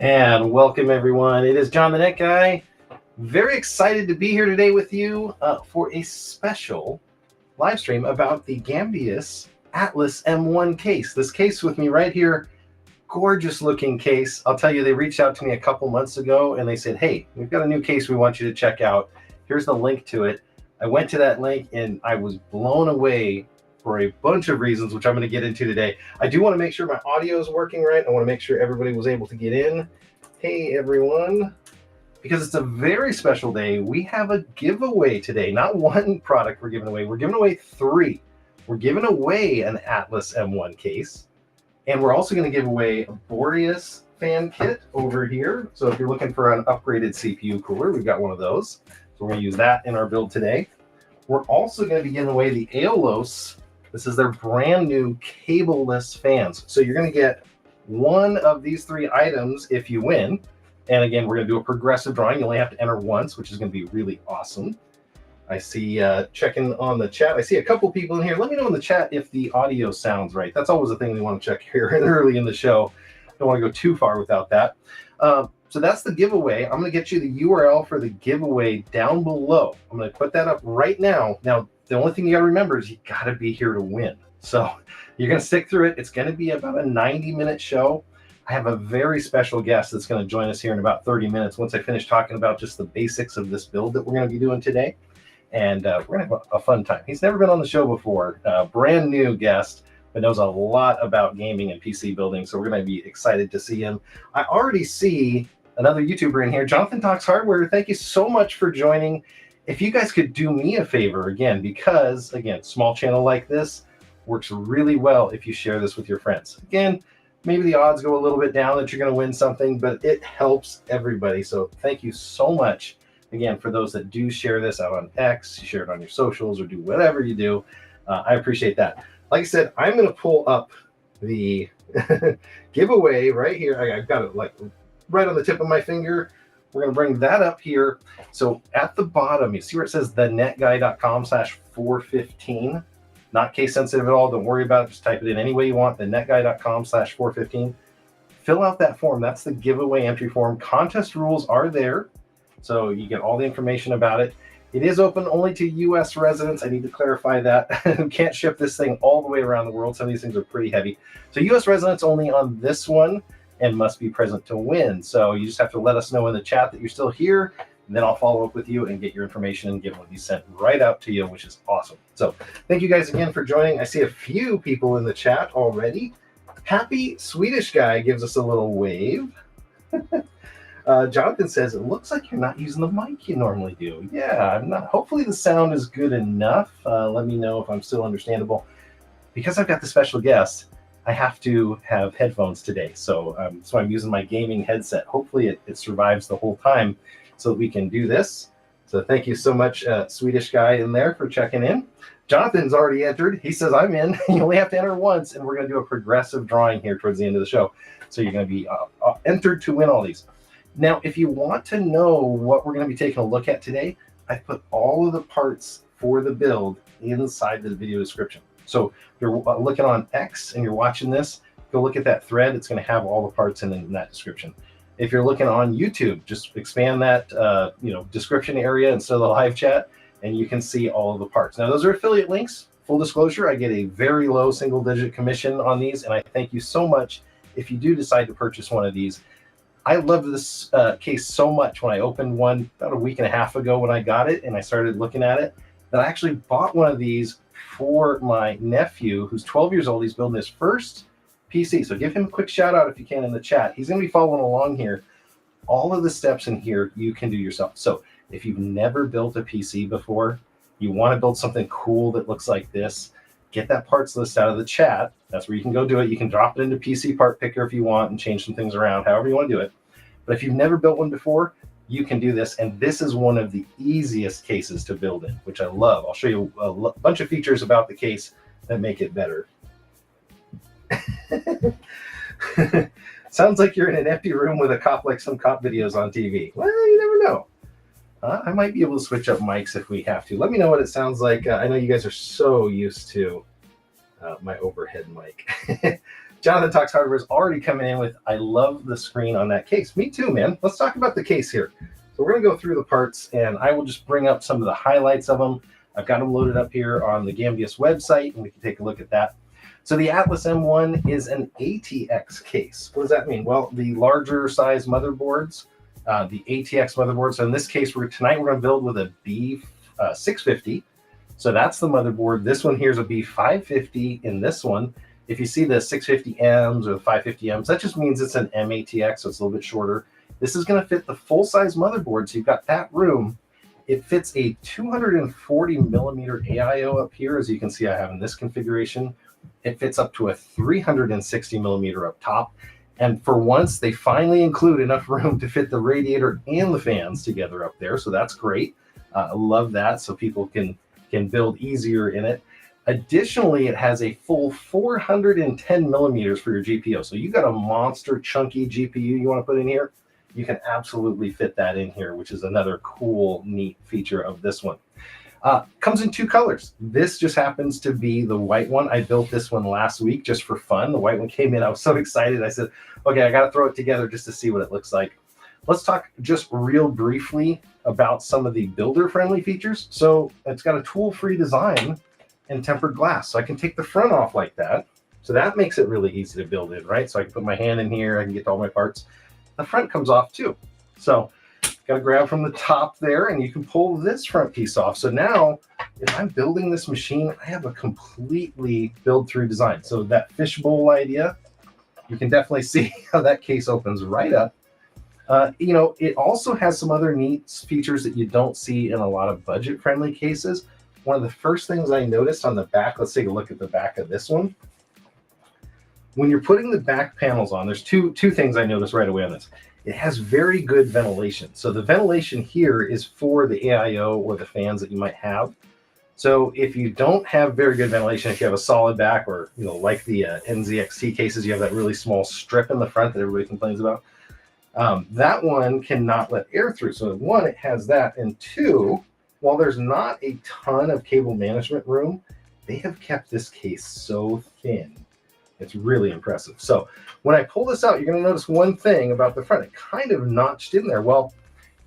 And welcome everyone. It is John the Net Guy. Very excited to be here today with you for a special live stream about the Gamdias Atlas M1 case. This case with me right here, gorgeous looking case. I'll tell you, they reached out to me a couple months ago and they said, hey, we've got a new case we want you to check out. Here's the link to it. I went to that link and I was blown away for a bunch of reasons, which I'm going to get into today. I do want to make sure my audio is working right. I want to make sure everybody was able to get in. Hey, everyone. Because it's a very special day, we have a giveaway today. Not one product we're giving away. We're giving away 3. We're giving away an Atlas M1 case. And we're also going to give away a Boreas fan kit over here. So if you're looking for an upgraded CPU cooler, we've got one of those. So we're going to use that in our build today. We're also going to be giving away the Aeolus. This is their brand new cableless fans. So you're going to get one of these 3 items if you win. And again, we're going to do a progressive drawing. You only have to enter once, which is going to be really awesome. I see checking on the chat. I see a couple people in here. Let me know in the chat if the audio sounds right. That's always a thing we want to check here early in the show. Don't want to go too far without that. So that's the giveaway. I'm going to get you the URL for the giveaway down below. I'm going to put that up right now. Now, the only thing you got to remember is you got to be here to win. So you're going to stick through it. It's going to be about a 90-minute show. I have a very special guest that's going to join us here in about 30 minutes once I finish talking about just the basics of this build that we're going to be doing today. And we're going to have a fun time. He's never been on the show before. Brand new guest, but knows a lot about gaming and PC building. So we're going to be excited to see him. I already see another YouTuber in here, Jonathan Talks Hardware. Thank you so much for joining. If you guys could do me a favor, again, because, again, small channel like this works really well if you share this with your friends. Again, maybe the odds go a little bit down that you're going to win something, but it helps everybody. So thank you so much, again, for those that do share this out on X, you share it on your socials, or do whatever you do. I appreciate that. Like I said, I'm going to pull up the giveaway right here. I've got it like right on the tip of my finger. We're going to bring that up here. So at the bottom, you see where it says thenetguy.com/415. Not case sensitive at all. Don't worry about it. Just type it in any way you want. Thenetguy.com/415. Fill out that form. That's the giveaway entry form. Contest rules are there. So you get all the information about it. It is open only to U.S. residents. I need to clarify that. You can't ship this thing all the way around the world. Some of these things are pretty heavy. So U.S. residents only on this one, and must be present to win. So you just have to let us know in the chat that you're still here, and then I'll follow up with you and get your information and get one of these sent right out to you, which is awesome. So thank you guys again for joining. I see a few people in the chat already. Happy Swedish Guy gives us a little wave. Jonathan says, it looks like you're not using the mic you normally do. Yeah, I'm not. Hopefully the sound is good enough. Let me know if I'm still understandable. Because I've got the special guest, I have to have headphones today. So I'm using my gaming headset. Hopefully it survives the whole time so we can do this. So thank you so much, Swedish Guy in there, for checking in. Jonathan's already entered. He says, I'm in. You only have to enter once, and we're going to do a progressive drawing here towards the end of the show. So you're going to be entered to win all these. Now, if you want to know what we're going to be taking a look at today, I've put all of the parts for the build inside the video description. So if you're looking on X and you're watching this, go look at that thread. It's going to have all the parts in that description. If you're looking on YouTube, just expand that description area instead of the live chat, and you can see all of the parts. Now, those are affiliate links. Full disclosure, I get a very low single-digit commission on these, and I thank you so much if you do decide to purchase one of these. I love this case so much when I opened one about a week and a half ago when I got it and I started looking at it, that I actually bought one of these for my nephew who's 12 years old. He's building his first PC. So give him a quick shout out if you can in the chat. He's going to be following along here. All of the steps in here you can do yourself. So if you've never built a PC before, you want to build something cool that looks like this, get that parts list out of the chat. That's where you can go do it. You can drop it into PC Part Picker if you want and change some things around, however you want to do it. But if you've never built one before, you can do this. And this is one of the easiest cases to build in, which I love. I'll show you a bunch of features about the case that make it better. Sounds like you're in an empty room with a cop, like some cop videos on TV. Well, you never know. I might be able to switch up mics if we have to. Let me know what it sounds like. I know you guys are so used to my overhead mic. Jonathan Talks Hardware is already coming in with, I love the screen on that case. Me too, man. Let's talk about the case here. So we're going to go through the parts, and I will just bring up some of the highlights of them. I've got them loaded up here on the Gamdias website, and we can take a look at that. So the Atlas M1 is an ATX case. What does that mean? Well, the larger size motherboards, the ATX motherboards. So in this case, tonight we're going to build with a B650. So that's the motherboard. This one here is a B550 in this one. If you see the 650Ms or the 550Ms, that just means it's an M-ATX, so it's a little bit shorter. This is going to fit the full-size motherboard, so you've got that room. It fits a 240 millimeter AIO up here, as you can see I have in this configuration. It fits up to a 360 millimeter up top. And for once, they finally include enough room to fit the radiator and the fans together up there, so that's great. I love that, so people can build easier in it. Additionally, it has a full 410 millimeters for your GPU. So you got a monster chunky GPU you want to put in here, you can absolutely fit that in here, which is another cool, neat feature of this one. Comes in two colors. This just happens to be the white one. I built this one last week just for fun. The white one came in. I was so excited. I said, okay, I got to throw it together just to see what it looks like. Let's talk just real briefly about some of the builder-friendly features. So it's got a tool-free design and tempered glass. So I can take the front off like that. So that makes it really easy to build in, right? So I can put my hand in here, I can get to all my parts. The front comes off too. So got to grab from the top there, and you can pull this front piece off. So now if I'm building this machine, I have a completely build-through design. So that fishbowl idea, you can definitely see how that case opens right up. You know, it also has some other neat features that you don't see in a lot of budget-friendly cases. One of the first things I noticed on the back, let's take a look at the back of this one. When you're putting the back panels on, there's two things I noticed right away on this. It has very good ventilation. So the ventilation here is for the AIO or the fans that you might have. So if you don't have very good ventilation, if you have a solid back, or you know, like the NZXT cases, you have that really small strip in the front that everybody complains about. That one cannot let air through. So one, it has that, and two, while there's not a ton of cable management room, they have kept this case so thin. It's really impressive. So when I pull this out, you're going to notice one thing about the front. It kind of notched in there. Well,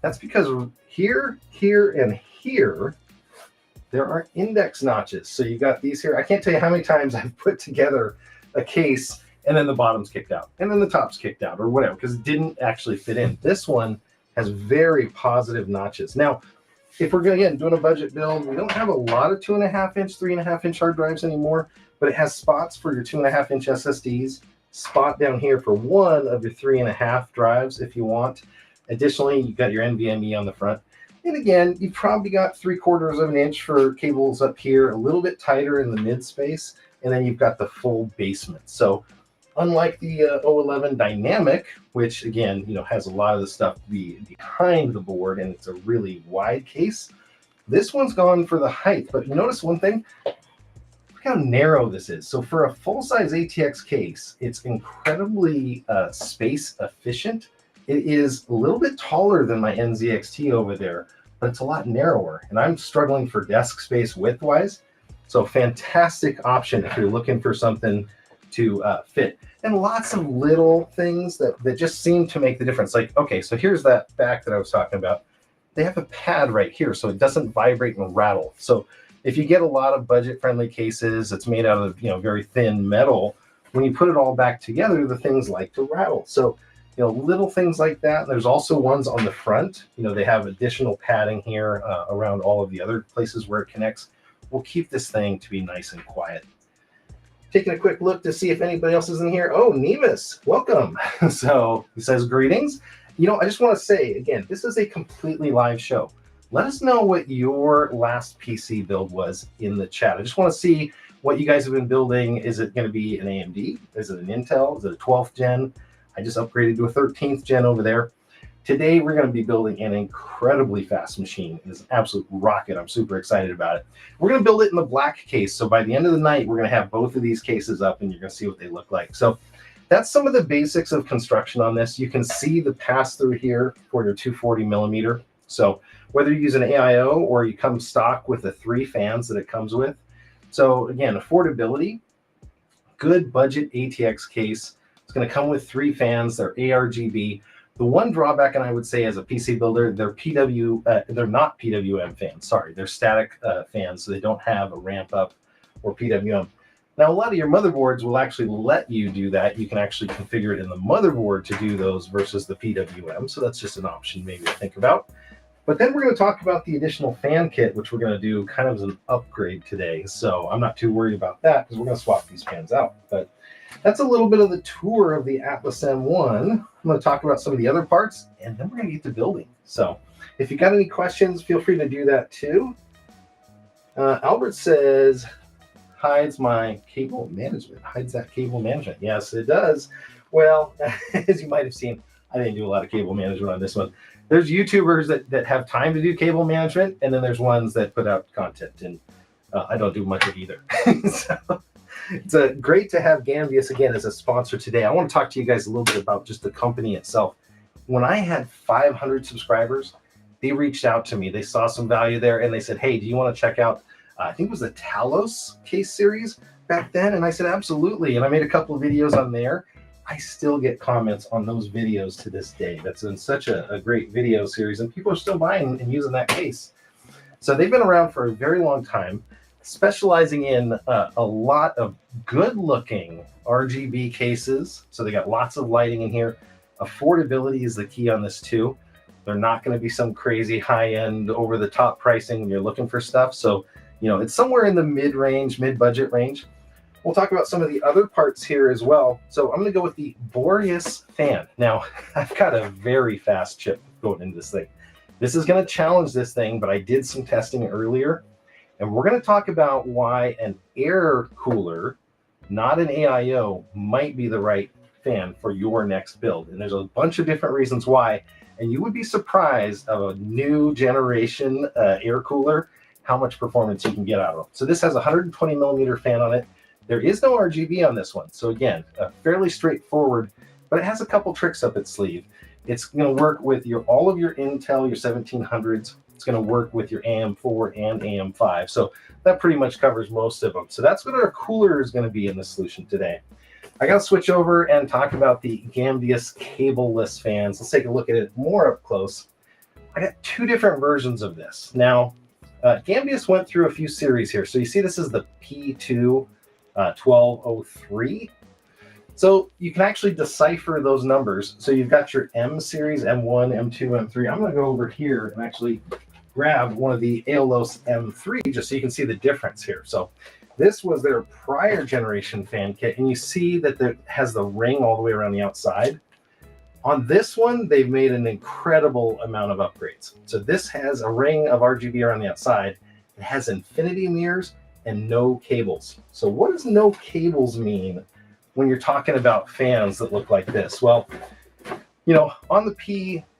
that's because here, here, and here, there are index notches. So you got these here. I can't tell you how many times I've put together a case and then the bottom's kicked out and then the top's kicked out or whatever, because it didn't actually fit in. This one has very positive notches. Now, if we're again doing a budget build, we don't have a lot of 2.5-inch, 3.5-inch hard drives anymore, but it has spots for your 2.5-inch SSDs, spot down here for one of your 3.5 drives if you want. Additionally, you've got your NVMe on the front. And again, you've probably got 3/4 of an inch for cables up here, a little bit tighter in the mid space, and then you've got the full basement. So unlike the 011 Dynamic, which again, you know, has a lot of the stuff behind the board and it's a really wide case, this one's gone for the height. But you notice one thing, look how narrow this is. So for a full-size ATX case, it's incredibly space efficient. It is a little bit taller than my NZXT over there, but it's a lot narrower. And I'm struggling for desk space width-wise. So fantastic option if you're looking for something to fit. And lots of little things that just seem to make the difference. Like, okay, so here's that back that I was talking about. They have a pad right here, so it doesn't vibrate and rattle. So if you get a lot of budget-friendly cases, it's made out of, you know, very thin metal. When you put it all back together, the things like to rattle. So, you know, little things like that. There's also ones on the front. You know, they have additional padding here around all of the other places where it connects. We'll keep this thing to be nice and quiet. Taking a quick look to see if anybody else is in here. Oh, Nevis, welcome. So he says, greetings. You know, I just want to say, again, this is a completely live show. Let us know what your last PC build was in the chat. I just want to see what you guys have been building. Is it going to be an AMD? Is it an Intel? Is it a 12th gen? I just upgraded to a 13th gen over there. Today, we're going to be building an incredibly fast machine. It is an absolute rocket. I'm super excited about it. We're going to build it in the black case. So by the end of the night, we're going to have both of these cases up and you're going to see what they look like. So that's some of the basics of construction on this. You can see the pass-through here for your 240 millimeter. So whether you use an AIO or you come stock with the 3 fans that it comes with. So again, affordability. good budget ATX case. It's going to come with 3 fans. They're ARGB. The one drawback, and I would say as a PC builder, they're they're not PWM fans. Sorry, they're static fans, so they don't have a ramp up or PWM. Now, a lot of your motherboards will actually let you do that. You can actually configure it in the motherboard to do those versus the PWM. So that's just an option maybe to think about. But then we're going to talk about the additional fan kit, which we're going to do kind of as an upgrade today. So I'm not too worried about that because we're going to swap these fans out. But that's a little bit of the tour of the Atlas M1. I'm going to talk about some of the other parts, and then we're going to get to building. So if you got any questions, feel free to do that too. Albert says, hides my cable management. Hides that cable management. Yes, it does. Well, as you might have seen, I didn't do a lot of cable management on this one. There's YouTubers that have time to do cable management, and then there's ones that put out content, and I don't do much of either. So it's great to have Gamdias again as a sponsor today. I want to talk to you guys a little bit about just the company itself. When I had 500 subscribers, they reached out to me. They saw some value there, and they said, hey, do you want to check out, I think it was the Talos case series back then? And I said, absolutely. And I made a couple of videos on there. I still get comments on those videos to this day. That's in such a great video series, and people are still buying and using that case. So they've been around for a very long time, specializing in a lot of good-looking RGB cases. So they got lots of lighting in here. Affordability is the key on this too. They're not going to be some crazy high-end, over-the-top pricing when you're looking for stuff. So, you know, it's somewhere in the mid-range, mid-budget range. We'll talk about some of the other parts here as well. So I'm going to go with the Boreas fan. Now, I've got a very fast chip going into this thing. This is going to challenge this thing, but I did some testing earlier. And we're going to talk about why an air cooler, not an AIO, might be the right fan for your next build. And there's a bunch of different reasons why. And you would be surprised of a new generation air cooler, how much performance you can get out of it. So this has a 120 millimeter fan on it. There is no RGB on this one. So again, fairly straightforward, but it has a couple tricks up its sleeve. It's going to work with all of your Intel, your 1700s. It's going to work with your AM4 and AM5. So that pretty much covers most of them. So that's what our cooler is going to be in the solution today. I got to switch over and talk about the Gamdias cableless fans. Let's take a look at it more up close. I got 2 different versions of this. Now, Gamdias went through a few series here. So you see this is the P2 1203. So you can actually decipher those numbers. So you've got your M series, M1, M2, M3. I'm going to go over here and actually grab one of the Aeolus M3 just so you can see the difference here. So this was their prior generation fan kit, and you see that it has the ring all the way around the outside. On this one, they've made an incredible amount of upgrades. So this has a ring of RGB around the outside. It has infinity mirrors and no cables. So what does no cables mean when you're talking about fans that look like this? Well, you know, on the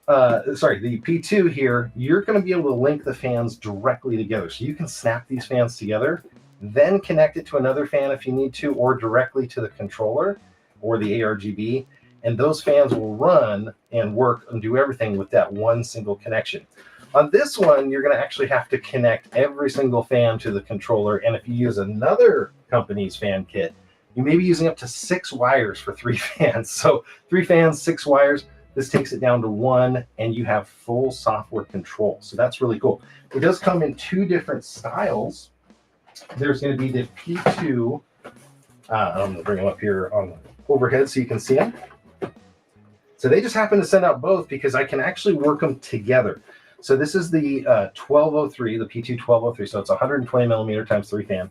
the P2 here, you're going to be able to link the fans directly together. So you can snap these fans together, then connect it to another fan if you need to, or directly to the controller or the ARGB. And those fans will run and work and do everything with that one single connection. On this one, you're going to actually have to connect every single fan to the controller. And if you use another company's fan kit, you may be using up to 6 wires for 3 fans. So 3 fans, 6 wires. This takes it down to 1, and you have full software control. So that's really cool. It does come in 2 different styles. There's going to be the P2. I'm going to bring them up here on the overhead so you can see them. So they just happen to send out both because I can actually work them together. So this is the 1203, the P2 1203. So it's 120 millimeter times 3 fan.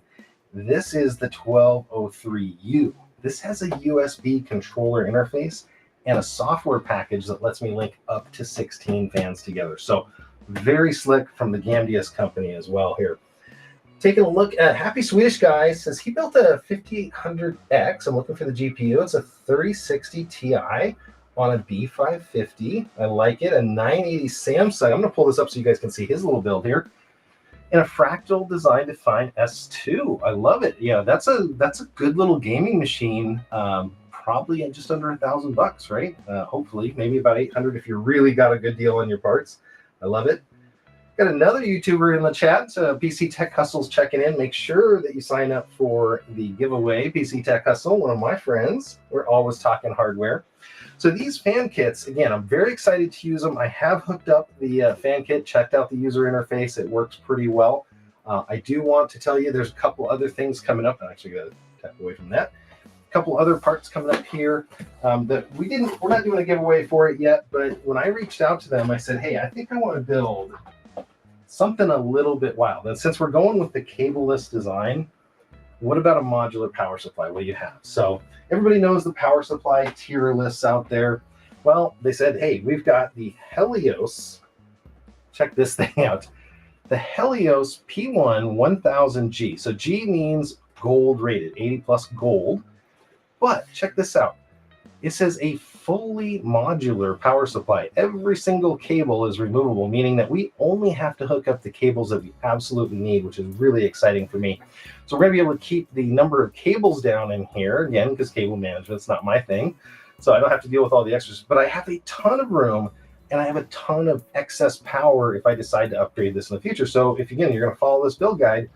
This is the 1203U. This has a USB controller interface and a software package that lets me link up to 16 fans together. So very slick from the Gamdias company as well here. Taking a look at Happy Swedish Guy says he built a 5800X. I'm looking for the GPU. It's a 3060 Ti on a B550. I like it. A 980 Samsung. I'm going to pull this up so you guys can see his little build here. And a fractal design define S2. I love it. Yeah, that's a good little gaming machine. Probably at just under $1,000, right? Hopefully, maybe about 800 if you really got a good deal on your parts. I love it. Got another YouTuber in the chat, PC Tech Hustle's checking in. Make sure that you sign up for the giveaway. PC Tech Hustle, one of my friends. We're always talking hardware. So these fan kits, again, I'm very excited to use them. I have hooked up the fan kit, checked out the user interface. It works pretty well. I do want to tell you there's a couple other things coming up. I'm actually going to tap away from that. A couple other parts coming up here that we're not doing a giveaway for it yet, but when I reached out to them, I said, hey, I think I want to build something a little bit wild. And since we're going with the cableless design, what about a modular power supply? What do you have? So everybody knows the power supply tier lists out there. Well, they said, hey, we've got the Aeolus. Check this thing out. The Aeolus P1 1000G. So G means gold rated, 80 plus gold. But check this out. It says a fully modular power supply. Every single cable is removable, meaning that we only have to hook up the cables that we absolutely need, which is really exciting for me. So we're going to be able to keep the number of cables down in here, again, because cable management's not my thing. So I don't have to deal with all the extras, but I have a ton of room and I have a ton of excess power if I decide to upgrade this in the future. So if, again, you're going to follow this build guide,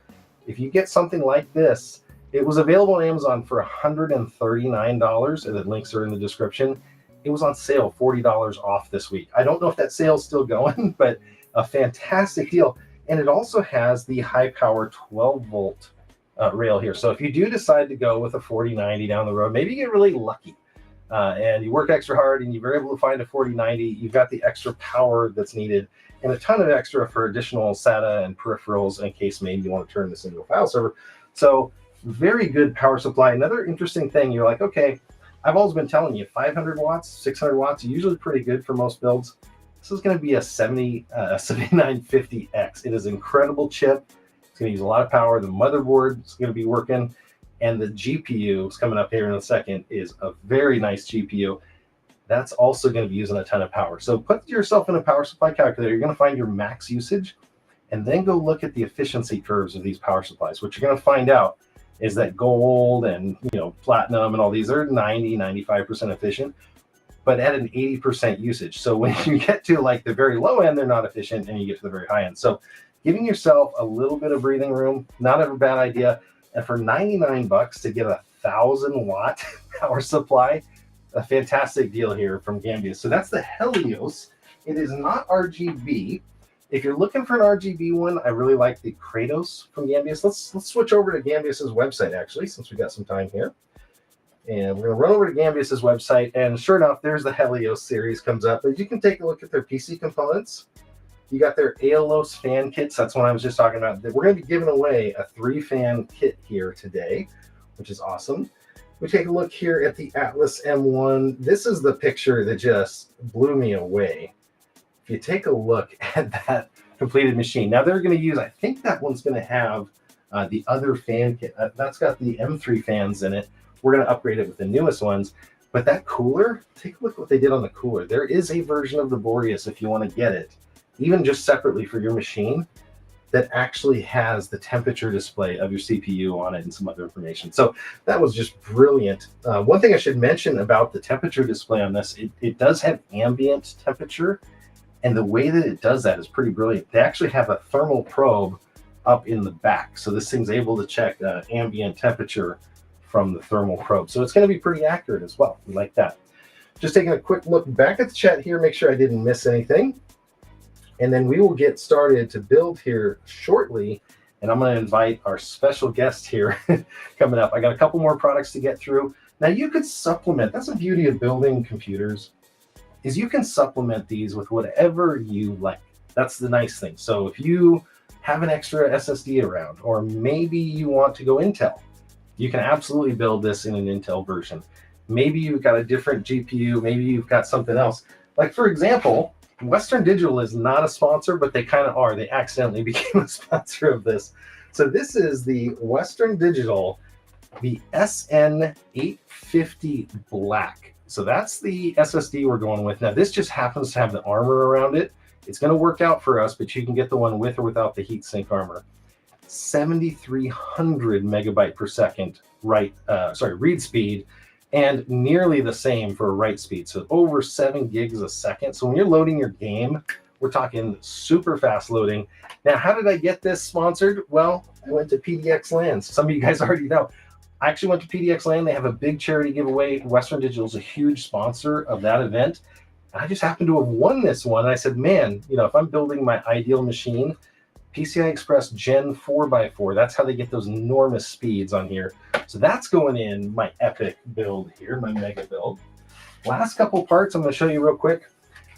if you get something like this, it was available on Amazon for $139, and the links are in the description. It was on sale, $40 off this week. I don't know if that sale's still going, but a fantastic deal. And it also has the high power 12 volt rail here. So if you do decide to go with a 4090 down the road, maybe you get really lucky and you work extra hard and you're able to find a 4090, you've got the extra power that's needed and a ton of extra for additional SATA and peripherals in case maybe you want to turn this into a file server. So very good power supply. Another interesting thing, you're like, okay, I've always been telling you 500 watts, 600 watts, usually pretty good for most builds. This is going to be a 7950X. It is an incredible chip. It's going to use a lot of power. The motherboard is going to be working, and the GPU is coming up here in a second is a very nice GPU. That's also going to be using a ton of power. So put yourself in a power supply calculator. You're going to find your max usage, and then go look at the efficiency curves of these power supplies. What you're going to find out is that gold and platinum and all these are 90-95% efficient, but at an 80% usage. So when you get to like the very low end, they're not efficient, and you get to the very high end. So giving yourself a little bit of breathing room, not a bad idea. And for 99 bucks to get a 1000-watt power supply, a fantastic deal here from Gamdias. So that's the Aeolus. It is not RGB. If you're looking for an RGB one, I really like the Kratos from Gamdias. Let's switch over to Gamdias's website, actually, since we got some time here. And we're going to run over to Gamdias's website, and sure enough, there's the Aeolus series comes up. But you can take a look at their PC components. You got their Aeolus fan kits. That's what I was just talking about. We're going to be giving away a 3-fan kit here today, which is awesome. We take a look here at the Atlas M1. This is the picture that just blew me away. If you take a look at that completed machine, now they're going to use, I think that one's going to have the other fan kit. That's got the M3 fans in it. We're going to upgrade it with the newest ones. But that cooler, take a look at what they did on the cooler. There is a version of the Boreas, if you want to get it, even just separately for your machine, that actually has the temperature display of your CPU on it and some other information. So that was just brilliant. One thing I should mention about the temperature display on this, it does have ambient temperature. And the way that it does that is pretty brilliant. They actually have a thermal probe up in the back. So this thing's able to check ambient temperature from the thermal probe. So it's going to be pretty accurate as well. We like that. Just taking a quick look back at the chat here, make sure I didn't miss anything. And then we will get started to build here shortly. And I'm going to invite our special guest here coming up. I got a couple more products to get through. Now you could supplement. That's the beauty of building computers, is you can supplement these with whatever you like. That's the nice thing. So if you have an extra SSD around, or maybe you want to go Intel, you can absolutely build this in an Intel version. Maybe you've got a different GPU, maybe you've got something else. Like for example, Western Digital is not a sponsor, but they kind of are. They accidentally became a sponsor of this. So this is the Western Digital, the SN850 Black. So that's the SSD we're going with. Now, this just happens to have the armor around it. It's going to work out for us, but you can get the one with or without the heatsink armor. 7,300 megabyte per second read speed, and nearly the same for write speed. So over 7 gigs a second. So when you're loading your game We're talking super fast loading. Now, how did I get this sponsored? Well, I went to PDX Lands. Some of you guys already know. I actually went to PDX Land. They have a big charity giveaway. Western Digital is a huge sponsor of that event. And I just happened to have won this one. And I said, man, you know, if I'm building my ideal machine, PCI Express Gen 4x4, that's how they get those enormous speeds on here. So that's going in my epic build here, my mega build. Last couple parts I'm going to show you real quick.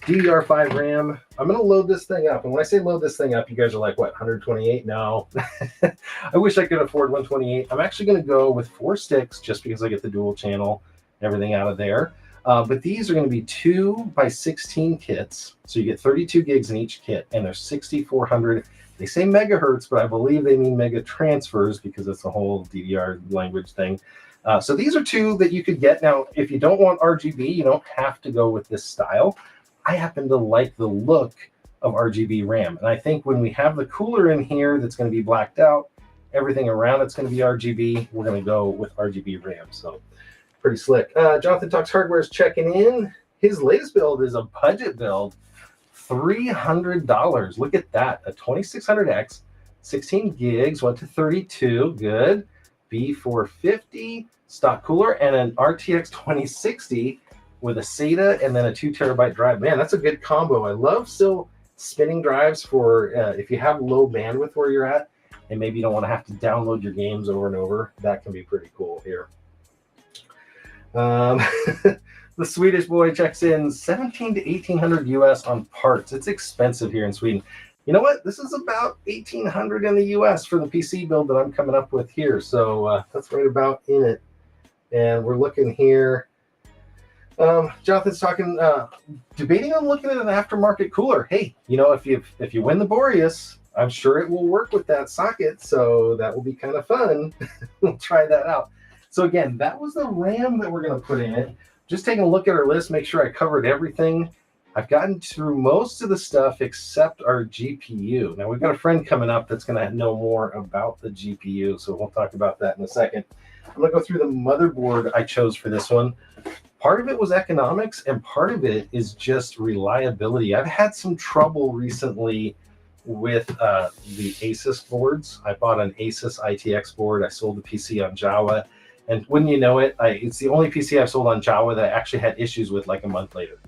DDR5 RAM. I'm going to load this thing up. And when I say load this thing up, you guys are like, what, 128? No. I wish I could afford 128. I'm actually going to go with 4 sticks just because I get the dual channel and everything out of there. But these are going to be 2x16 kits. So you get 32 gigs in each kit, and they're 6,400. They say megahertz, but I believe they mean mega transfers because it's a whole DDR language thing. So these are 2 that you could get. Now, if you don't want RGB, you don't have to go with this style. I happen to like the look of RGB RAM. And I think when we have the cooler in here that's going to be blacked out, everything around it's going to be RGB, we're going to go with RGB RAM. So pretty slick. Jonathan Talks Hardware is checking in. His latest build is a budget build, $300. Look at that, a 2600X, 16 gigs, went to 32, good. B450 stock cooler and an RTX 2060 with a SATA and then a 2 terabyte drive. Man, that's a good combo. I love still spinning drives for if you have low bandwidth where you're at and maybe you don't want to have to download your games over and over. That can be pretty cool here. The Swedish boy checks in 17 to 1800 US on parts. It's expensive here in Sweden. You know what? This is about 1800 in the US for the PC build that I'm coming up with here. So that's right about in it. And we're looking here. Jonathan's talking, debating on looking at an aftermarket cooler. Hey, you know, if you win the Boreas, I'm sure it will work with that socket. So that will be kind of fun. We'll try that out. So again, that was the RAM that we're going to put in it. Just taking a look at our list, make sure I covered everything. I've gotten through most of the stuff except our GPU. Now, we've got a friend coming up that's going to know more about the GPU, so we'll talk about that in a second. I'm going to go through the motherboard I chose for this one. Part of it was economics, and part of it is just reliability. I've had some trouble recently with the Asus boards. I bought an Asus ITX board. I sold the PC on Java. And wouldn't you know it, it's the only PC I've sold on Java that I actually had issues with like a month later.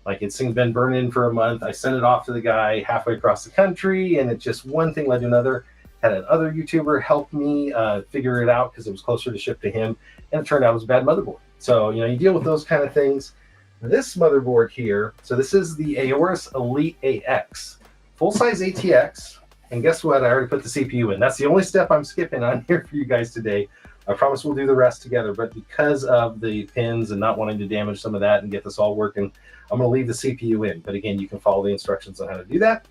Like it's been burning for a month. I sent it off to the guy halfway across the country, and it just one thing led to another. Had another YouTuber help me figure it out because it was closer to ship to him, and it turned out it was a bad motherboard. So, you know, you deal with those kind of things. This motherboard here, so this is the Aeolus Elite AX, full-size ATX, and guess what? I already put the CPU in. That's the only step I'm skipping on here for you guys today. I promise we'll do the rest together, but because of the pins and not wanting to damage some of that and get this all working, I'm going to leave the CPU in. But again, you can follow the instructions on how to do that.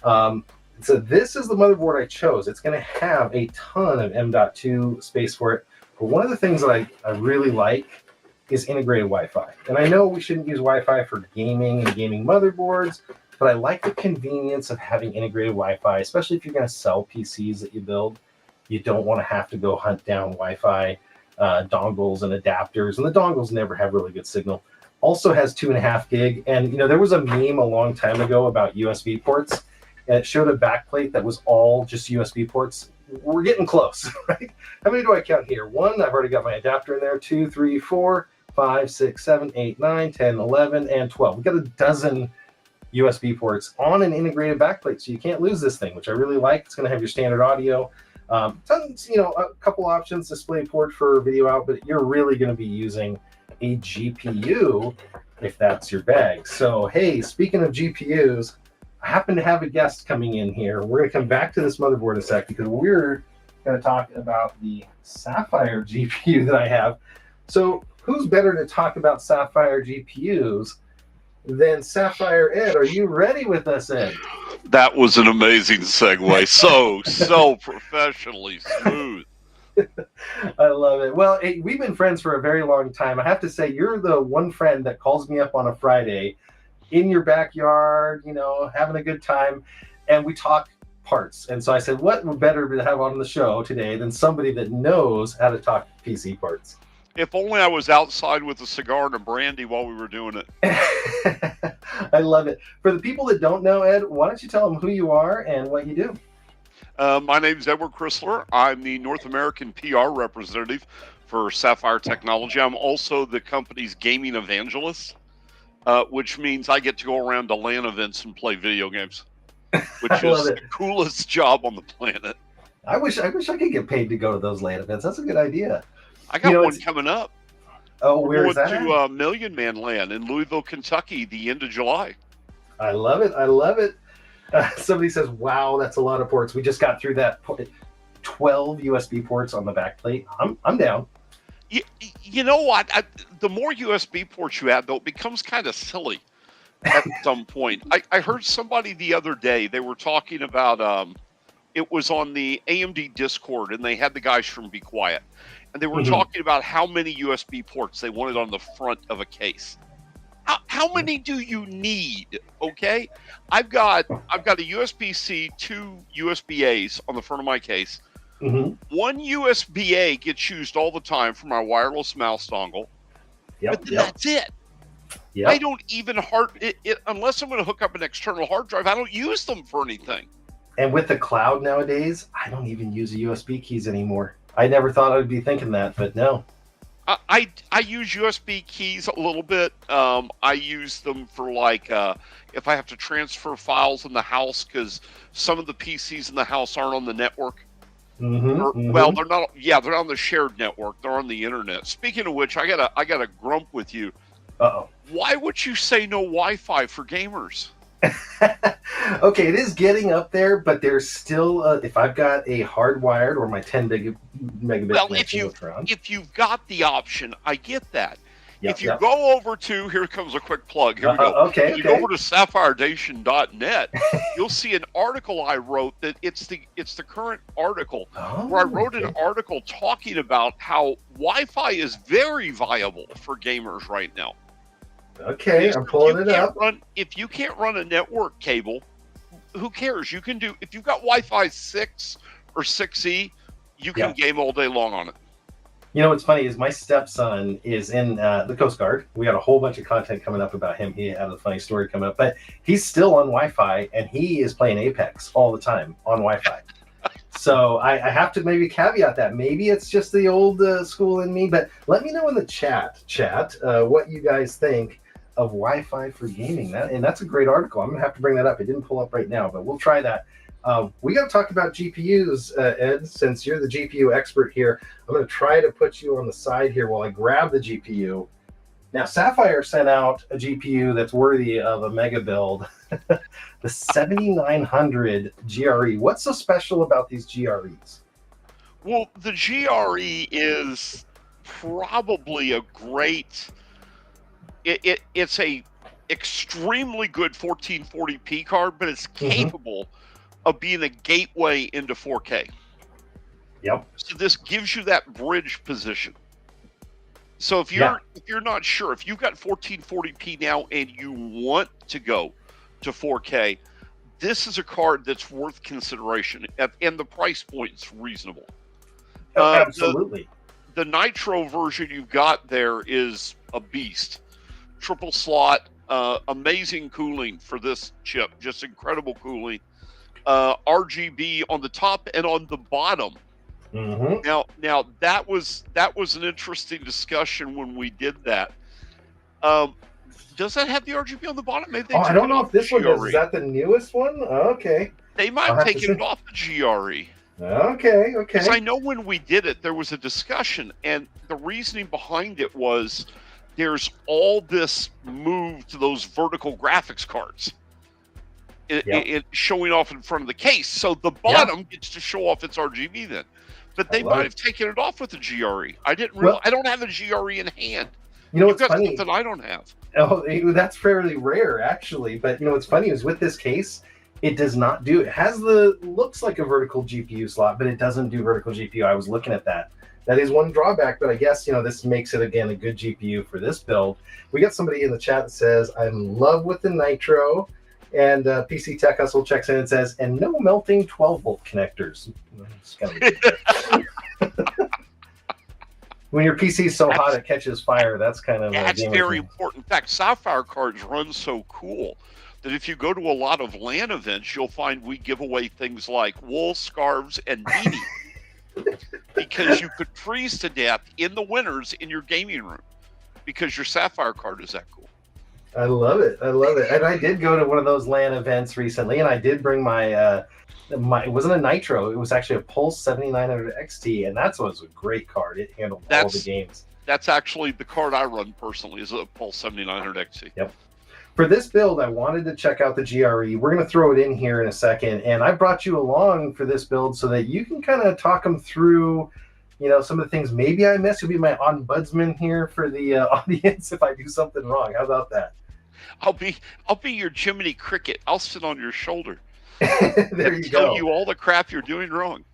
So this is the motherboard I chose. It's going to have a ton of M.2 space for it. But one of the things that I really like is integrated Wi-Fi. And I know we shouldn't use Wi-Fi for gaming and gaming motherboards, but I like the convenience of having integrated Wi-Fi, especially if you're going to sell PCs that you build. You don't want to have to go hunt down Wi-Fi dongles and adapters, and the dongles never have really good signal. Also has 2.5 gig, and you know there was a meme a long time ago about USB ports, and it showed a backplate that was all just USB ports. We're getting close, right? How many do I count here? 1, I've already got my adapter in there. 2, 3, 4, 5, 6, 7, 8, 9, 10, 11, and 12. We've got a dozen USB ports on an integrated backplate, so you can't lose this thing, which I really like. It's going to have your standard audio. You know, a couple options, display port for video out, but you're really going to be using a GPU if that's your bag. So, hey, speaking of GPUs, I happen to have a guest coming in here. We're going to come back to this motherboard in a sec because we're going to talk about the Sapphire GPU that I have. So, who's better to talk about Sapphire GPUs than Sapphire Ed? Are you ready with us, Ed? That was an amazing segue. So professionally smooth. I love it. Well, we've been friends for a very long time. I have to say, you're the one friend that calls me up on a Friday in your backyard, you know, having a good time, and we talk parts. And so I said, what better to have on the show today than somebody that knows how to talk PC parts? If only I was outside with a cigar and a brandy while we were doing it. I love it. For the people that don't know, Ed, why don't you tell them who you are and what you do? My name is Edward Chrysler. I'm the North American PR representative for Sapphire Technology. I'm also the company's gaming evangelist, which means I get to go around to LAN events and play video games, which is the coolest job on the planet. I wish I could get paid to go to those LAN events. That's a good idea. I got one coming up. Oh, where is that? We're going to Million Man LAN in Louisville, Kentucky, the end of July. I love it. I love it. Somebody says, wow, that's a lot of ports. We just got through that 12 USB ports on the backplate. I'm down. You know what? The more USB ports you add, though, it becomes kind of silly at some point. I heard somebody the other day, they were talking about, it was on the AMD Discord, and they had the guys from Be Quiet. And they were talking about how many USB ports they wanted on the front of a case. How many do you need? Okay, I've got a USB-C, 2 USB-As on the front of my case. One USB-A gets used all the time for my wireless mouse dongle. But that's it. I don't even unless I'm going to hook up an external hard drive. I don't use them for anything. And with the cloud nowadays, I don't even use the USB keys anymore. I never thought I'd be thinking that, but no. I use USB keys a little bit. I use them for if I have to transfer files in the house, because some of the PCs in the house aren't on the network. Well, they're not. Yeah, they're on the shared network. They're on the internet. Speaking of which, I got a grump with you. Why would you say no Wi-Fi for gamers? Okay, it is getting up there, but there's still if I've got a hardwired or my 10 megabit connection, if you've got the option, I get that. If you go over to, here comes a quick plug. Here we go. If you go over to sapphiredation.net, you'll see an article I wrote that it's the current article where I wrote an article talking about how Wi-Fi is very viable for gamers right now. Okay, I'm pulling it up. If you can't run a network cable, who cares? You can do, if you've got Wi-Fi 6 or 6E, you can game all day long on it. You know what's funny is my stepson is in the Coast Guard. We got a whole bunch of content coming up about him. He had a funny story coming up, but he's still on Wi-Fi and he is playing Apex all the time on Wi-Fi. So I have to maybe caveat that. Maybe it's just the old school in me, but let me know in the chat what you guys think of Wi-Fi for gaming. And that's a great article. I'm gonna have to bring that up. It didn't pull up right now, but we'll try that. We got to talk about GPUs, Ed, since you're the GPU expert here. I'm going to try to put you on the side here while I grab the GPU. Now, Sapphire sent out a GPU that's worthy of a mega build, the 7900 GRE. What's so special about these GREs? Well, the GRE is probably a great... It's a extremely good 1440p card, but it's capable of being a gateway into 4K. So this gives you that bridge position. So if you're not sure, if you've got 1440p now and you want to go to 4K, this is a card that's worth consideration, and the price point's reasonable. Absolutely. The Nitro version you've got there is a beast. Triple slot, amazing cooling for this chip, just incredible cooling. RGB on the top and on the bottom. Now that was an interesting discussion when we did that. Does that have the RGB on the bottom? Maybe I don't know if this one does. Is that the newest one? Okay. They might have taken it off the GRE. Okay. Because I know when we did it, there was a discussion, and the reasoning behind it was there's all this move to those vertical graphics cards. It showing off in front of the case, so the bottom gets to show off its RGB then. But they might have taken it off with the GRE. I didn't realize. I don't have a GRE in hand. You know what's funny? Something I don't have. Oh, that's fairly rare actually. But you know what's funny is with this case, it does not do. It has looks like a vertical GPU slot, but it doesn't do vertical GPU. I was looking at that. That is one drawback, but I guess this makes it again a good GPU for this build. We got somebody in the chat that says, "I'm in love with the Nitro." And PC Tech Hustle checks in and says, and no melting 12-volt connectors. when your PC is so That's- hot it catches fire, that's kind of That's damaging. very important. In fact, Sapphire cards run so cool that if you go to a lot of LAN events, you'll find we give away things like wool, scarves, and beanies because you could freeze to death in the winters in your gaming room because your Sapphire card is that cool. I love it. I love it. And I did go to one of those LAN events recently, and I did bring my it wasn't a Nitro. It was actually a Pulse 7900 XT, and that was a great card. It handled all the games. That's actually the card I run personally, is a Pulse 7900 XT. Yep. For this build, I wanted to check out the GRE. We're going to throw it in here in a second, and I brought you along for this build so that you can kind of talk them through, you know, some of the things maybe I missed. You'll be my ombudsman here for the audience if I do something wrong. How about that? I'll be your Jiminy Cricket. I'll sit on your shoulder. There you go. Tell you all the crap you're doing wrong.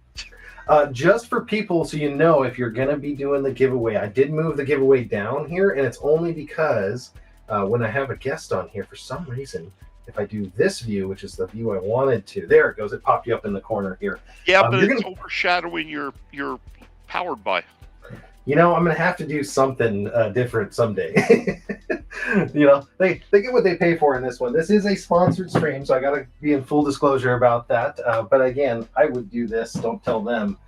Just for people, so you know, if you're going to be doing the giveaway, I did move the giveaway down here, and it's only because when I have a guest on here, for some reason, if I do this view, which is the view I wanted to, there it goes. It popped you up in the corner here. Yeah, but it's overshadowing your powered by. You know, I'm going to have to do something different someday. You know, they get what they pay for in this one. This is a sponsored stream, so I got to be in full disclosure about that. But again, I would do this. Don't tell them.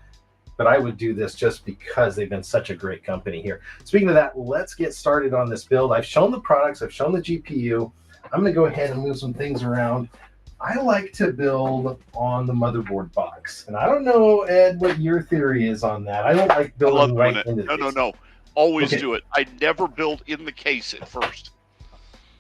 But I would do this just because they've been such a great company here. Speaking of that, let's get started on this build. I've shown the products. I've shown the GPU. I'm going to go ahead and move some things around. I like to build on the motherboard box. And I don't know, Ed, what your theory is on that. I don't like building right into the case. No. Always do it. I never build in the case at first.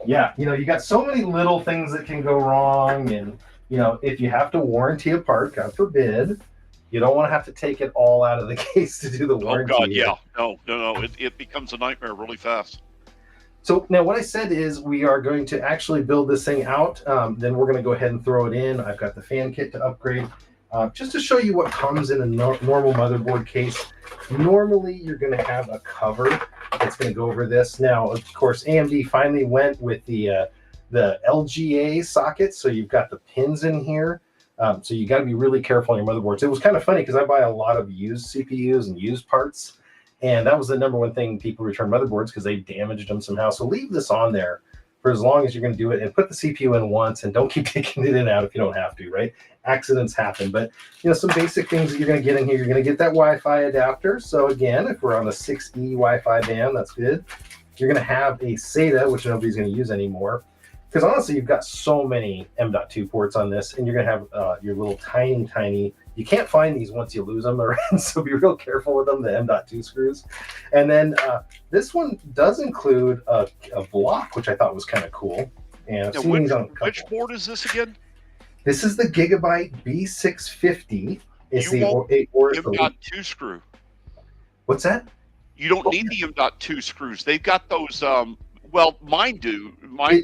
Yeah, you know, you got so many little things that can go wrong. And, you know, if you have to warranty a part, God forbid, you don't want to have to take it all out of the case to do the warranty. Oh, God, yeah. No. It becomes a nightmare really fast. So now what I said is we are going to actually build this thing out. Then we're going to go ahead and throw it in. I've got the fan kit to upgrade. Just to show you what comes in a normal motherboard case. Normally, you're going to have a cover that's going to go over this. Now, of course, AMD finally went with the LGA sockets. So you've got the pins in here. So you got to be really careful on your motherboards. It was kind of funny because I buy a lot of used CPUs and used parts. And that was the number one thing people return motherboards because they damaged them somehow. So leave this on there for as long as you're going to do it, and put the CPU in once, and don't keep taking it in and out if you don't have to, right? Accidents happen. But, you know, some basic things that you're going to get in here. You're going to get that Wi-Fi adapter. So again, if we're on the 6E Wi-Fi band, that's good. You're going to have a SATA, which nobody's going to use anymore. Because honestly, you've got so many M.2 ports on this, and you're going to have your little tiny, you can't find these once you lose them, so be real careful with them, the M.2 screws. And then this one does include a block, which I thought was kind of cool. And which board is this again? This is the Gigabyte B650. It's the M.2 screw. What's that? You don't need the M.2 screws. They've got those... well, mine do. My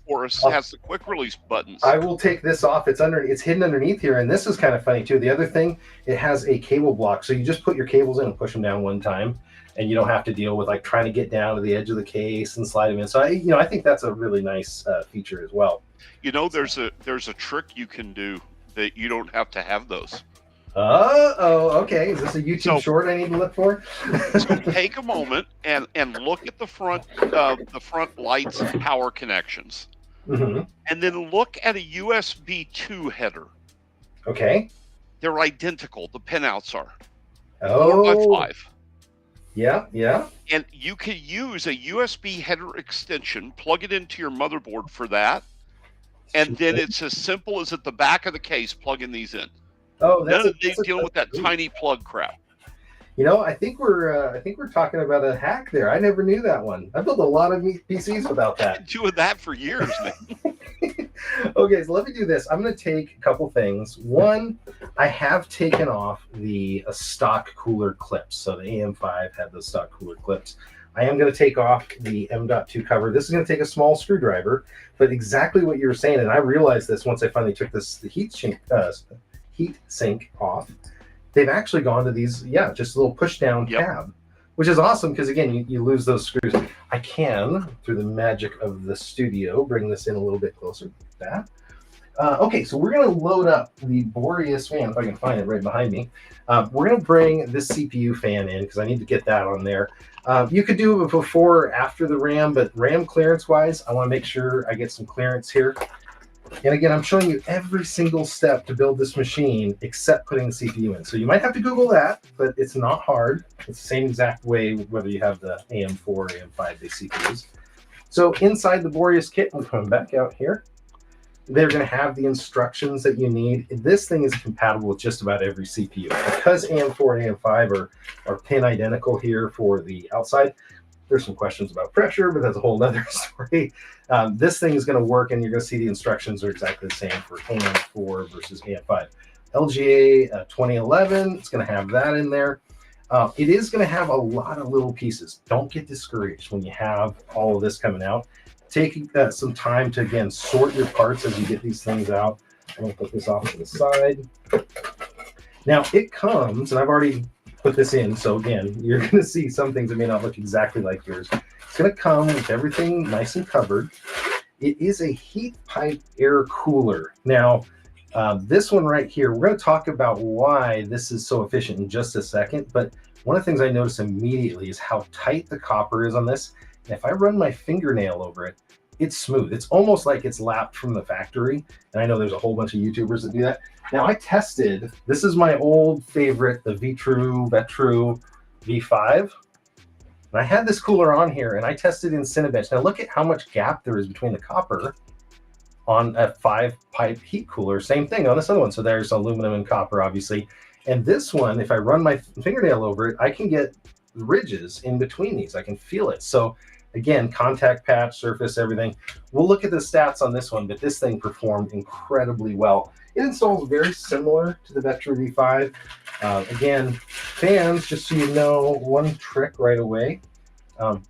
Boreas has the quick release buttons. I will take this off. It's hidden underneath here, and this is kind of funny too. The other thing, it has a cable block, so you just put your cables in and push them down one time, and you don't have to deal with like trying to get down to the edge of the case and slide them in. So I think that's a really nice feature as well. You know, there's a trick you can do that you don't have to have those. Okay. Is this a YouTube short I need to look for? So take a moment and look at the front lights and power connections, and then look at a USB 2 header. Okay. They're identical. The pinouts are 4x5. Yeah. And you can use a USB header extension, plug it into your motherboard for that, and then it's as simple as at the back of the case, plugging these in. Oh, none of these dealing with that tiny plug crap. You know, I think we're talking about a hack there. I never knew that one. I built a lot of PCs without that. I've been doing that for years, man. Okay, so let me do this. I'm going to take a couple things. One, I have taken off the stock cooler clips. So the AM5 had the stock cooler clips. I am going to take off the M.2 cover. This is going to take a small screwdriver, but exactly what you were saying, and I realized this once I finally took the heat sink off. They've actually gone to these, just a little push down tab, which is awesome because again, you lose those screws. I can, through the magic of the studio, bring this in a little bit closer like that. Okay, so we're going to load up the Boreas fan, if I can find it right behind me. We're going to bring this CPU fan in because I need to get that on there. You could do it before or after the RAM, but RAM clearance-wise, I want to make sure I get some clearance here. And again, I'm showing you every single step to build this machine except putting the CPU in. So you might have to Google that, but it's not hard. It's the same exact way whether you have the AM4 or AM5-based CPUs. So inside the Boreas kit, I'm coming back out here. They're going to have the instructions that you need. This thing is compatible with just about every CPU. Because AM4 and AM5 are pin identical here for the outside, there's some questions about pressure, but that's a whole other story. This thing is going to work, and you're going to see the instructions are exactly the same for AM4 versus AM5. LGA 2011, it's going to have that in there. It is going to have a lot of little pieces. Don't get discouraged when you have all of this coming out. Take some time to, again, sort your parts as you get these things out. I'm going to put this off to the side. Now, it comes, and I've already put this in, so again, you're going to see some things that may not look exactly like yours. It's going to come with everything nice and covered. It is a heat pipe air cooler. Now, this one right here, we're going to talk about why this is so efficient in just a second, but one of the things I notice immediately is how tight the copper is on this. And if I run my fingernail over it, it's smooth. It's almost like it's lapped from the factory. And I know there's a whole bunch of YouTubers that do that. Now I tested, this is my old favorite, the Vetru V5. And I had this cooler on here and I tested in Cinebench. Now look at how much gap there is between the copper on a 5-pipe heat cooler. Same thing on this other one. So there's aluminum and copper, obviously. And this one, if I run my fingernail over it, I can get ridges in between these. I can feel it. So again, contact patch, surface, everything. We'll look at the stats on this one, but this thing performed incredibly well. It installs very similar to the Vetru V5. Again, fans, just so you know, one trick right away,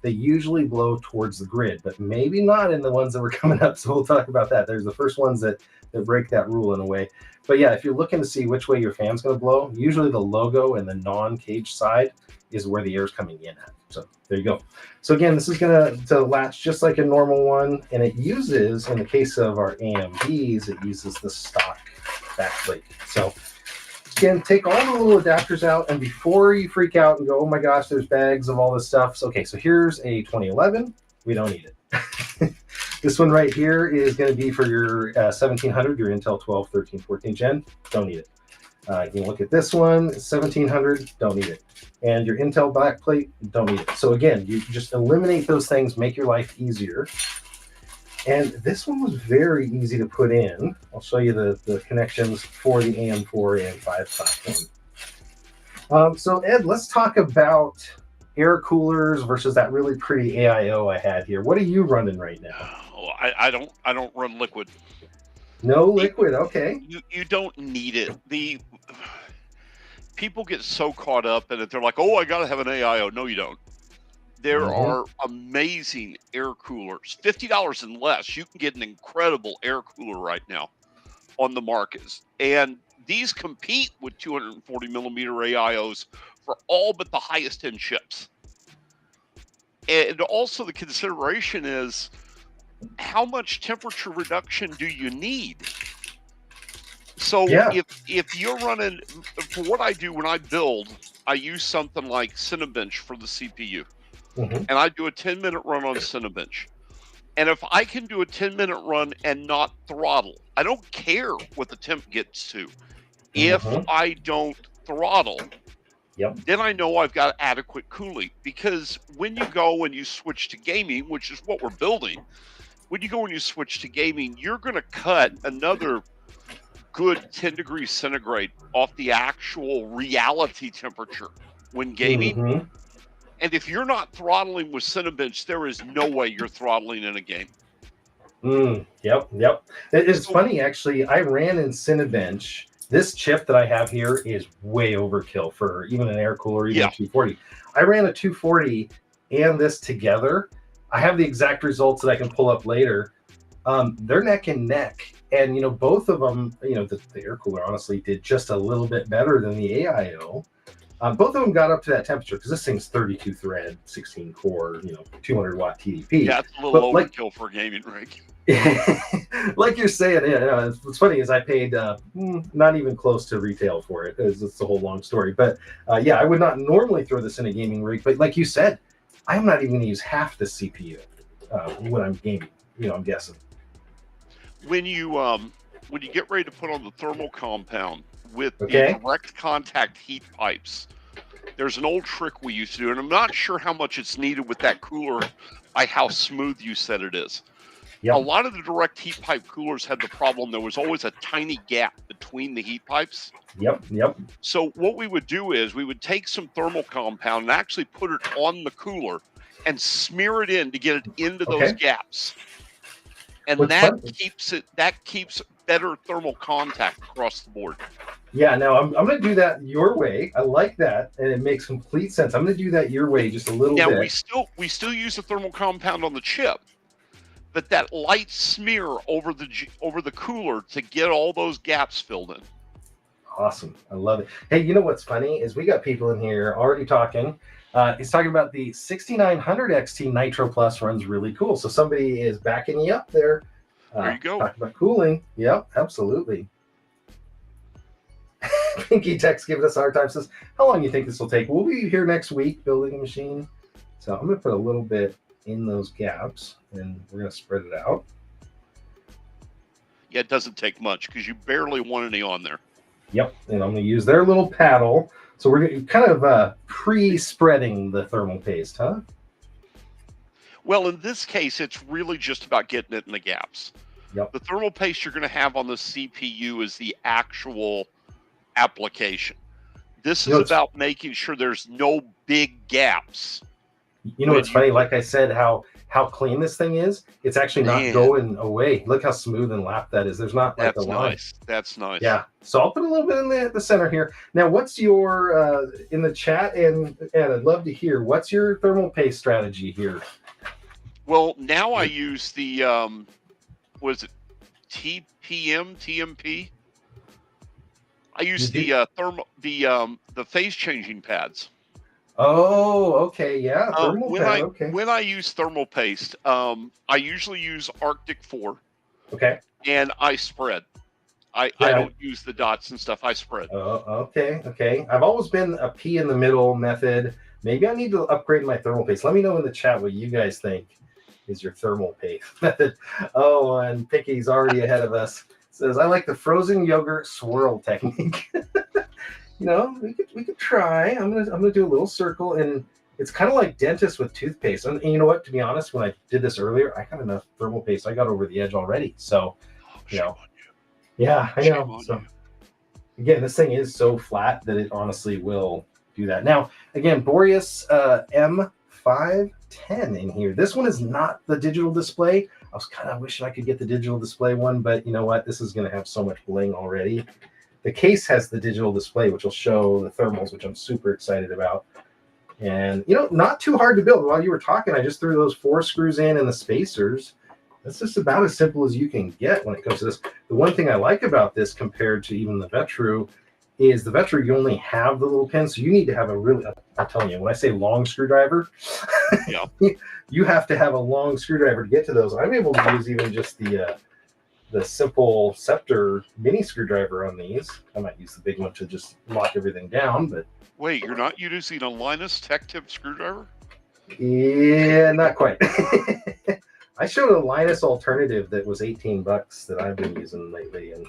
they usually blow towards the grid, but maybe not in the ones that were coming up. So we'll talk about that. There's the first ones that break that rule in a way. But yeah, if you're looking to see which way your fan's going to blow, usually the logo and the non-cage side is where the air is coming in at. So there you go. So again, this is going to latch just like a normal one. And it uses, in the case of our AMDs, it uses the stock backplate. So again, take all the little adapters out. And before you freak out and go, oh my gosh, there's bags of all this stuff. So, okay, so here's a 2011. We don't need it. This one right here is going to be for your 1700, your Intel 12, 13, 14 Gen. Don't need it. You can look at this one, 1700, don't need it. And your Intel backplate, don't need it. So again, you just eliminate those things, make your life easier. And this one was very easy to put in. I'll show you the connections for the AM4, AM5 platform. So Ed, let's talk about air coolers versus that really pretty AIO I had here. What are you running right now? Oh, I don't run liquid. No liquid, okay. You don't need it. The people get so caught up in it, they're like, oh, I gotta have an AIO. No, you don't. There are amazing air coolers. $50 and less, you can get an incredible air cooler right now on the markets. And these compete with 240 millimeter AIOs for all but the highest end chips. And also the consideration is, how much temperature reduction do you need? So if you're running, for what I do when I build, I use something like Cinebench for the CPU. And I do a 10-minute run on Cinebench. And if I can do a 10-minute run and not throttle, I don't care what the temp gets to. If I don't throttle, then I know I've got adequate cooling. Because when you go and you switch to gaming, which is what we're building, when you go and you switch to gaming, you're going to cut another good 10 degrees centigrade off the actual reality temperature when gaming. And if you're not throttling with Cinebench, there is no way you're throttling in a game. Yep. It's funny, actually. I ran in Cinebench. This chip that I have here is way overkill for even an air cooler, even a 240. I ran a 240 and this together. I have the exact results that I can pull up later. They're neck and neck. And, you know, both of them, you know, the air cooler honestly did just a little bit better than the AIO. Both of them got up to that temperature because this thing's 32 thread, 16 core, you know, 200 watt TDP. Yeah, it's a little overkill for a gaming rig. Like you're saying, yeah, what's funny is I paid not even close to retail for it. It's a whole long story, but yeah, I would not normally throw this in a gaming rig. But like you said, I'm not even going to use half the CPU when I'm gaming. I'm guessing. When you get ready to put on the thermal compound with the Okay. direct contact heat pipes, there's an old trick we used to do, and I'm not sure how much it's needed with that cooler by how smooth you said it is. A Yep. lot of the direct heat pipe coolers had the problem there was always a tiny gap between the heat pipes. Yep. Yep. So what we would do is we would take some thermal compound and actually put it on the cooler and smear it in to get it into those gaps. And What's that fun? keeps better thermal contact across the board. Yeah, no, I'm going to do that your way. I like that, and it makes complete sense. I'm going to do that your way just a little bit. Now we still use the thermal compound on the chip, but that light smear over the cooler to get all those gaps filled in. Awesome. I love it. Hey, you know what's funny is we got people in here already talking. He's talking about the 6900 XT Nitro Plus runs really cool. So somebody is backing you up there. There you go. Talking about cooling. Yep, absolutely. Pinky Text giving us a hard time, says, how long do you think this will take? We'll be here next week building a machine. So I'm going to put a little bit in those gaps, and we're going to spread it out. Yeah, it doesn't take much because you barely want any on there. Yep, and I'm going to use their little paddle. So we're kind of pre-spreading the thermal paste, huh? Well, in this case, it's really just about getting it in the gaps. Yep. The thermal paste you're going to have on the CPU is the actual application. This is about making sure there's no big gaps. You know what's funny? Like I said, how clean this thing is. It's actually not going away. Look how smooth and lapped that is. There's not like a line. Nice. That's nice. Yeah. So I'll put a little bit in the center here. Now, what's your in the chat, and I'd love to hear what's your thermal paste strategy here. Well, now I use the was it TMP? I use the phase changing pads. Oh, okay, yeah. When I use thermal paste, I usually use Arctic 4. Okay. And I spread. I don't use the dots and stuff. I spread. Oh, okay. I've always been a P in the middle method. Maybe I need to upgrade my thermal paste. Let me know in the chat what you guys think is your thermal paste method. Oh, and Picky's already ahead of us. Says, I like the frozen yogurt swirl technique. We could try. I'm gonna do a little circle, and it's kind of like dentist with toothpaste. And you know what? To be honest, when I did this earlier, I got enough thermal paste. I got over the edge already. So, yeah, I know. So, again, this thing is so flat that it honestly will do that. Now, again, Boreas M2-510 in here. This one is not the digital display. I was kind of wishing I could get the digital display one, but you know what? This is going to have so much bling already. The case has the digital display, which will show the thermals, which I'm super excited about. And, not too hard to build. While you were talking, I just threw those 4 screws in and the spacers. That's just about as simple as you can get when it comes to this. The one thing I like about this compared to even the Vetru is the Vetru, you only have the little pin. So you need to have I'm telling you, when I say long screwdriver, you have to have a long screwdriver to get to those. I'm able to use even just the simple Scepter mini screwdriver on these. I might use the big one to just lock everything down, but wait, you're not using a Linus Tech Tip screwdriver? Yeah, not quite. I showed a Linus alternative that was $18 that I've been using lately, and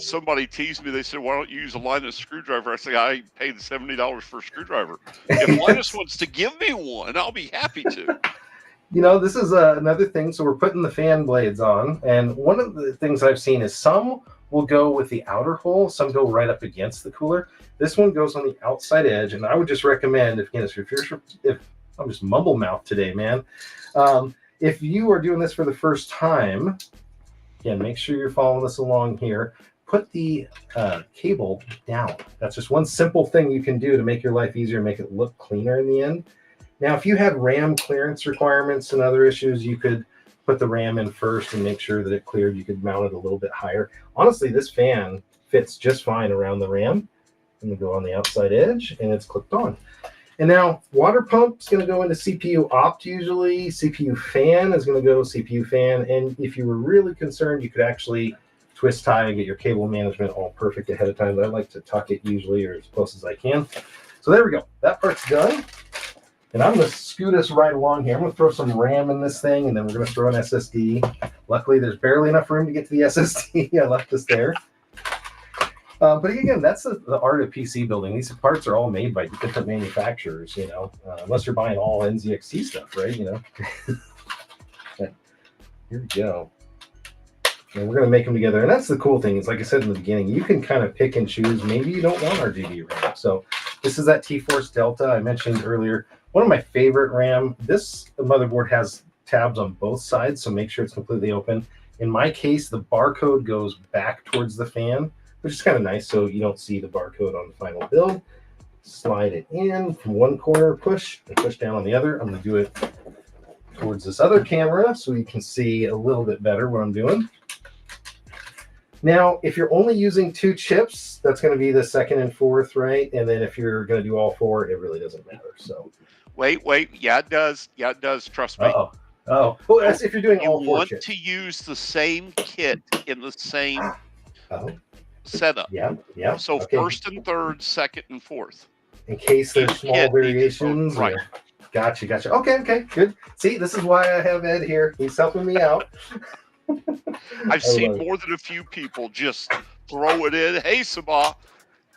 somebody teased me. They said, "Why don't you use a Linus screwdriver?" I say, "I paid $70 for a screwdriver. If Linus wants to give me one, I'll be happy to." This is another thing. So we're putting the fan blades on, and one of the things I've seen is some will go with the outer hole, some go right up against the cooler. This one goes on the outside edge, and I would just recommend if I'm just mumble mouth today, man. If you are doing this for the first time, again, make sure you're following this along here. Put the cable down. That's just one simple thing you can do to make your life easier and make it look cleaner in the end. Now, if you had RAM clearance requirements and other issues, you could put the RAM in first and make sure that it cleared. You could mount it a little bit higher. Honestly, this fan fits just fine around the RAM. I'm going to go on the outside edge, and it's clipped on. And now water pump is going to go into CPU opt usually. CPU fan is going to go CPU fan. And if you were really concerned, you could actually twist tie and get your cable management all perfect ahead of time. But I like to tuck it usually or as close as I can. So there we go. That part's done. And I'm going to scoot us right along here. I'm going to throw some RAM in this thing, and then we're going to throw an SSD. Luckily, there's barely enough room to get to the SSD. I left this there. But again, that's the art of PC building. These parts are all made by different manufacturers, you know, unless you're buying all NZXT stuff, right? You know. Here we go. And we're going to make them together. And that's the cool thing is, like I said in the beginning, you can kind of pick and choose. Maybe you don't want RGB RAM. So this is that T-Force Delta I mentioned earlier. One of my favorite RAM. This motherboard has tabs on both sides, so make sure it's completely open. In my case, the barcode goes back towards the fan, which is kind of nice, so you don't see the barcode on the final build. Slide it in from one corner, push, and push down on the other. I'm going to do it towards this other camera so you can see a little bit better what I'm doing. Now, if you're only using 2 chips, that's going to be the second and fourth, right? And then if you're going to do all 4, it really doesn't matter. So, wait. Yeah, it does. Yeah, it does. Trust me. Oh. Well, that's if you're doing all 4 chips. You want to use the same kit in the same setup. Yeah. So okay. First and third, second and fourth. In case there's small variations. Right. Gotcha. Okay, good. See, this is why I have Ed here. He's helping me out. I've seen more than a few people just throw it in. Hey, Sabah.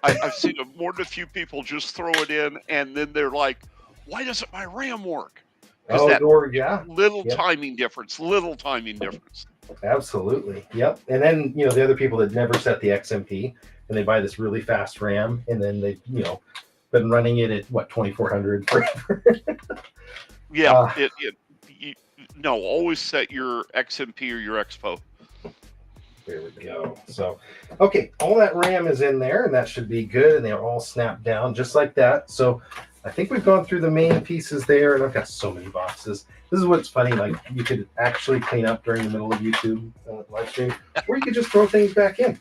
I've seen more than a few people just throw it in, and then they're like, why doesn't my RAM work? Little timing difference. Absolutely. Yep. And then, you know, the other people that never set the XMP and they buy this really fast RAM and then they, you know, been running it at what, 2400 forever. Yeah. No, always set your XMP or your Expo. There we go. So, okay, all that RAM is in there, and that should be good, and they're all snapped down just like that. So, I think we've gone through the main pieces there, and I've got so many boxes. This is what's funny, like, you could actually clean up during the middle of YouTube live stream, or you could just throw things back in.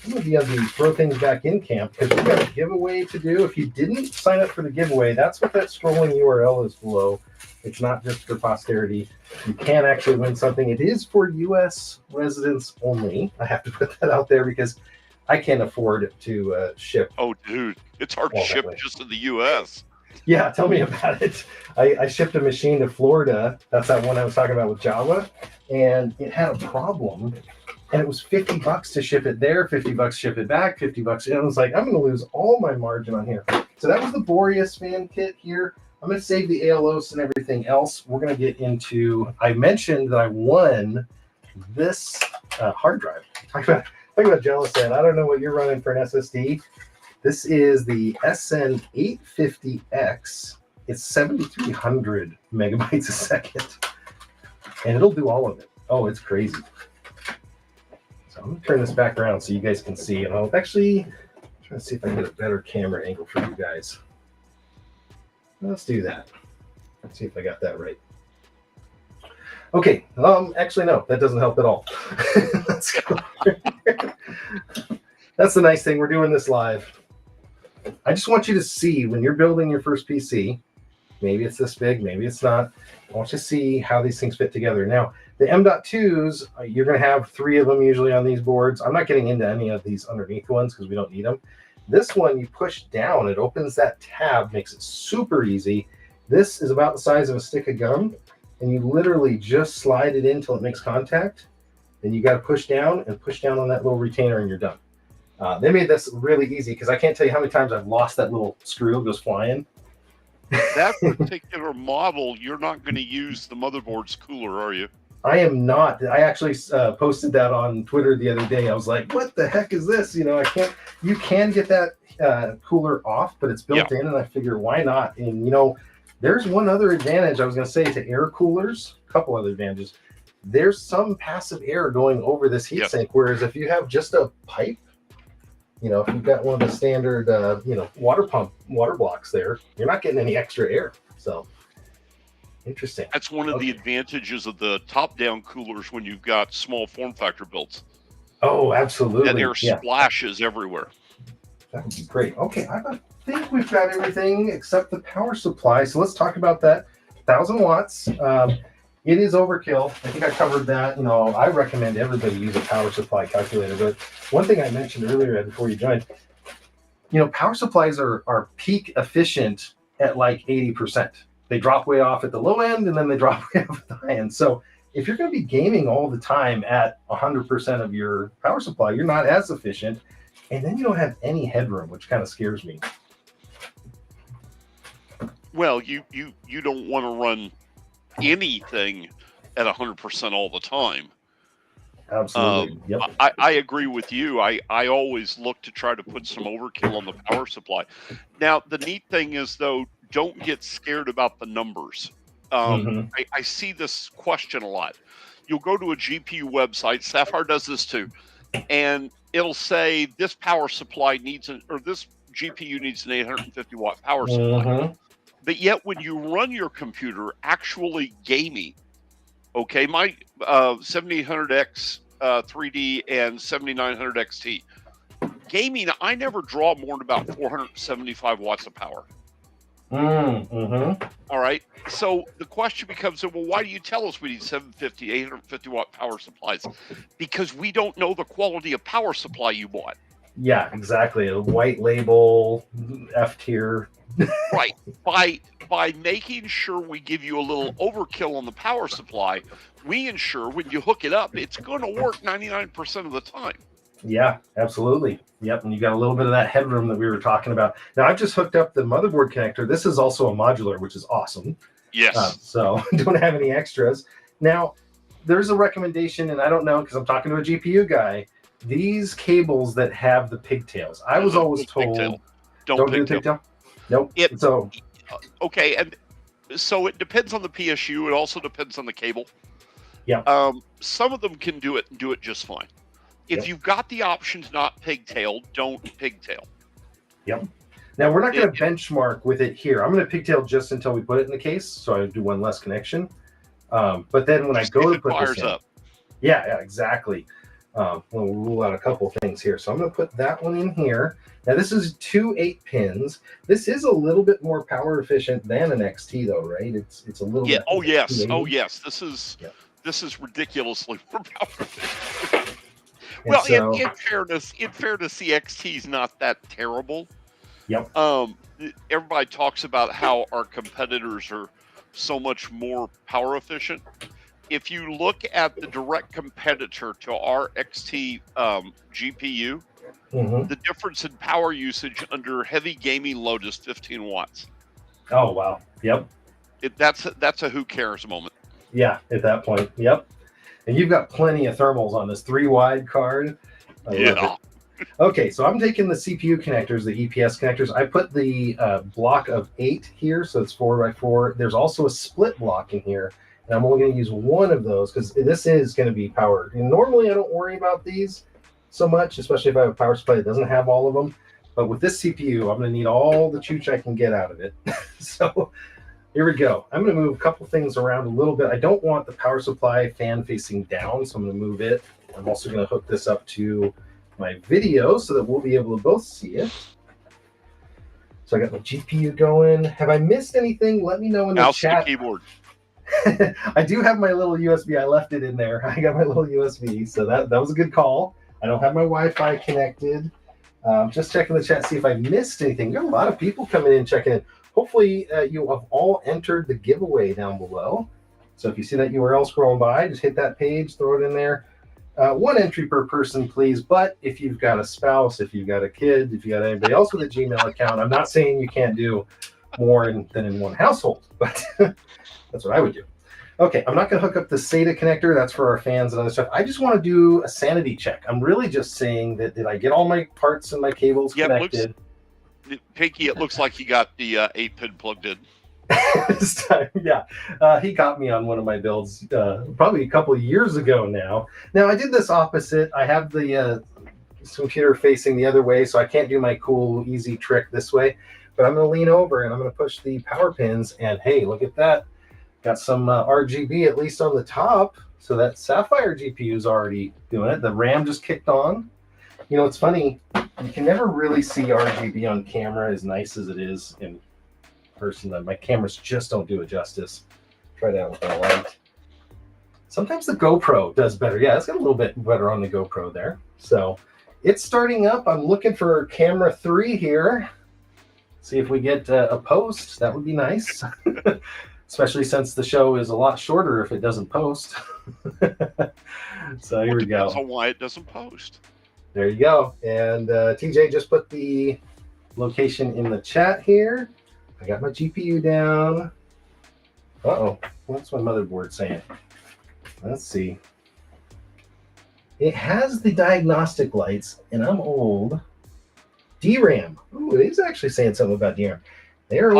I'm going to be on the throw things back in camp, because we've got a giveaway to do. If you didn't sign up for the giveaway, that's what that scrolling URL is below. It's not just for posterity. You can actually win something. It is for U.S. residents only. I have to put that out there because I can't afford to ship. Oh, dude. It's hard to ship just in the U.S. Yeah, tell me about it. I shipped a machine to Florida. That's that one I was talking about with Java. And it had a problem. And it was $50 to ship it there, $50 ship it back, $50. And I was like, I'm going to lose all my margin on here. So that was the Boreas fan kit here. I'm going to save the Aeolus and everything else. We're going to get into, I mentioned that I won this hard drive. Talk about jealous, Ed. I don't know what you're running for an SSD. This is the SN850X. It's 7,300 megabytes a second. And it'll do all of it. Oh, it's crazy. So I'm going to turn this back around so you guys can see. And I'll actually try to see if I can get a better camera angle for you guys. Let's do that. Let's see if I got that right. Okay. Actually, no, that doesn't help at all. Let's go. That's the nice thing. We're doing this live. I just want you to see when you're building your first PC, maybe it's this big, maybe it's not. I want you to see how these things fit together. Now, the M.2s, you're going to have 3 of them usually on these boards. I'm not getting into any of these underneath ones because we don't need them. This one, you push down, it opens that tab, makes it super easy. This is about the size of a stick of gum, and you literally just slide it in until it makes contact. Then you got to push down and push down on that little retainer, and you're done. They made this really easy because I can't tell you how many times I've lost that little screw. It goes flying. That particular model, you're not going to use the motherboard's cooler, are you? I am not. I actually posted that on Twitter the other day. I was like, what the heck is this? You know, I can't. You can get that cooler off, but it's built in, and I figure why not? And, you know, there's one other advantage I was going to say to air coolers, a couple other advantages. There's some passive air going over this heatsink, whereas if you have just a pipe, you know, if you've got one of the standard, you know, water blocks there, you're not getting any extra air. So interesting. That's one of the advantages of the top-down coolers when you've got small form factor builds. Oh, absolutely. That air splashes everywhere. That would be great. Okay, think we've got everything except the power supply. So let's talk about that. 1,000 watts. It is overkill. I think I covered that. I recommend everybody use a power supply calculator. But one thing I mentioned earlier before you joined, power supplies are peak efficient at like 80%. They drop way off at the low end, and then they drop way off at the high end. So if you're going to be gaming all the time at 100% of your power supply, you're not as efficient. And then you don't have any headroom, which kind of scares me. Well, you don't want to run anything at 100% all the time. Absolutely. Yep. I agree with you. I always look to try to put some overkill on the power supply. Now, the neat thing is, though, don't get scared about the numbers. I see this question a lot. You'll go to a GPU website, Sapphire does this too, and it'll say this power supply needs this GPU needs an 850 watt power supply. But yet when you run your computer actually gaming, okay, my 7800X 3D and 7900 XT, gaming, I never draw more than about 475 watts of power. All right. So the question becomes, well, why do you tell us we need 750, 850 watt power supplies? Because we don't know the quality of power supply you bought. Yeah, exactly. A white label, F tier. Right. By making sure we give you a little overkill on the power supply, we ensure when you hook it up, it's going to work 99% of the time. Yeah, absolutely. Yep, and you got a little bit of that headroom that we were talking about. Now, I've just hooked up the motherboard connector. This is also a modular, which is awesome. Yes. So don't have any extras. Now, there's a recommendation, and I don't know because I'm talking to a GPU guy. These cables that have the pigtails. I was always told, don't do the pigtail. Nope. Okay, and so it depends on the PSU. It also depends on the cable. Yeah. Some of them can do it and do it just fine. If you've got the option to not pigtail, don't pigtail. Yep. Now, we're not going to benchmark with it here. I'm going to pigtail just until we put it in the case, so I do one less connection. But then when I go to put this in, up. Yeah, exactly. We'll rule out a couple things here. So I'm going to put that one in here. Now, this is 2 8-pins. This is a little bit more power efficient than an XT, though, right? It's a little bit. Oh, yes. Oh, yes. This is ridiculously more power efficient. Well, so, in fairness, the XT is not that terrible. Yep. Everybody talks about how our competitors are so much more power efficient. If you look at the direct competitor to our XT GPU, the difference in power usage under heavy gaming load is 15 watts. Oh, wow. Yep. That's a who cares moment. Yeah, at that point. Yep. And you've got plenty of thermals on this 3-wide card. Okay, so I'm taking the CPU connectors, the EPS connectors. I put the block of 8 here, so it's 4x4. There's also a split block in here, and I'm only going to use one of those because this is going to be powered. And normally I don't worry about these so much, especially if I have a power supply that doesn't have all of them. But with this CPU, I'm going to need all the chooch I can get out of it. So here we go. I'm going to move a couple things around a little bit. I don't want the power supply fan facing down, so I'm going to move it. I'm also going to hook this up to my video so that we'll be able to both see it. So I got my GPU going. Have I missed anything? Let me know in the chat. The keyboard. I do have my little USB. I left it in there. I got my little USB, so that was a good call. I don't have my Wi-Fi connected. Just checking the chat, see if I missed anything. Got a lot of people coming in, checking in. Hopefully you have all entered the giveaway down below. So if you see that URL scrolling by, just hit that page, throw it in there. 1 entry per person, please. But if you've got a spouse, if you've got a kid, if you got anybody else with a Gmail account, I'm not saying you can't do more than in one household, but that's what I would do. Okay, I'm not going to hook up the SATA connector. That's for our fans and other stuff. I just want to do a sanity check. I'm really just saying that did I get all my parts and my cables connected? Pinky, it looks like you got the 8-pin plugged in. This time, yeah. He got me on one of my builds probably a couple of years ago now. Now, I did this opposite. I have the computer facing the other way, so I can't do my cool, easy trick this way. But I'm going to lean over, and I'm going to push the power pins, and hey, look at that. Got some RGB at least on the top, so that Sapphire GPU is already doing it. The RAM just kicked on. You know, it's funny. You can never really see RGB on camera as nice as it is in person. My cameras just don't do it justice. Try that with a light. Sometimes the GoPro does better. Yeah, it's got a little bit better on the GoPro there. So it's starting up. I'm looking for camera 3 here. See if we get a post. That would be nice. Especially since the show is a lot shorter if it doesn't post. So here we go. Depends on why it doesn't post. There you go. And TJ just put the location in the chat here. I got my GPU down. Uh-oh. What's my motherboard saying? Let's see. It has the diagnostic lights, and I'm old. DRAM. Ooh, it is actually saying something about DRAM. They're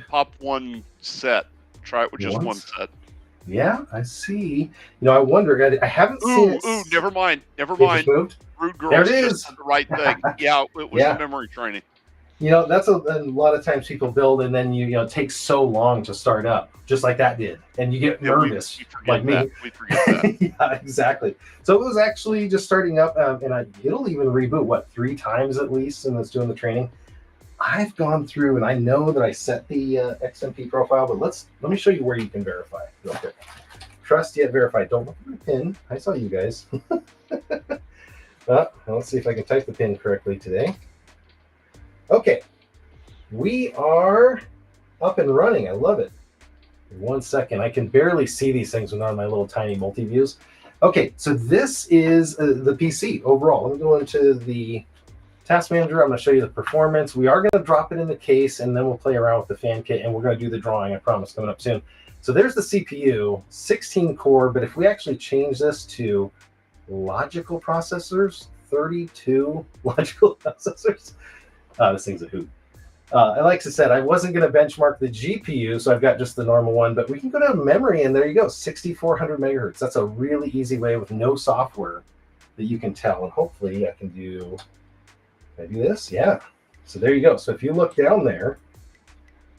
pop one set. Try it with just one set. Yeah, I see. You know, I wonder. I haven't seen it. Ooh, never mind. Never It mind. just moved? Rude girl. There it is. The right thing. Yeah, it was the memory training. You know, that's a lot of times people build and then you know it takes so long to start up, just like that did, and you get nervous, like me. We forget that. Yeah, exactly. So it was actually just starting up, and it'll even reboot 3 times at least, and it's doing the training. I've gone through, and I know that I set the XMP profile, but let me show you where you can verify real quick. Trust yet verify. Don't look at my pin. I saw you guys. Let's see if I can type the pin correctly today. Okay, we are up and running. I love it. 1 second. I can barely see these things when they're on my little tiny multi-views. Okay, so this is the PC overall. Let me go into the task manager. I'm going to show you the performance. We are going to drop it in the case, and then we'll play around with the fan kit, and we're going to do the drawing, I promise, coming up soon. So there's the CPU, 16 core, but if we actually change this to logical processors, 32 logical processors, this thing's a hoot. Like I said, I wasn't going to benchmark the GPU, so I've got just the normal one, but we can go to memory, and there you go, 6,400 megahertz. That's a really easy way with no software that you can tell, and hopefully I can do this? Yeah. So there you go. So if you look down there,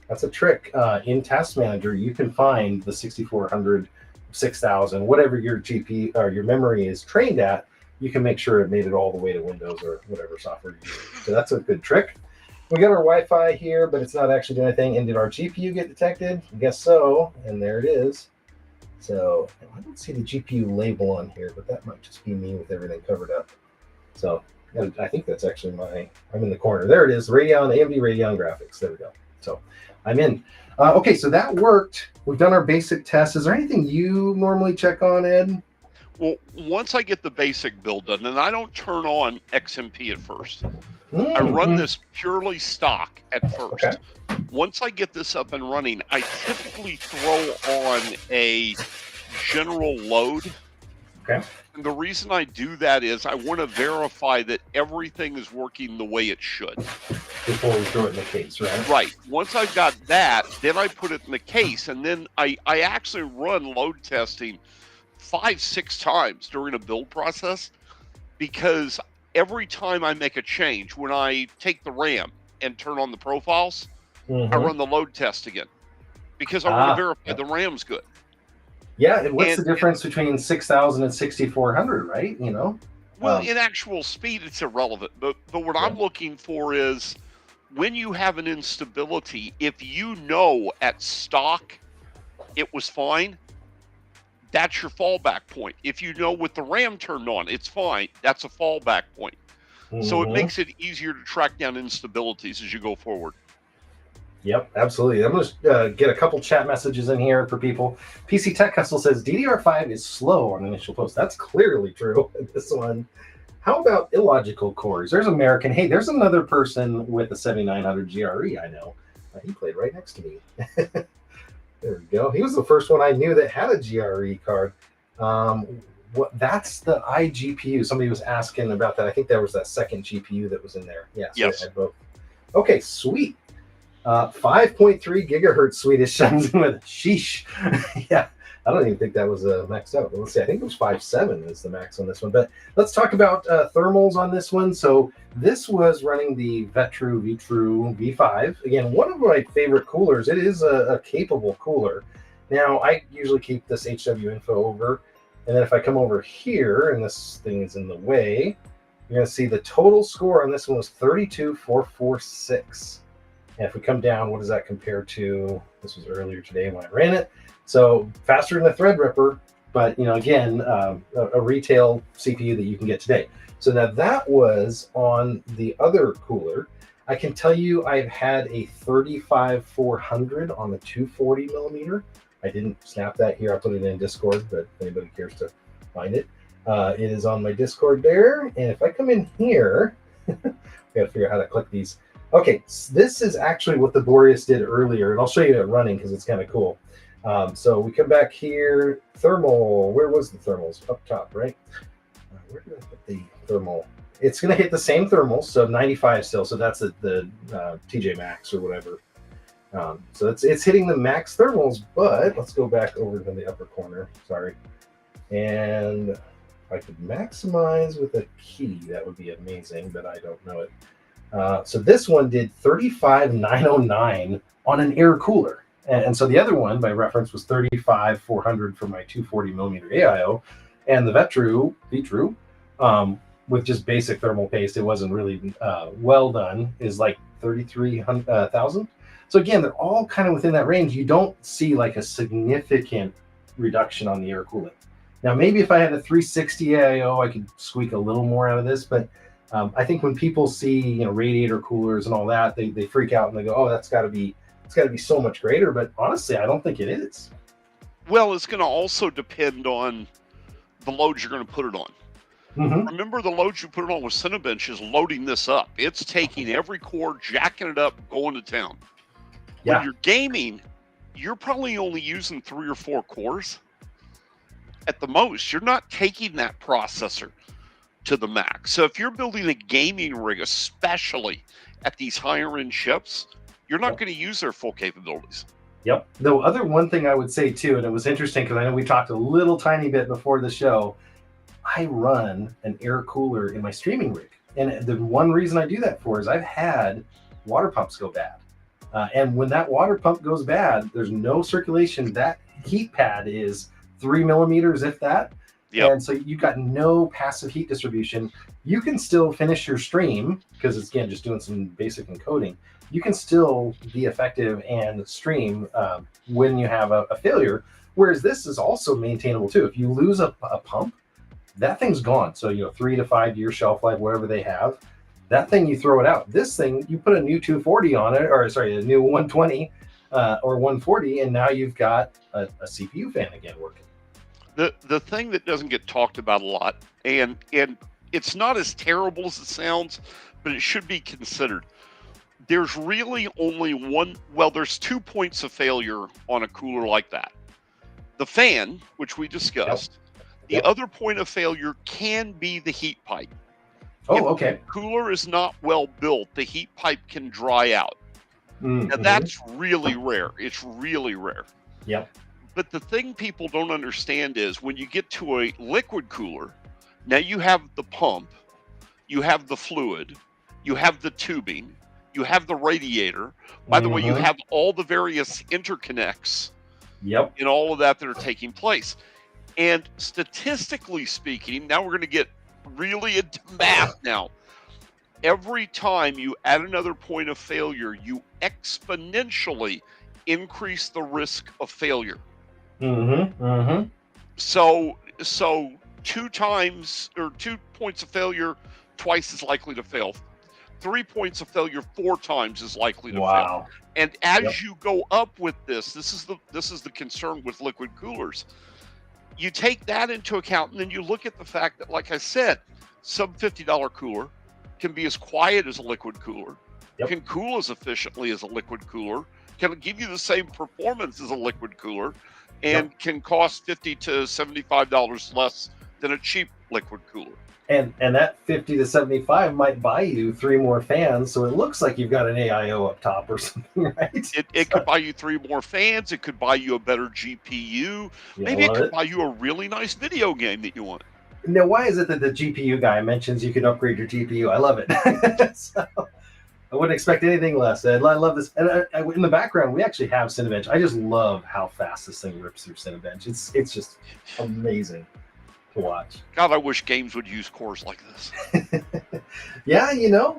that's a trick. In Task Manager, you can find the 6,400, 6,000, whatever your GPU or your memory is trained at. You can make sure it made it all the way to Windows or whatever software you use. So that's a good trick. We got our Wi-Fi here, but it's not actually doing anything. And did our GPU get detected? I guess so. And there it is. So I don't see the GPU label on here, but that might just be me with everything covered up. So I think that's actually I'm in the corner. There it is, Radeon, AMD Radeon graphics. There we go. So I'm in. Okay, so that worked. We've done our basic tests. Is there anything you normally check on, Ed? Well, once I get the basic build done, and I don't turn on XMP at first. I run this purely stock at first. Okay. Once I get this up and running, I typically throw on a general load. Okay. And the reason I do that is I want to verify that everything is working the way it should. Before we throw it in the case, right? Right. Once I've got that, then I put it in the case, and then I actually run load testing 5-6 times during a build process, because every time I make a change, when I take the RAM and turn on the profiles, I run the load test again, because I want to verify the RAM's good. Yeah, and what's the difference between 6,000 and 6,400, right? You know? Well, in actual speed, it's irrelevant. But what I'm looking for is when you have an instability, if you know at stock it was fine, that's your fallback point. If you know with the RAM turned on, it's fine, that's a fallback point. So it makes it easier to track down instabilities as you go forward. Yep, absolutely. I'm going to get a couple chat messages in here for people. PC Tech Hustle says DDR5 is slow on initial post. That's clearly true. This one. How about illogical cores? There's American. Hey, there's another person with a 7900 GRE I know. He played right next to me. There we go. He was the first one I knew that had a GRE card. That's the iGPU. Somebody was asking about that. I think there was that second GPU that was in there. Yeah, so yes. I had both. Okay, sweet. 5.3 gigahertz Swedish chimes in with sheesh. Yeah, I don't even think that was maxed out. But let's see. I think it was 5.7 is the max on this one. But let's talk about thermals on this one. So this was running the Vetru V5. Again, one of my favorite coolers. It is a capable cooler. Now, I usually keep this HW info over. And then if I come over here, and this thing is in the way, you're going to see the total score on this one was 32,446. And if we come down, what does that compare to? This was earlier today when I ran it. So faster than the Threadripper, but again, a retail CPU that you can get today. So now that was on the other cooler. I can tell you I've had a 35,400 on the 240 millimeter. I didn't snap that here. I put it in Discord, but if anybody cares to find it, it is on my Discord there. And if I come in here, I got to figure out how to click these. Okay, so this is actually what the Boreas did earlier, and I'll show you it running because it's kind of cool. So we come back here, thermal. Where was the thermals? Up top, right? Where did I put the thermal? It's going to hit the same thermals, so 95 still. So that's the TJ Maxx or whatever. So it's hitting the max thermals, but let's go back over to the upper corner. Sorry. And if I could maximize with a key, that would be amazing, but I don't know it. So this one did 35,909 on an air cooler. And so the other one, by reference, was 35,400 for my 240 millimeter AIO. And the Vetru, with just basic thermal paste, it wasn't really well done, is like 33,000. So again, they're all kind of within that range. You don't see like a significant reduction on the air cooling. Now, maybe if I had a 360 AIO, I could squeak a little more out of this, but I think when people see radiator coolers and all that, they freak out and they go, "Oh, it's got to be so much greater." But honestly, I don't think it is. Well, it's going to also depend on the load you're going to put it on. Mm-hmm. Remember, the load you put it on with Cinebench is loading this up. It's taking every core, jacking it up, going to town. Yeah. When you're gaming, you're probably only using 3 or 4 cores at the most. You're not taking that processor to the max. So if you're building a gaming rig, especially at these higher end chips, you're not going to use their full capabilities. Yep. The other one thing I would say too, and it was interesting because I know we talked a little tiny bit before the show, I run an air cooler in my streaming rig. And the one reason I do that for is I've had water pumps go bad. And when that water pump goes bad, there's no circulation. That heat pad is 3 millimeters, if that. Yep. And so you've got no passive heat distribution. You can still finish your stream because it's, again, just doing some basic encoding. You can still be effective and stream when you have a failure. Whereas this is also maintainable too. If you lose a pump, that thing's gone. So, 3 to 5 year shelf life, whatever they have, that thing, you throw it out. This thing, you put a new 240 on it, or sorry, a new 120 or 140, and now you've got a CPU fan again working. The thing that doesn't get talked about a lot, and it's not as terrible as it sounds, but it should be considered. There's really only there's 2 points of failure on a cooler like that. The fan, which we discussed. Yep. The other point of failure can be the heat pipe. Oh, okay. If the cooler is not well built, the heat pipe can dry out. Mm-hmm. Now, that's really rare. It's really rare. Yep. But the thing people don't understand is when you get to a liquid cooler, now you have the pump, you have the fluid, you have the tubing, you have the radiator. By the way, you have all the various interconnects in all of that are taking place. And statistically speaking, now we're going to get really into math now. Every time you add another point of failure, you exponentially increase the risk of failure. So 2 times or 2 points of failure, twice as likely to fail. 3 points of failure, 4 times as likely to fail. And as you go up with this is the concern with liquid coolers. You take that into account, and then you look at the fact that, like I said, sub $50 cooler can be as quiet as a liquid cooler, can cool as efficiently as a liquid cooler, can give you the same performance as a liquid cooler, and can cost $50 to $75 less than a cheap liquid cooler. And that 50 to 75 might buy you 3 more fans, so it looks like you've got an AIO up top or something, right? It could buy you 3 more fans. It could buy you a better GPU. Maybe it could buy you a really nice video game that you want. Now, why is it that the GPU guy mentions you can upgrade your GPU? I love it. So, I wouldn't expect anything less. I love this. And in the background, we actually have Cinebench. I just love how fast this thing rips through Cinebench. It's just amazing. to watch. God, I wish games would use cores like this. Yeah,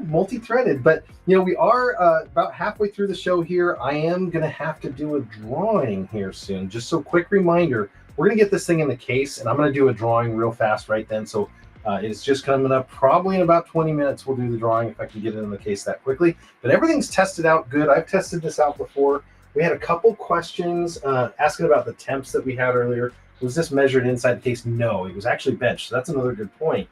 multi-threaded. But, we are about halfway through the show here. I am going to have to do a drawing here soon. Just so quick reminder, we're going to get this thing in the case, and I'm going to do a drawing real fast right then. So it's just coming up probably in about 20 minutes. We'll do the drawing if I can get it in the case that quickly. But everything's tested out good. I've tested this out before. We had a couple questions asking about the temps that we had earlier. Was this measured inside the case? No, it was actually benched. So that's another good point.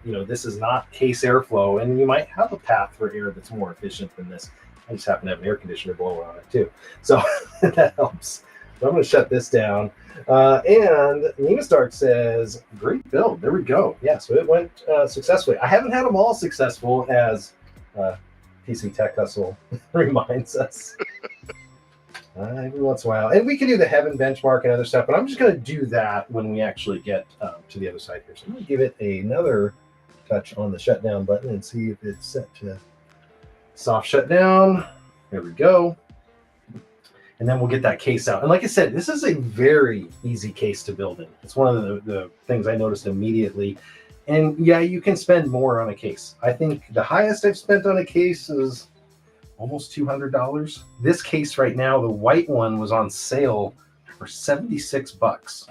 This is not case airflow, and you might have a path for air that's more efficient than this. I just happen to have an air conditioner blower on it too. So that helps. So I'm going to shut this down. And Nina Stark says, great build. There we go. Yeah, so it went successfully. I haven't had them all successful, as PC Tech Hustle reminds us. Every once in a while. And we can do the heaven benchmark and other stuff, but I'm just going to do that when we actually get to the other side here. So I'm going to give it another touch on the shutdown button and see if it's set to soft shutdown. There we go. And then we'll get that case out. And like I said, this is a very easy case to build in. It's one of the things I noticed immediately. And yeah, you can spend more on a case. I think the highest I've spent on a case is almost $200. This case right now, the white one, was on sale for $76.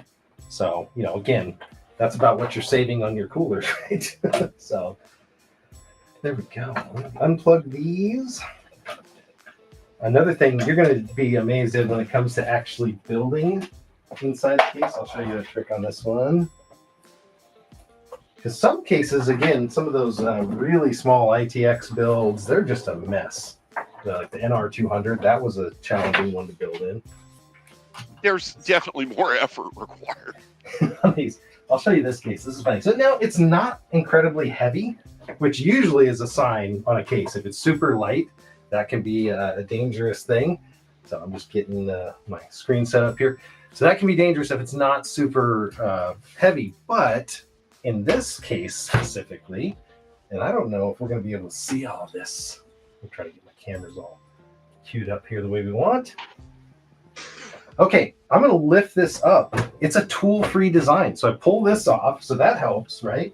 So, again, that's about what you're saving on your coolers, right? So there we go. Unplug these. Another thing you're going to be amazed at when it comes to actually building inside the case. I'll show you a trick on this one. Because some cases, again, some of those really small ITX builds, they're just a mess. Like the NR200, that was a challenging one to build in. There's definitely more effort required. I'll show you this case. This is funny. So now it's not incredibly heavy, which usually is a sign on a case. If it's super light, that can be a dangerous thing. So I'm just getting my screen set up here. So that can be dangerous if it's not super heavy. But in this case specifically, and I don't know if we're going to be able to see all of this. I'll try to get my cameras all queued up here the way we want. Okay, I'm going to lift this up. It's a tool-free design. So I pull this off, so that helps, right?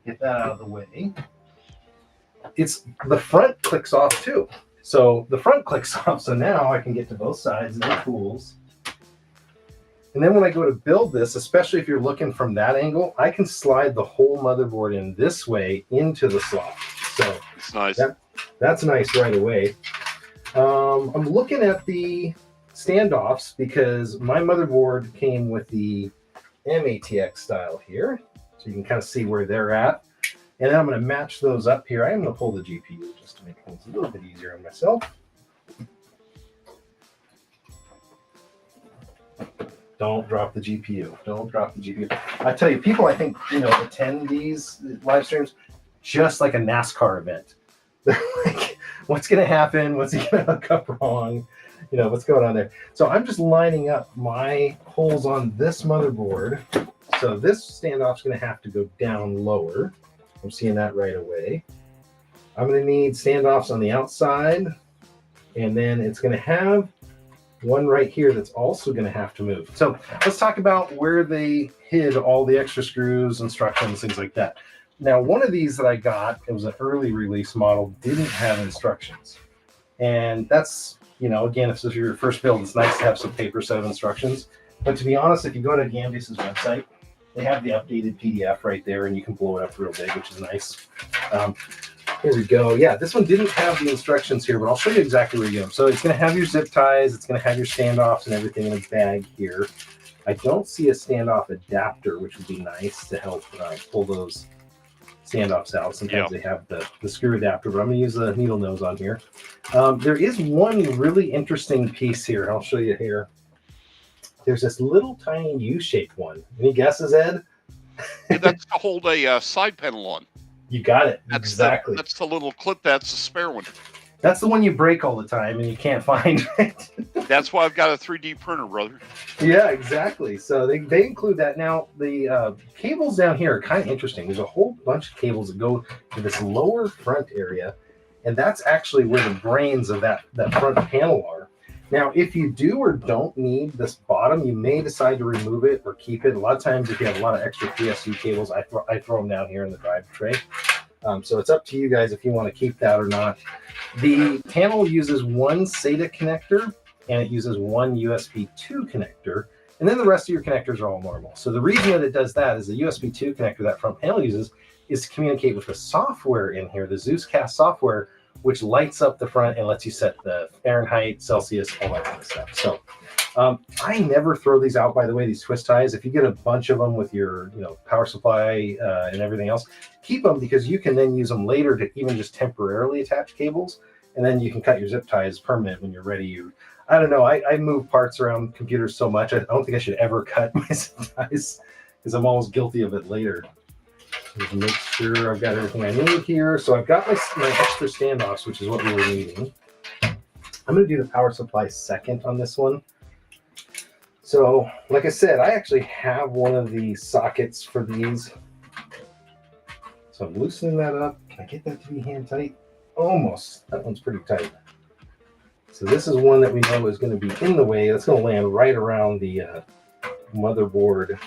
Get that out of the way. The front clicks off too. So the front clicks off, so now I can get to both sides of the tools. And then when I go to build this, especially if you're looking from that angle, I can slide the whole motherboard in this way into the slot. So it's nice. That's nice right away. I'm looking at the standoffs because my motherboard came with the MATX style here. So you can kind of see where they're at. And then I'm going to match those up here. I'm going to pull the GPU just to make things a little bit easier on myself. Don't drop the GPU. Don't drop the GPU. I tell you, people I think attend these live streams just like a NASCAR event. They're like, what's going to happen? What's he going to hook up wrong? What's going on there? So I'm just lining up my holes on this motherboard. So this standoff is going to have to go down lower. I'm seeing that right away. I'm going to need standoffs on the outside. And then it's going to have one right here that's also going to have to move. So let's talk about where they hid all the extra screws, instructions, things like that. Now, one of these that I got, it was an early release model, didn't have instructions. And that's, again, if this is your first build, it's nice to have some paper set of instructions. But to be honest, if you go to Gamdias' website, they have the updated PDF right there, and you can blow it up real big, which is nice. Here we go. Yeah, this one didn't have the instructions here, but I'll show you exactly where you go. So it's going to have your zip ties. It's going to have your standoffs and everything in a bag here. I don't see a standoff adapter, which would be nice to help pull those standoffs out. Sometimes they have the screw adapter, but I'm going to use the needle nose on here. There is one really interesting piece here. I'll show you here. There's this little tiny U-shaped one. Any guesses, Ed? And that's to hold a side panel on. You got it. Exactly. That's the little clip. That's a spare one. That's the one you break all the time and you can't find, right? That's why I've got a 3D printer, brother. Yeah, exactly. So they include that. Now, the cables down here are kind of interesting. There's a whole bunch of cables that go to this lower front area, and that's actually where the brains of that front panel are. Now, if you do or don't need this bottom, you may decide to remove it or keep it. A lot of times, if you have a lot of extra PSU cables, I throw them down here in the drive tray. So it's up to you guys if you want to keep that or not. The panel uses one SATA connector, and it uses one USB 2 connector, and then the rest of your connectors are all normal. So the reason that it does that is the USB 2 connector that front panel uses is to communicate with the software in here, the ZeusCast software, which lights up the front and lets you set the Fahrenheit, Celsius, all that kind of stuff. So I never throw these out, by the way, these twist ties. If you get a bunch of them with your power supply and everything else, keep them, because you can then use them later to even just temporarily attach cables, and then you can cut your zip ties permanent when you're ready. I don't know, I move parts around computers so much, I don't think I should ever cut my zip ties, because I'm always guilty of it later. Just make sure I've got everything I need here. So I've got my extra standoffs, which is what we were needing. I'm going to do the power supply second on this one. So, like I said, I actually have one of the sockets for these. So I'm loosening that up. Can I get that to be hand tight? Almost. That one's pretty tight. So this is one that we know is going to be in the way. That's going to land right around the motherboard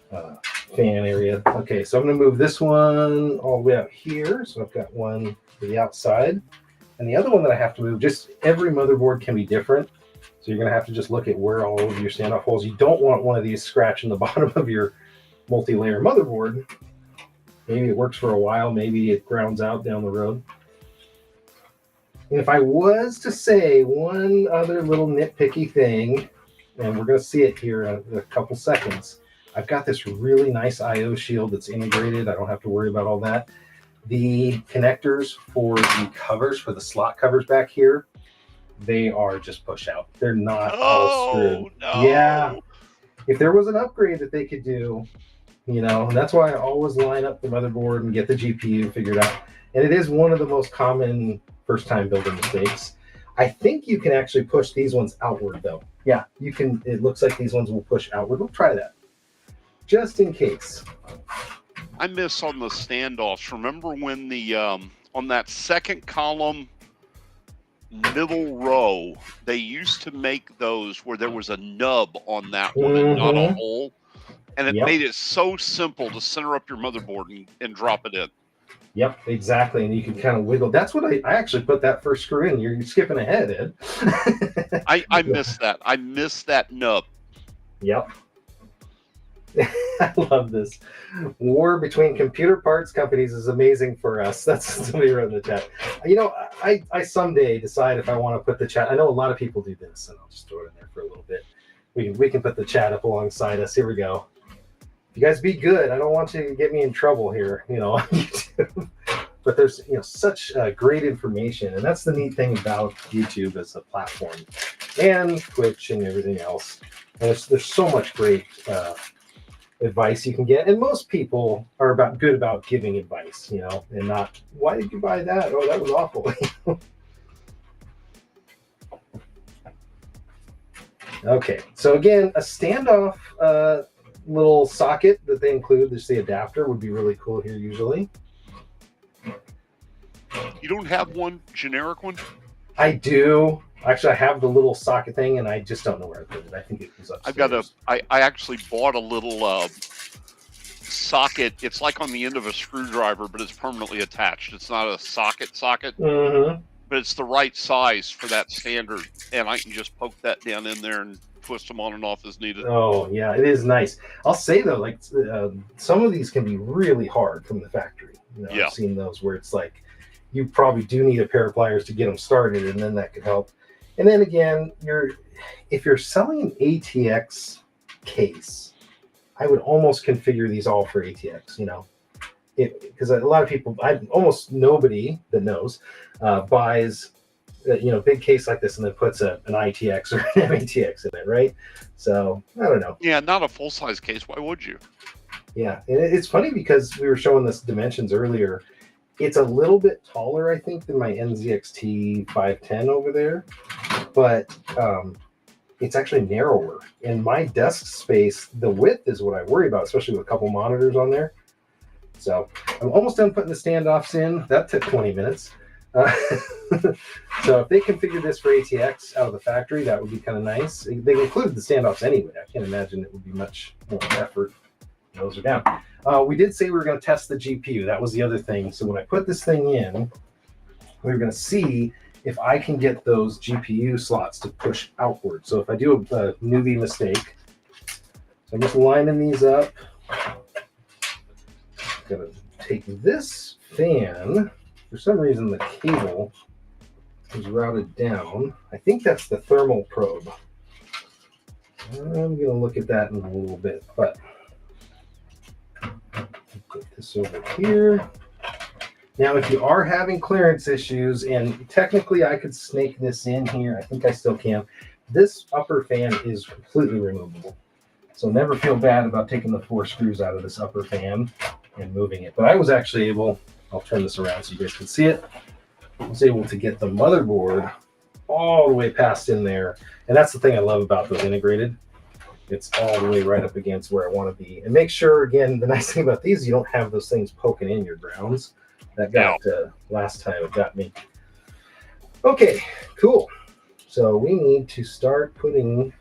fan area. Okay, so I'm going to move this one all the way out here. So I've got one to the outside. And the other one that I have to move, just every motherboard can be different. So you're going to have to just look at where all of your standoff holes. You don't want one of these scratching the bottom of your multi-layer motherboard. Maybe it works for a while.Maybe it grounds out down the road. And if I was to say one other little nitpicky thing, and we're going to see it here in a couple seconds, I've got this really nice I/O shield that's integrated. I don't have to worry about all that. The connectors for the covers, for the slot covers back here, they are just push out. They're not all screwed. No. Yeah. If there was an upgrade that they could do, and that's why I always line up the motherboard and get the GPU figured out. And it is one of the most common first-time building mistakes. I think you can actually push these ones outward, though. Yeah, you can. It looks like these ones will push outward. We'll try that, just in case. I miss on the standoffs. Remember when the on that second column, middle row, they used to make those where there was a nub on that one and not a hole, and it made it so simple to center up your motherboard and drop it in. Yep, exactly. And you can kind of wiggle. That's what I actually put that first screw in. You're skipping ahead, Ed. I missed that. I missed that nub. Yep. I love this. War between computer parts companies is amazing for us. That's somebody wrote in the chat. I someday decide if I want to put the chat. I know a lot of people do this, and I'll just throw it in there for a little bit. We can put the chat up alongside us. Here we go. You guys be good. I don't want you to get me in trouble here, on YouTube. But there's such great information, and that's the neat thing about YouTube as a platform, and Twitch and everything else. And there's so much great advice you can get, and most people are good about giving advice, and not, why did you buy that? Oh, that was awful. Okay, so again, a standoff little socket that they include, just the adapter, would be really cool here usually. You don't have one generic one? I do. Actually, I have the little socket thing, and I just don't know where I put it. I think it was upstairs. I actually bought a little socket. It's like on the end of a screwdriver, but it's permanently attached. It's not a socket, but it's the right size for that standard, and I can just poke that down in there and twist them on and off as needed. Oh, yeah, it is nice. I'll say, though, like some of these can be really hard from the factory. I've seen those where it's like you probably do need a pair of pliers to get them started, and then that could help. And then again, if you're selling an ATX case, I would almost configure these all for ATX, because a lot of people, almost nobody that knows, buys big case like this and then puts an ITX or an MATX in it, right? So I don't know. Yeah, not a full-size case. Why would you? Yeah, and it's funny because we were showing this dimensions earlier. It's a little bit taller, I think, than my NZXT 510 over there, but it's actually narrower. In my desk space, the width is what I worry about, especially with a couple monitors on there. So I'm almost done putting the standoffs in. That took 20 minutes. Uh, so if they configured this for ATX out of the factory, that would be kind of nice. They included the standoffs anyway. I can't imagine it would be much more effort. Those are down. We did say we were going to test the GPU. That was the other thing. So when I put this thing in, we were going to see if I can get those GPU slots to push outward. So if I do a newbie mistake, so I'm just lining these up. I'm going to take this fan. For some reason, the cable is routed down. I think that's the thermal probe. I'm going to look at that in a little bit, but put this over here. Now, if you are having clearance issues, and technically I could snake this in here, I think I still can. This upper fan is completely removable. So never feel bad about taking the 4 screws out of this upper fan and moving it. But I was actually able, I'll turn this around so you guys can see it. I was able to get the motherboard all the way past in there. And that's the thing I love about those integrated. It's all the way right up against where I want to be. And make sure, again, the nice thing about these, you don't have those things poking in your grounds. That got, last time it got me. Okay, cool. So we need to start putting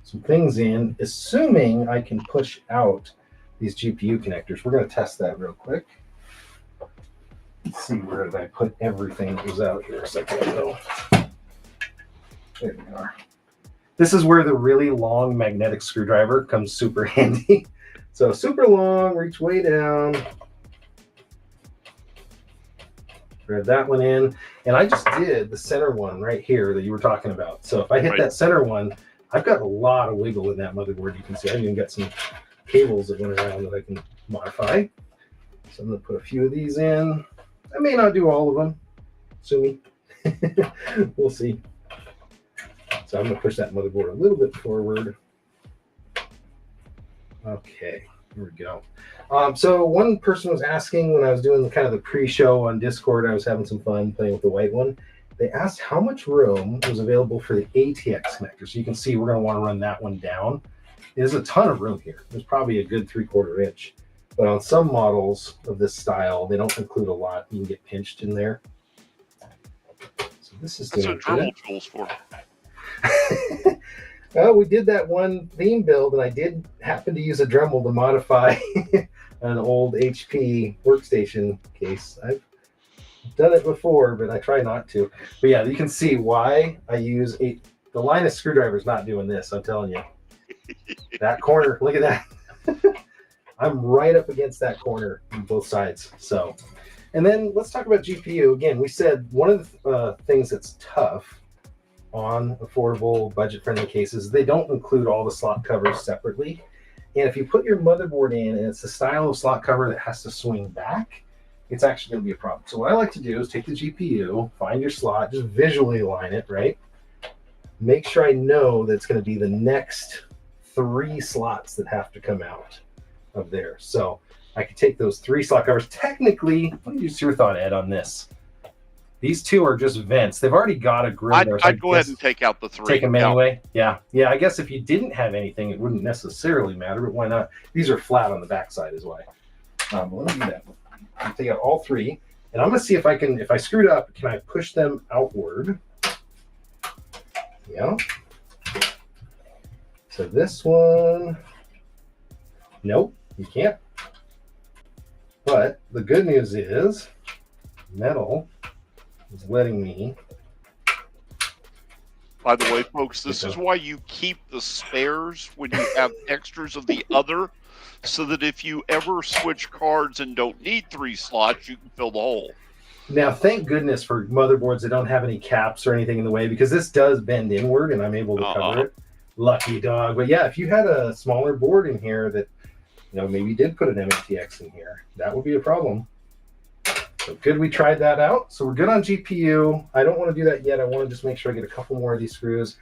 some things in, assuming I can push out these GPU connectors. We're going to test that real quick. Let's see, where did I put everything that was out here a second ago? There we are. This is where the really long magnetic screwdriver comes super handy. So super long, reach way down. Thread that one in. And I just did the center one right here that you were talking about. So if I hit that center one, I've got a lot of wiggle in that motherboard. You can see I even got some cables that went around that I can modify. So I'm going to put a few of these in. I may not do all of them. Sue me. We'll see. So I'm going to push that motherboard a little bit forward. Okay, here we go. So one person was asking when I was doing kind of the pre-show on Discord, I was having some fun playing with the white one. They asked how much room was available for the ATX connector. So you can see we're going to want to run that one down. There's a ton of room here. There's probably a good 3/4 inch. But on some models of this style, they don't include a lot. You can get pinched in there. So this is That's what Dremel tools for. Well, we did that one theme build, and I did happen to use a Dremel to modify an old HP workstation case. I've done it before, but I try not to. But yeah, you can see why I use the Linus screwdriver is not doing this, I'm telling you. That corner, look at that. I'm right up against that corner on both sides. So, and then let's talk about GPU. Again, we said one of the things that's tough on affordable, budget-friendly cases, they don't include all the slot covers separately. And if you put your motherboard in and it's the style of slot cover that has to swing back, it's actually going to be a problem. So what I like to do is take the GPU, find your slot, just visually align it, right? Make sure I know that it's going to be the next 3 slots that have to come out of there. So I could take those 3 slot covers. Technically, what is your thought, Ed, on this? These 2 are just vents. They've already got a grill there. So I'd go ahead and take out the 3. Take them anyway. Yeah. I guess if you didn't have anything, it wouldn't necessarily matter, but why not? These are flat on the backside is why. Let me do that. I'll take out all 3, and I'm going to see if I can, if I screwed up, can I push them outward? Yeah. So this one, nope, you can't. But the good news is metal is letting me. By the way, folks, this is why you keep the spares when you have extras of the other, so that if you ever switch cards and don't need 3 slots, you can fill the hole. Now, thank goodness for motherboards that don't have any caps or anything in the way, because this does bend inward and I'm able to cover it. Lucky dog. But yeah, if you had a smaller board in here that, maybe did put an MATX in here, that would be a problem. So good we tried that out. So we're good on GPU. I don't want to do that yet. I want to just make sure I get a couple more of these screws.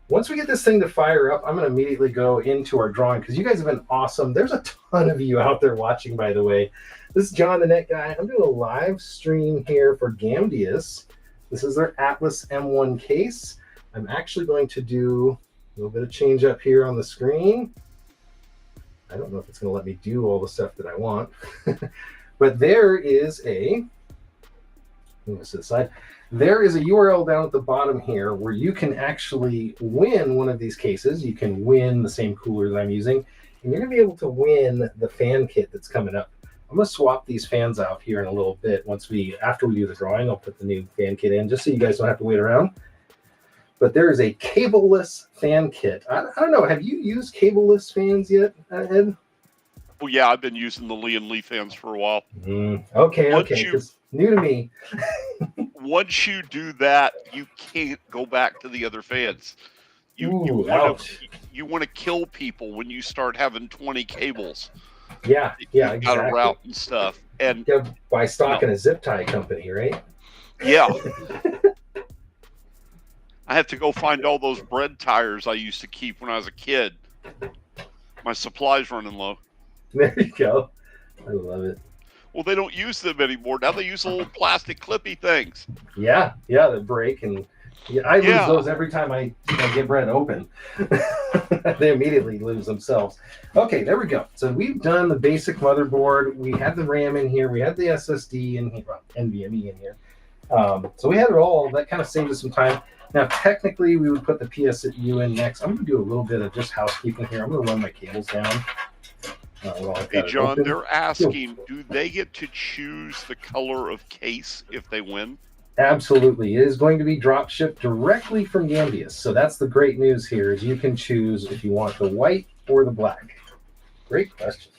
Once we get this thing to fire up, I'm going to immediately go into our drawing because you guys have been awesome. There's a ton of you out there watching, by the way. This is John the Net Guy. I'm doing a live stream here for Gamdias. This is their Atlas M1 case. I'm actually going to do a little bit of change up here on the screen. I don't know if it's going to let me do all the stuff that I want. But there is a move this to the side. There is a URL down at the bottom here where you can actually win one of these cases. You can win the same cooler that I'm using, and you're going to be able to win the fan kit that's coming up. I'm going to swap these fans out here in a little bit. After we do the drawing, I'll put the new fan kit in just so you guys don't have to wait around. But there is a cableless fan kit. I don't know. Have you used cableless fans yet, Ed? Oh yeah, I've been using the Lee and Lee fans for a while. Okay. It's new to me. Once you do that, you can't go back to the other fans. You want to kill people when you start having 20 cables. Yeah, exactly. Got a route and stuff. And by stock in a zip tie company, right? Yeah. I have to go find all those bread tires I used to keep when I was a kid. My supply's running low. There you go. I love it. Well, they don't use them anymore. Now they use little plastic clippy things. Yeah, they break, and I lose those every time I get bread open. They immediately lose themselves. Okay, there we go. So we've done the basic motherboard. We had the RAM in here. We had the SSD in here, NVMe in here. So we had it all. That kind of saved us some time. Now, technically, we would put the PSU in next. I'm going to do a little bit of just housekeeping here. I'm going to run my cables down. Hey, John, they're asking, do they get to choose the color of case if they win? Absolutely. It is going to be drop shipped directly from Gamdias. So that's the great news here is you can choose if you want the white or the black. Great question.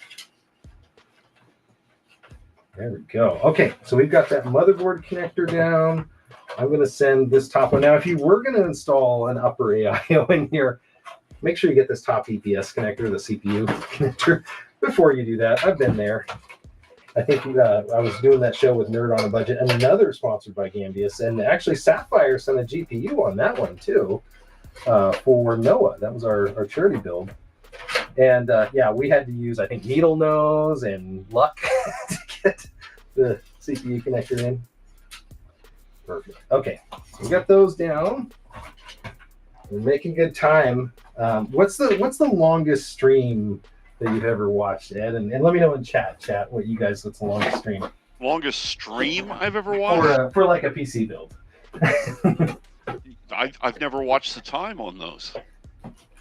There we go. Okay, so we've got that motherboard connector down. I'm going to send this top one. Now, if you were going to install an upper AIO in here, make sure you get this top EPS connector, the CPU connector, before you do that. I've been there. I think I was doing that show with Nerd on a Budget, and another sponsored by Gamdias. And actually, Sapphire sent a GPU on that one, too, for Noah. That was our charity build. And, we had to use, I think, needle nose and luck to get the CPU connector in. Perfect. Okay, so we got those down. We're making good time. What's the longest stream that you've ever watched, Ed? And let me know in chat what you guys, what's the longest stream? Longest stream I've ever watched? For like a PC build. I've never watched the time on those.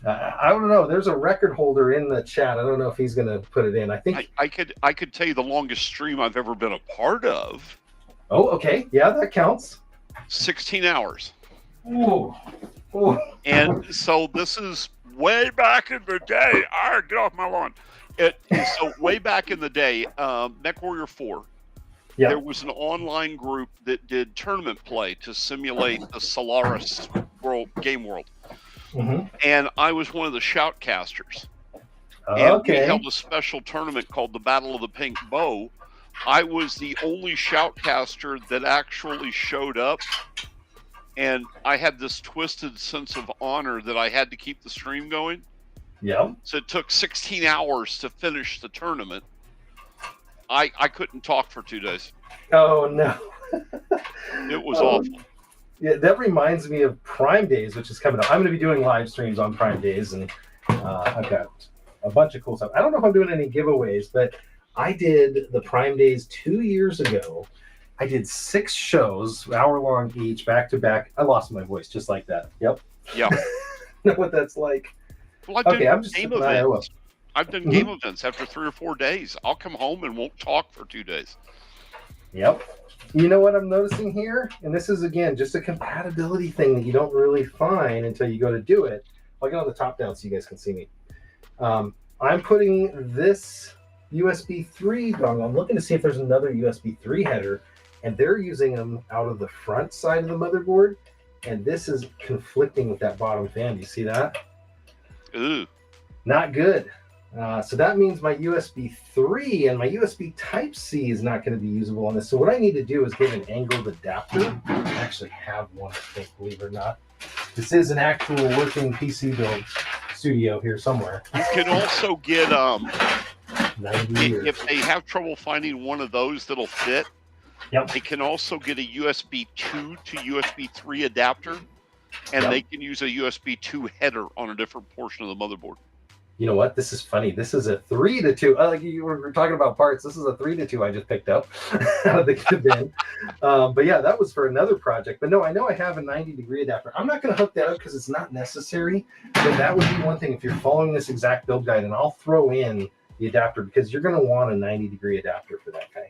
I don't know. There's a record holder in the chat. I don't know if he's going to put it in. I think I could tell you the longest stream I've ever been a part of. Oh, okay. Yeah, that counts. 16 hours. Ooh. And so this is way back in the day. All right, get off my lawn. So way back in the day, MechWarrior 4, there was an online group that did tournament play to simulate the Solaris game world. Mm-hmm. And I was one of the shoutcasters. And we held a special tournament called the Battle of the Pink Bow. I was the only shoutcaster that actually showed up, and I had this twisted sense of honor that I had to keep the stream going. Yeah. So it took 16 hours to finish the tournament. I couldn't talk for 2 days. Oh, no. It was awful. Yeah, that reminds me of Prime Days, which is coming up. I'm going to be doing live streams on Prime Days, and I've got a bunch of cool stuff. I don't know if I'm doing any giveaways, but I did the Prime Days 2 years ago. I did 6 shows, hour-long each, back-to-back. I lost my voice just like that. Yep. Yeah. Know what that's like. Well, I'm just game events. I've done game events after 3 or 4 days. I'll come home and won't talk for 2 days. Yep. You know what I'm noticing here? And this is, again, just a compatibility thing that you don't really find until you go to do it. I'll get on the top down so you guys can see me. I'm putting this USB 3 dongle. I'm looking to see if there's another USB 3 header, and they're using them out of the front side of the motherboard, and this is conflicting with that bottom fan. Do you see that? Ooh. Not good. So that means my USB 3 and my USB Type-C is not going to be usable on this. So what I need to do is get an angled adapter. I actually have one, I think, believe it or not. This is an actual working PC build studio here somewhere. You can also get, 90 years. If they have trouble finding one of those that'll fit, they can also get a USB 2 to USB 3 adapter, and they can use a USB 2 header on a different portion of the motherboard. You know what? This is funny. This is a 3-2. Like you were talking about parts. This is a 3-2 I just picked up out of the bin. But yeah, that was for another project. But no, I know I have a 90-degree adapter. I'm not going to hook that up because it's not necessary. But that would be one thing if you're following this exact build guide, and I'll throw in the adapter because you're going to want a 90-degree adapter for that guy.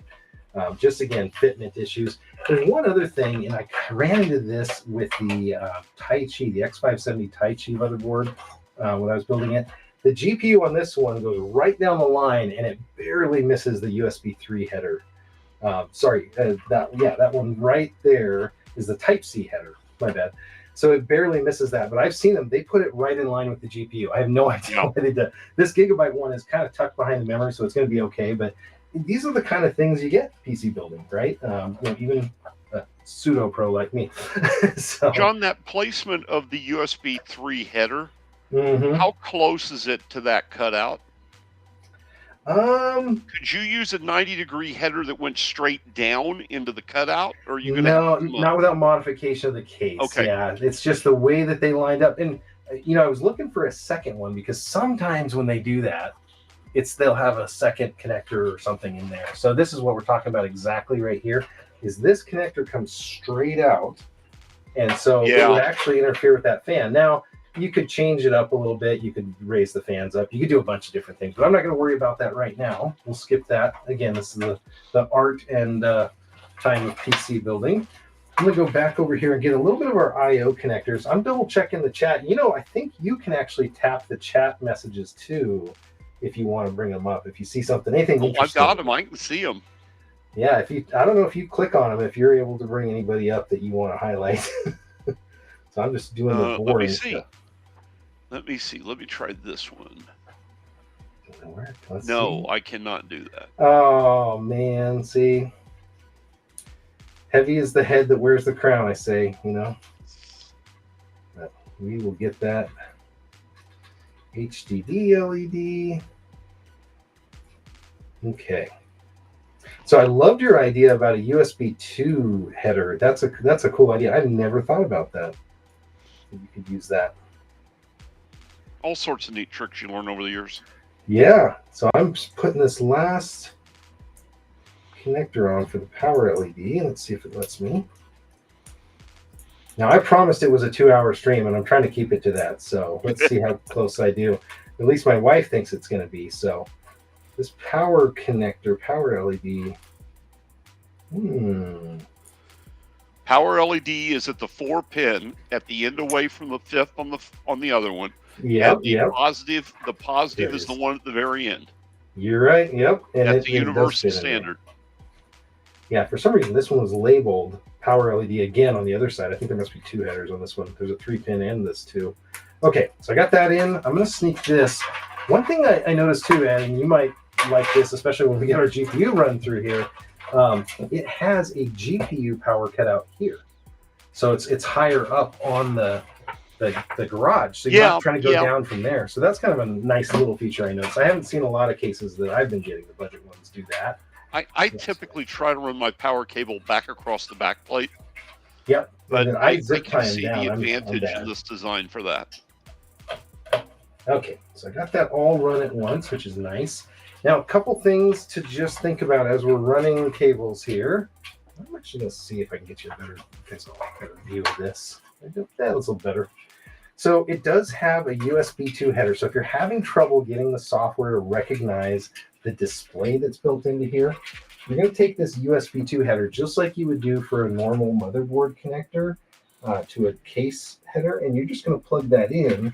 Just again, fitment issues. There's one other thing, and I ran into this with the Tai Chi, the X570 Tai Chi motherboard when I was building it. The GPU on this one goes right down the line, and it barely misses the USB 3 header. That one right there is the Type-C header. My bad. So it barely misses that, but I've seen them. They put it right in line with the GPU. I have no idea why they did. This Gigabyte one is kind of tucked behind the memory, so it's going to be okay. But these are the kind of things you get PC building, right? Even a pseudo pro like me. So, John, that placement of the USB 3 header, how close is it to that cutout? Could you use a 90-degree header that went straight down into the cutout, or are you going to? No, not without modification of the case. Okay. Yeah, it's just the way that they lined up. And I was looking for a second one because sometimes when they do that, they'll have a second connector or something in there. So this is what we're talking about exactly right here. Is this connector comes straight out, and so it would actually interfere with that fan. Now, you could change it up a little bit. You could raise the fans up. You could do a bunch of different things, but I'm not going to worry about that right now. We'll skip that. Again, this is the art and time of PC building. I'm going to go back over here and get a little bit of our I/O connectors. I'm double checking the chat. I think you can actually tap the chat messages too if you want to bring them up. If you see something, anything interesting. I've got them. I can see them. Yeah, I don't know if you click on them, if you're able to bring anybody up that you want to highlight. So I'm just doing the boring stuff. Let me see. Let me try this one. Let's no, see. I cannot do that. Oh, man. See? Heavy is the head that wears the crown, I say, But we will get that. HDD LED. Okay. So I loved your idea about a USB 2 header. That's a cool idea. I've never thought about that. You could use that. All sorts of neat tricks you learn over the years. Yeah. So I'm just putting this last connector on for the power LED. Let's see if it lets me. Now, I promised it was a 2-hour stream, and I'm trying to keep it to that. So let's see how close I do. At least my wife thinks it's going to be. So this power connector, power LED. Power LED is at the 4-pin at the end away from the 5th on the other one. Yeah. The positive is the one at the very end. You're right. Yep. And that's the universal standard. Yeah. For some reason, this one was labeled power LED again on the other side. I think there must be 2 headers on this one. There's a 3-pin and this too. Okay. So I got that in. I'm going to sneak this. One thing I noticed too, Ed, and you might like this, especially when we get our GPU run through here. It has a GPU power cutout here, so it's higher up on the garage, so you're not trying to go down from there. So that's kind of a nice little feature I noticed. I haven't seen a lot of cases that I've been getting the budget ones do that. I typically try to run my power cable back across the back plate. Yep, but I can see the advantage in this design for that. Okay, so I got that all run at once, which is nice. Now, a couple things to just think about as we're running cables here. I'm actually going to see if I can get you a better view of this. That looks a little better. So it does have a USB 2 header. So if you're having trouble getting the software to recognize the display that's built into here, you're going to take this USB 2 header, just like you would do for a normal motherboard connector to a case header, and you're just going to plug that in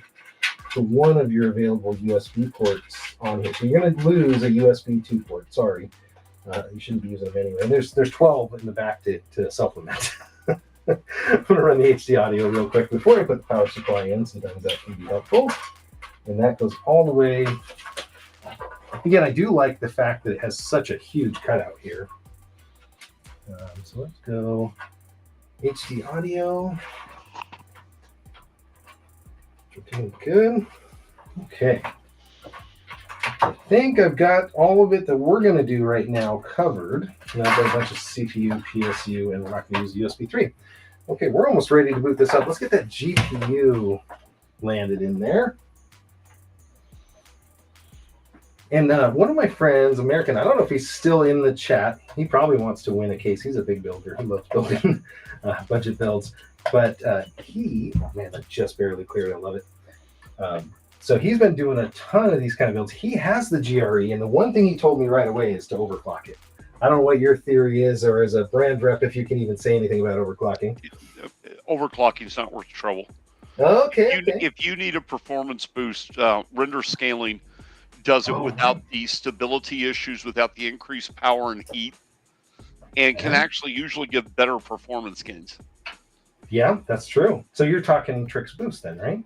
to one of your available USB ports on here. So you're going to lose a USB 2 port. Sorry. You shouldn't be using them anyway. And there's 12 in the back to supplement. I'm going to run the HD audio real quick before I put the power supply in. Sometimes that can be helpful. And that goes all the way. Again, I do like the fact that it has such a huge cutout here. So let's go HD audio. Doing good. Okay. I think I've got all of it that we're going to do right now covered. And I've got a bunch of CPU, PSU, and we're not going to use USB 3. Okay, we're almost ready to boot this up. Let's get that GPU landed in there. And one of my friends, American, I don't know if he's still in the chat. He probably wants to win a case. He's a big builder. He loves building budget builds. But oh man, that just barely cleared. I love it. So he's been doing a ton of these kind of builds. He has the GRE, and the one thing he told me right away is to overclock it. I don't know what your theory is, or as a brand rep, if you can even say anything about overclocking. Overclocking is not worth the trouble. Okay. If you need a performance boost, render scaling does it without the stability issues, without the increased power and heat, and can actually usually give better performance gains. Yeah, that's true. So you're talking Trix Boost then, right?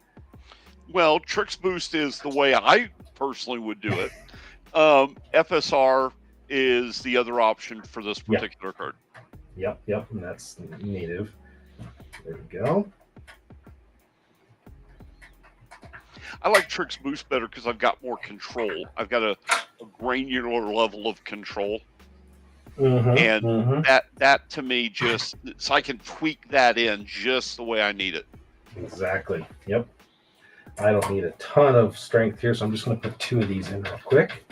Well, Trix Boost is the way I personally would do it. FSR is the other option for this particular card. Yep, and that's native. There we go. I like Trix Boost better because I've got more control. I've got a granular level of control. And that to me just, so I can tweak that in just the way I need it. Exactly. Yep. I don't need a ton of strength here, so I'm just going to put 2 of these in real quick.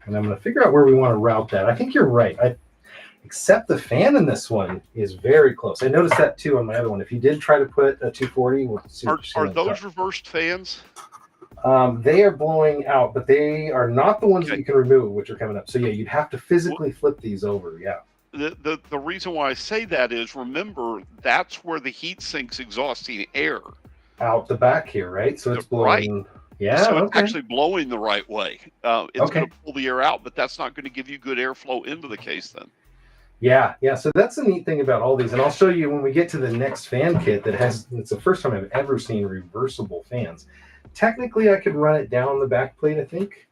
And I'm going to figure out where we want to route that. I think you're right. Except the fan in this one is very close. I noticed that too on my other one. If you did try to put a 240, we'll see. Are those reversed fans? They are blowing out, but they are not the ones that you can remove, which are coming up. So yeah, you'd have to physically flip these over. Yeah. The reason why I say that is, remember, that's where the heat sink's exhausting air. Out the back here, right? So it's blowing. Right. Yeah. So it's actually blowing the right way. It's going to pull the air out, but that's not going to give you good airflow into the case then. Yeah. So that's the neat thing about all these. And I'll show you when we get to the next fan kit that has, it's the first time I've ever seen reversible fans. Technically, I could run it down the back plate, I think.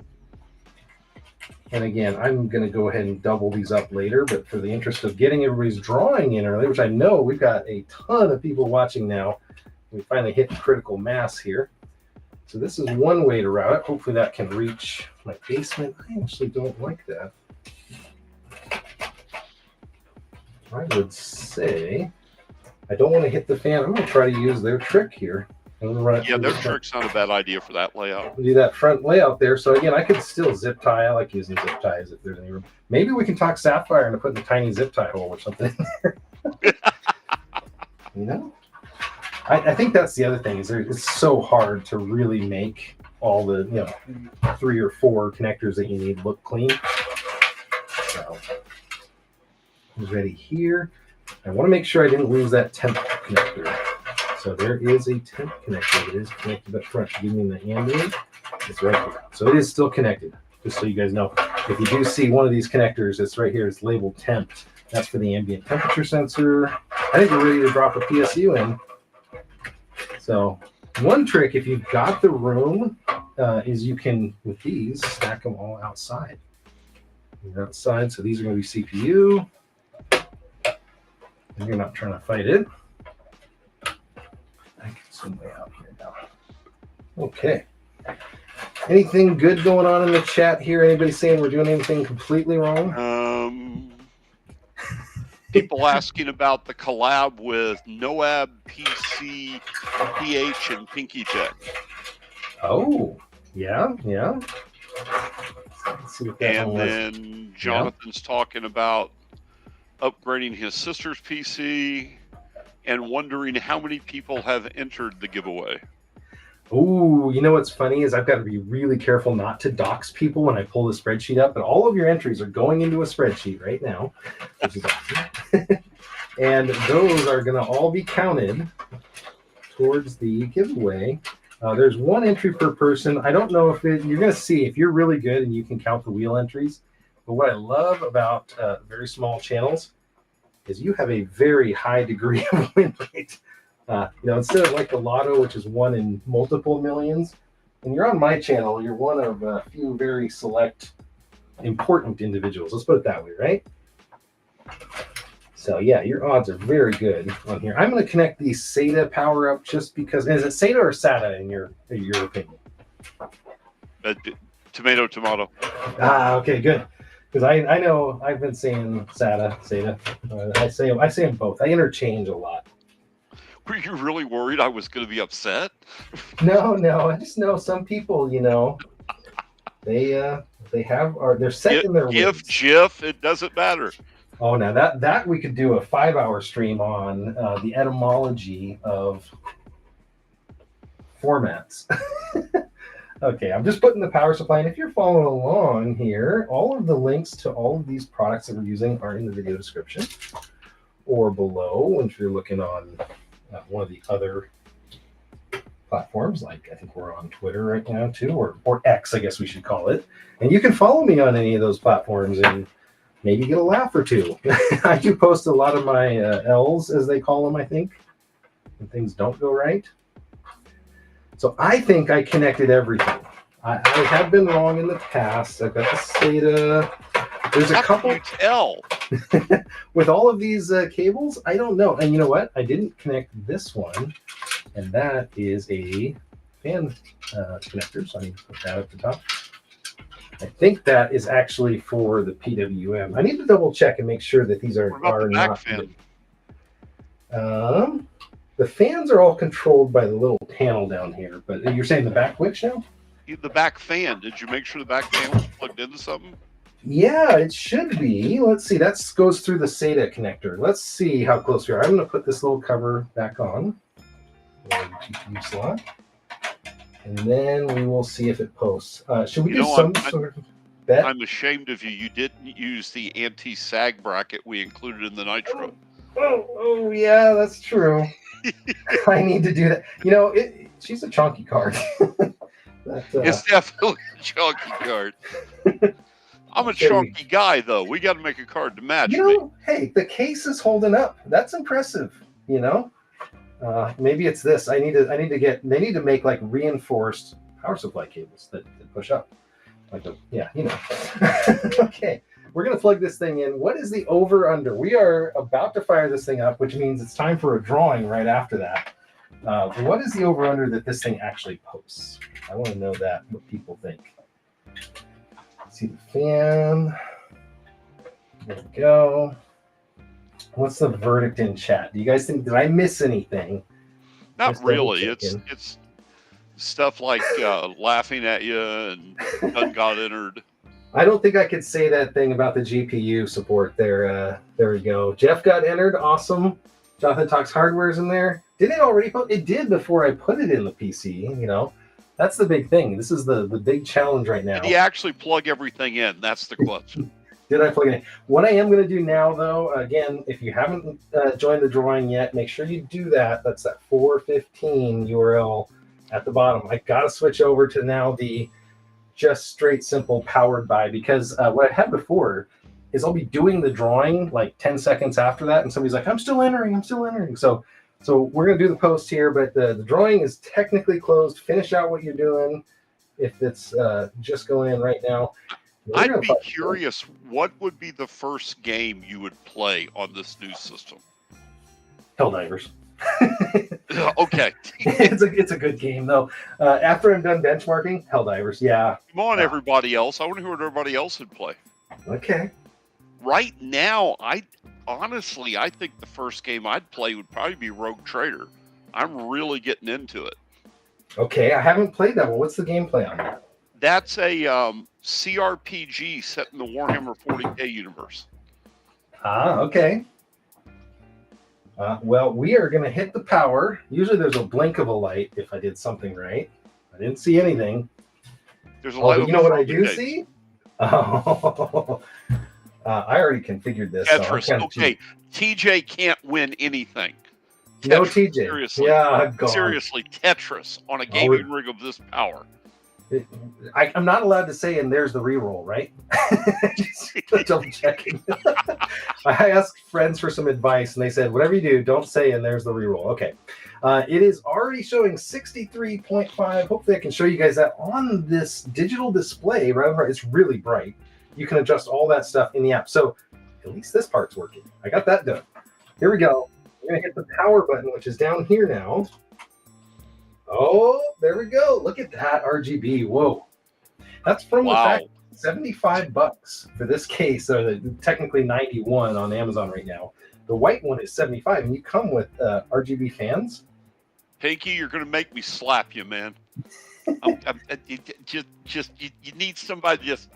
And again, I'm going to go ahead and double these up later, but for the interest of getting everybody's drawing in early, which I know we've got a ton of people watching now, we finally hit critical mass here. So this is one way to route it. Hopefully that can reach my basement. I actually don't like that. I would say I don't want to hit the fan. I'm going to try to use their trick here. Yeah, their trick's not a bad idea for that layout. Do that front layout there. So again, I could still zip tie. I like using zip ties if there's any room. Maybe we can talk Sapphire into putting a tiny zip tie hole or something in there. You know? I think that's the other thing is it's so hard to really make all the 3 or 4 connectors that you need look clean. So ready here. I want to make sure I didn't lose that temp connector. So there is a temp connector that is connected up front. Give me the ambient. It's right here. So it is still connected. Just so you guys know, if you do see one of these connectors, it's right here. It's labeled temp. That's for the ambient temperature sensor. I think we're ready to drop a PSU in. So one trick, if you've got the room, is you can, with these, stack them all outside. They're outside, so these are going to be CPU. And you're not trying to fight it. I can zoom way out here now. Okay. Anything good going on in the chat here? Anybody saying we're doing anything completely wrong? People asking about the collab with Noab, PC, PH, and Pinky Tech. Oh, yeah. Let's see what that and then Jonathan's talking about upgrading his sister's PC and wondering how many people have entered the giveaway. Oh, you know what's funny is I've got to be really careful not to dox people when I pull the spreadsheet up, but all of your entries are going into a spreadsheet right now, which is awesome. And those are going to all be counted towards the giveaway. There's 1 entry per person. I don't know if you're going to see if you're really good and you can count the wheel entries. But what I love about very small channels is you have a very high degree of win rate. Instead of like the lotto, which is 1 in multiple millions, when you're on my channel, you're one of a few very select important individuals. Let's put it that way, right? So yeah, your odds are very good on here. I'm going to connect the SATA power up just because. Is it SATA or SATA in your opinion? Tomato. Okay, good. Because I know I've been saying SATA. I say them both. I interchange a lot. Were you really worried I was going to be upset? No. I just know some people, they they're set in their GIF, ways. GIF, it doesn't matter. Oh, now that we could do a 5-hour stream on the etymology of formats. Okay, I'm just putting the power supply, and if you're following along here, all of the links to all of these products that we're using are in the video description or below. If you're looking on one of the other platforms, like I think we're on Twitter right now too, or X, I guess we should call it. And you can follow me on any of those platforms and maybe get a laugh or two. I do post a lot of my L's, as they call them, I think, when things don't go right. So I think I connected everything. I have been wrong in the past. I've got the SATA. There's a couple. How can you tell? With all of these cables, I don't know. And you know what? I didn't connect this one, and that is a fan connector. So I need to put that at the top. I think that is actually for the PWM. I need to double check and make sure that these are the back not. fan? The fans are all controlled by the little panel down here, but you're saying the back switch now? The back fan. Did you make sure the back fan was plugged into something? Yeah, it should be. Let's see. That goes through the SATA connector. Let's see how close we are. I'm going to put this little cover back on. The GPU slot. And then we will see if it posts. Should we do some sort of bet? I'm ashamed of you. You didn't use the anti-sag bracket we included in the Nitro. Oh, yeah, that's true. I need to do that. You know, she's a chunky card. It's definitely a chunky card. I'm a chunky guy, though. We got to make a card to match me. Hey, the case is holding up. That's impressive. You know, maybe it's this. They need to make like reinforced power supply cables that push up. Okay. We're going to plug this thing in. What is the over-under? We are about to fire this thing up, which means it's time for a drawing right after that. What is the over-under that this thing actually posts? I want to know that, what people think. See the fan. There we go. What's the verdict in chat? Do you guys think, did I miss anything? Not really. It's stuff like laughing at you and none got entered. I don't think I could say that thing about the GPU support there. There we go. Jeff got entered. Awesome. Jonathan Talks Hardware is in there. Did it already put? It did before I put it in the PC. You know, that's the big thing. This is the big challenge right now. Did you actually plug everything in? That's the question. Did I plug it in? What I am going to do now, though, again, if you haven't joined the drawing yet, make sure you do that. That's that 415 URL at the bottom. I got to switch over to now the just straight simple powered by, because what I had before is I'll be doing the drawing like 10 seconds after that, and somebody's like, I'm still entering. So we're going to do the post here, but the drawing is technically closed. Finish out what you're doing if it's just going in right now. I'd be curious, what would be the first game you would play on this new system? Helldivers. Okay. It's a good game, though. After I'm done benchmarking, Helldivers, yeah. Come on, everybody else. I wonder who everybody else would play. Okay. Right now, I think the first game I'd play would probably be Rogue Trader. I'm really getting into it. Okay, I haven't played that one. What's the gameplay on that? That's a CRPG set in the Warhammer 40K universe. Ah, okay. Well, we are going to hit the power. Usually there's a blink of a light if I did something right. I didn't see anything. There's a light. You know what I do see? Oh, I already configured this. Tetris. So okay, TJ can't win anything. Tetris, no TJ. Seriously. Yeah, gone. Seriously, Tetris on a gaming rig of this power. I'm not allowed to say, and there's the reroll, right? Just double checking. I asked friends for some advice, and they said, whatever you do, don't say, and there's the reroll. Okay. It is already showing 63.5. Hopefully I can show you guys that on this digital display. Right, it's really bright. You can adjust all that stuff in the app. So at least this part's working. I got that done. Here we go. We're going to hit the power button, which is down here now. Oh, there we go. Look at that RGB. Whoa. That's from the fact $75 for this case, or technically 91 on Amazon right now. The white one is 75, and you come with RGB fans. Pinky, you're going to make me slap you, man. You need somebody just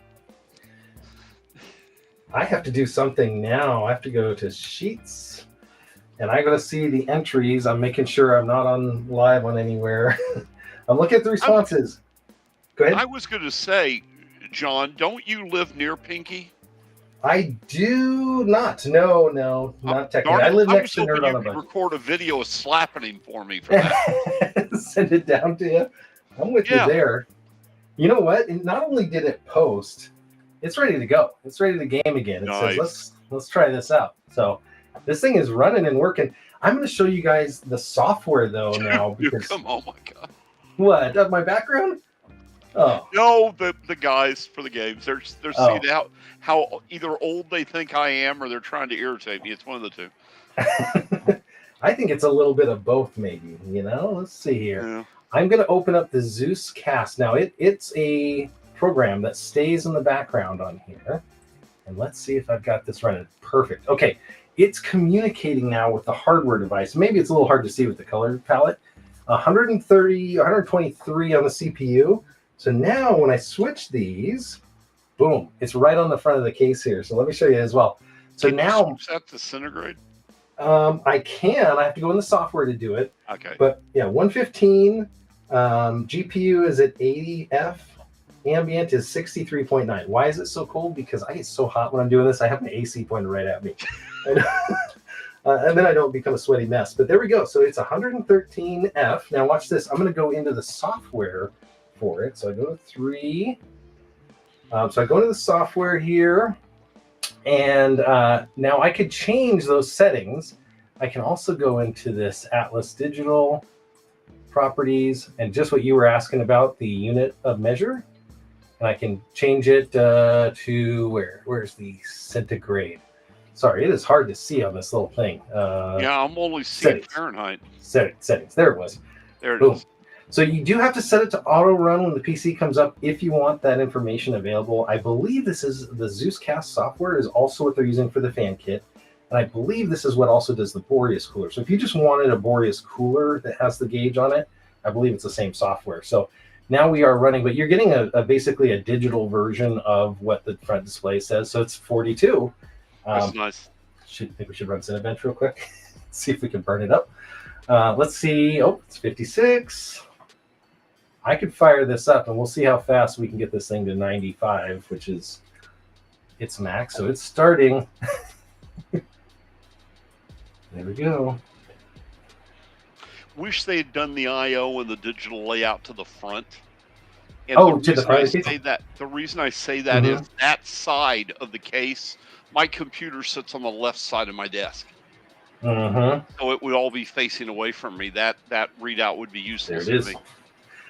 I have to do something now. I have to go to Sheets, and I got to see the entries. I'm making sure I'm not on live on anywhere. I'm looking at the responses. Go ahead. I was going to say, John, don't you live near Pinky? I do not. No, not technically. Darn I it, live I next was to Nerd hoping on you a could Budget. record a video of slapping him for me for that. Send it down to you. I'm with you there. You know what? And not only did it post, it's ready to go. It's ready to game again. It says let's try this out. So this thing is running and working. I'm going to show you guys the software though now because oh my god. What? Of my background? Oh. No, the guys for the games. They're seeing how either old they think I am or they're trying to irritate me. It's one of the two. I think it's a little bit of both, maybe. You know, let's see here. Yeah. I'm going to open up the Zeus Cast. Now, it's a program that stays in the background on here. And let's see if I've got this running. Perfect. Okay, it's communicating now with the hardware device. Maybe it's a little hard to see with the color palette. 130, 123 on the CPU. So now when I switch these, boom, it's right on the front of the case here. So let me show you as well. So now you switch that to centigrade? I can. I have to go in the software to do it. Okay. But yeah, 115. GPU is at 80F. Ambient is 63.9. Why is it so cold? Because I get so hot when I'm doing this. I have my AC pointed right at me. And then I don't become a sweaty mess. But there we go. So it's 113F. Now watch this. I'm going to go into the software for it. So I go to 3. So I go into the software here. And now I could change those settings. I can also go into this Atlas Digital properties and just what you were asking about, the unit of measure. And I can change it to where's the centigrade? Sorry, it is hard to see on this little thing. Yeah, I'm only seeing Fahrenheit. Settings. There it was. There it is. So you do have to set it to auto run when the PC comes up if you want that information available. I believe this is the Zeuscast software is also what they're using for the fan kit. And I believe this is what also does the Boreas cooler. So if you just wanted a Boreas cooler that has the gauge on it, I believe it's the same software. So now we are running, but you're getting basically a digital version of what the front display says. So it's 42. That's nice. I think we should run Cinebench real quick. See if we can burn it up. Let's see. Oh, it's 56. I could fire this up and we'll see how fast we can get this thing to 95, which is its max. So it's starting. There we go. Wish they had done the I/O and the digital layout to the front. And the reason I say that is that side of the case, my computer sits on the left side of my desk. So it would all be facing away from me. That readout would be useless to me.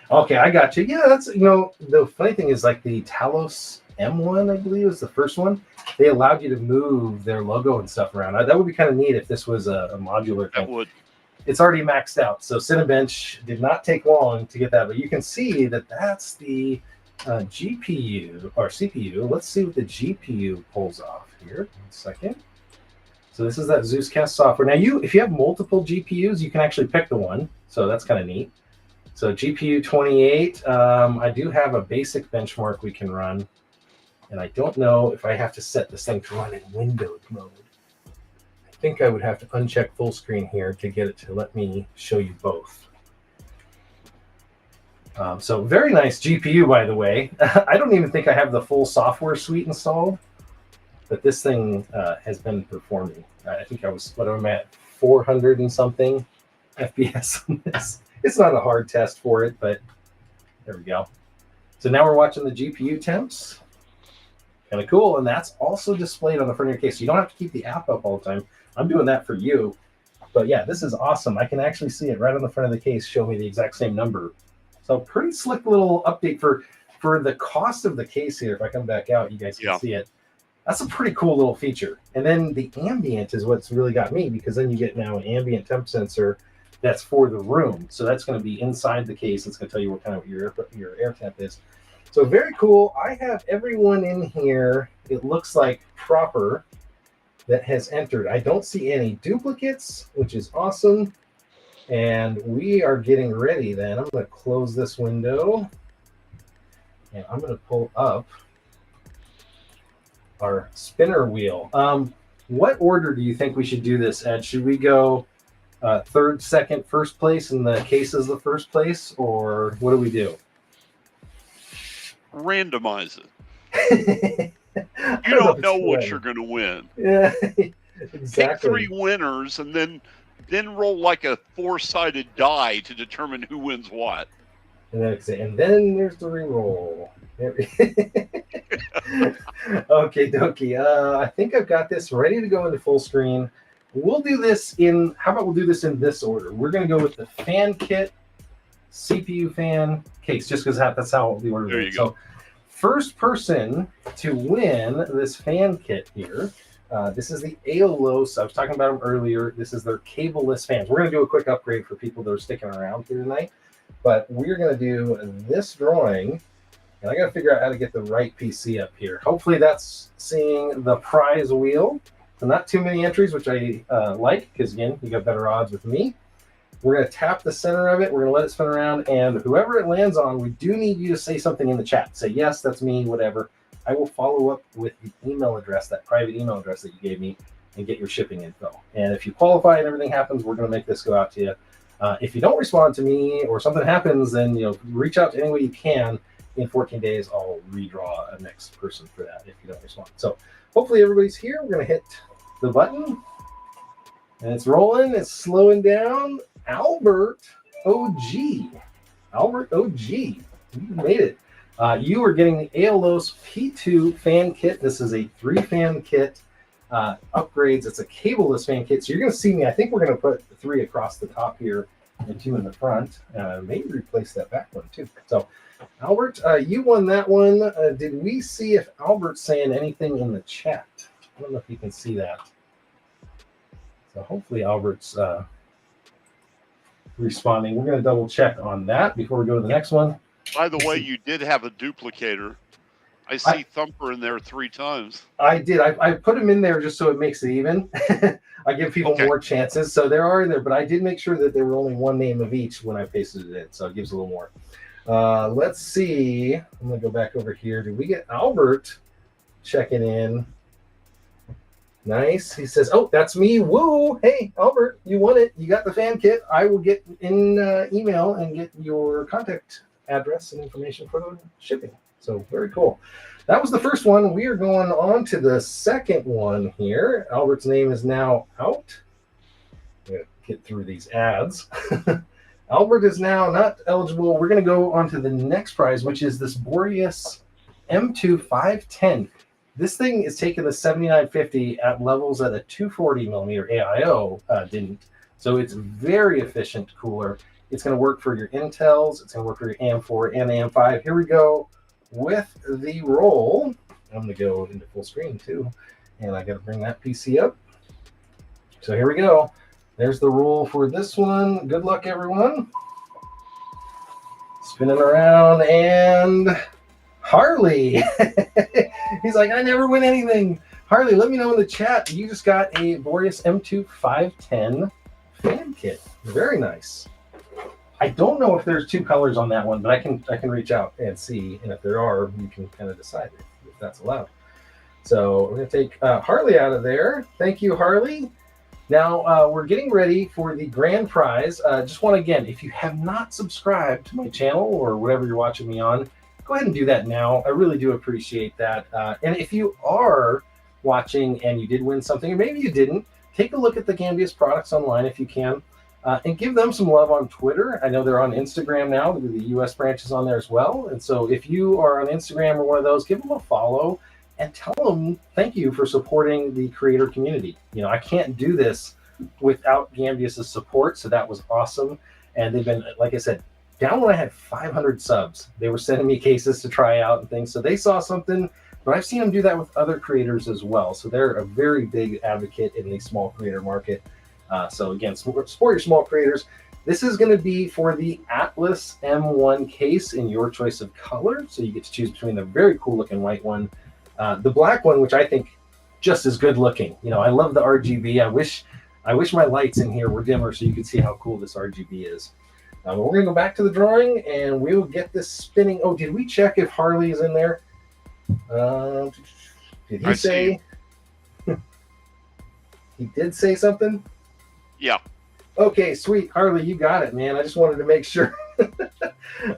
Okay, I got you. Yeah, that's, the funny thing is like the Aeolus M1, I believe was the first one. They allowed you to move their logo and stuff around. That would be kind of neat if this was a modular thing. That would. It's already maxed out. So Cinebench did not take long to get that, but you can see that that's the GPU or CPU. Let's see what the GPU pulls off here. 1 second. So this is that Zeuscast software. Now if you have multiple GPUs, you can actually pick the one. So that's kind of neat. So GPU 28, I do have a basic benchmark we can run. And I don't know if I have to set this thing to run in Windows mode. I think I would have to uncheck full screen here to get it to let me show you both. So very nice GPU, by the way. I don't even think I have the full software suite installed, but this thing has been performing. I think I'm at 400 and something FPS on this. It's not a hard test for it, but there we go. So now we're watching the GPU temps. Kind of cool, and that's also displayed on the front of your case. So you don't have to keep the app up all the time. I'm doing that for you. But yeah, this is awesome. I can actually see it right on the front of the case, show me the exact same number. So pretty slick little update for the cost of the case here. If I come back out, you guys can see it. That's a pretty cool little feature. And then the ambient is what's really got me, because then you get now an ambient temp sensor that's for the room. So that's going to be inside the case. It's going to tell you what kind of your air temp is. So very cool. I have everyone in here, it looks like proper, that has entered. I don't see any duplicates, which is awesome. And we are getting ready then. I'm going to close this window. And I'm going to pull up our spinner wheel. What order do you think we should do this, Ed? Should we go third, second, first place, and the case is the first place, or what do we do? Randomize it. You don't know what you're going to win. Yeah, exactly. Pick 3 winners and then roll like a 4-sided die to determine who wins what. And then there's the re-roll. Okay, dokie. I think I've got this ready to go into full screen. We'll do this in, how about we'll do this in this order? We're going to go with the fan kit, CPU fan, case, just because that's how the order is. So first person to win this fan kit here, this is the Aeolus. I was talking about them earlier. This is their cableless fans. We're going to do a quick upgrade for people that are sticking around here tonight. But we're going to do this drawing, and I got to figure out how to get the right PC up here. Hopefully that's seeing the prize wheel. So not too many entries, which I like, because again, you got better odds with me. We're going to tap the center of it. We're going to let it spin around, and whoever it lands on, we do need you to say something in the chat. Say, yes, that's me, whatever. I will follow up with the email address, that private email address that you gave me, and get your shipping info. And if you qualify and everything happens, we're going to make this go out to you. If you don't respond to me or something happens, then reach out to any way you can. In 14 days, I'll redraw a next person for that if you don't respond. So hopefully everybody's here. We're going to hit the button, and it's rolling. It's slowing down. Albert OG. Albert OG. You made it. You are getting the Aeolus P2 fan kit. This is a 3-fan kit. Upgrades. It's a cableless fan kit. So you're going to see me. I think we're going to put 3 across the top here and 2 in the front. Maybe replace that back one too. So Albert, you won that one. Did we see if Albert's saying anything in the chat? I don't know if you can see that. So hopefully Albert's responding. We're going to double check on that before we go to the next one. By the way, you did have a duplicator. I see Thumper in there 3 times. I did. I put him in there just so it makes it even. I give people more chances. So there are in there, but I did make sure that there were only 1 name of each when I pasted it in. So it gives a little more. Let's see. I'm going to go back over here. Did we get Albert checking in? Nice. He says, oh, that's me. Woo. Hey, Albert, you won it. You got the fan kit. I will get in email and get your contact address and information for the shipping. So very cool. That was the first one. We are going on to the second one here. Albert's name is now out. I'm going to get through these ads. Albert is now not eligible. We're going to go on to the next prize, which is this Boreas M2-510. This thing is taking the 7950 at levels that a 240 millimeter AIO didn't. So it's very efficient cooler. It's going to work for your Intels. It's going to work for your AM4 and AM5. Here we go with the roll. I'm going to go into full screen too. And I got to bring that PC up. So here we go. There's the roll for this one. Good luck, everyone. Spinning around, and Harley. He's like, I never win anything. Harley, let me know in the chat. You just got a Boreas M2-510 fan kit. Very nice. I don't know if there's 2 colors on that one, but I can reach out and see, and if there are, you can kind of decide if that's allowed. So we're going to take Harley out of there. Thank you, Harley. Now we're getting ready for the grand prize. Just want to, again, if you have not subscribed to my channel or whatever you're watching me on, go ahead and do that now. I really do appreciate that. And if you are watching and you did win something, or maybe you didn't, take a look at the Gamdias products online if you can. And give them some love on Twitter. I know they're on Instagram now. The U.S. branch is on there as well. And so if you are on Instagram or one of those, give them a follow and tell them thank you for supporting the creator community. I can't do this without Gamdias' support, so that was awesome. And they've been, like I said, down when I had 500 subs. They were sending me cases to try out and things. So they saw something, but I've seen them do that with other creators as well. So they're a very big advocate in the small creator market. So again, support your small creators. This is going to be for the Atlas M1 case in your choice of color. So you get to choose between the very cool looking white one, the black one, which I think just as good looking. I love the RGB. I wish my lights in here were dimmer so you could see how cool this RGB is. We're going to go back to the drawing and we will get this spinning. Oh, did we check if Harley is in there? Did he I see. say? He did say something? Yeah. Okay, sweet. Harley, you got it, man. I just wanted to make sure.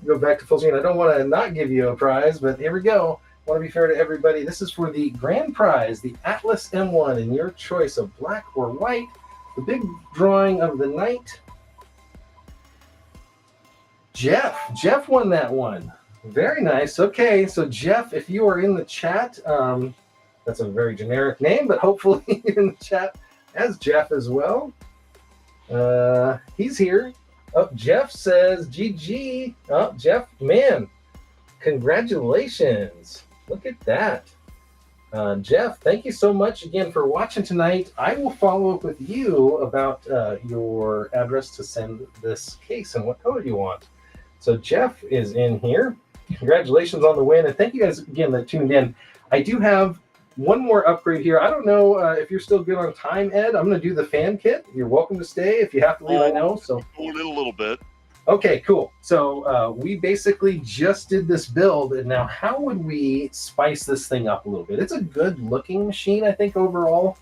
Go back to full screen. I don't want to not give you a prize, but here we go. I want to be fair to everybody. This is for the grand prize, the Atlas M1, and your choice of black or white. The big drawing of the night. Jeff won that one. Very nice. Okay, so Jeff, if you are in the chat, that's a very generic name, but hopefully you're in the chat as Jeff as well. He's here. Oh, Jeff says GG. Oh, Jeff, man, congratulations. Look at that. Jeff, thank you so much again for watching tonight. I will follow up with you about your address to send this case and what color you want. So Jeff is in here. Congratulations on the win, and thank you guys again that tuned in. I do have one more upgrade here. I don't know if you're still good on time, Ed. I'm going to do the fan kit. You're welcome to stay. If you have to leave, I know. So Going in a little bit. Okay, cool. So we basically just did this build, and now how would we spice this thing up a little bit? It's a good-looking machine, I think, overall.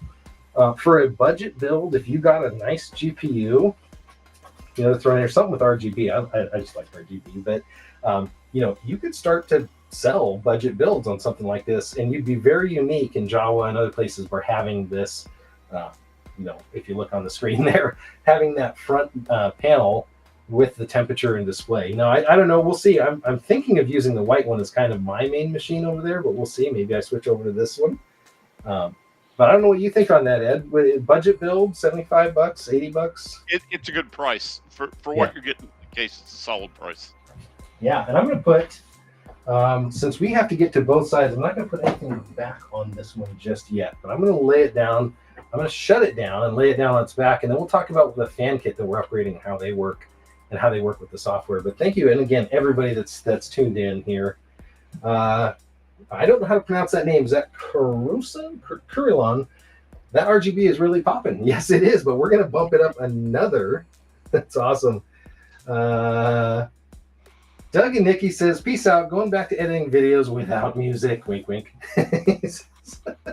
For a budget build, if you got a nice GPU, you know, throw in there something with RGB. I just like RGB, but you know, you could start to sell budget builds on something like this, and you'd be very unique in Java and other places where having this, you know, if you look on the screen there, having that front panel with the temperature and display. Now, I don't know. We'll see. I'm thinking of using the white one as kind of my main machine over there, but we'll see. Maybe I switch over to this one. But I don't know what you think on that, Ed. Budget build, $75, $80. It's a good price for what you're getting. In the case, it's a solid price. Yeah, and I'm going to put, since we have to get to both sides, I'm not going to put anything back on this one just yet, but I'm going to lay it down. I'm going to shut it down and lay it down on its back, and then we'll talk about the fan kit that we're upgrading, how they work, and how they work with the software. But thank you, and again, everybody that's tuned in here. I don't know how to pronounce that name. Is that Kurilon? That RGB is really popping. Yes, it is, but we're going to bump it up another. That's awesome. Doug and Nikki says, peace out. Going back to editing videos without music. Wink, wink.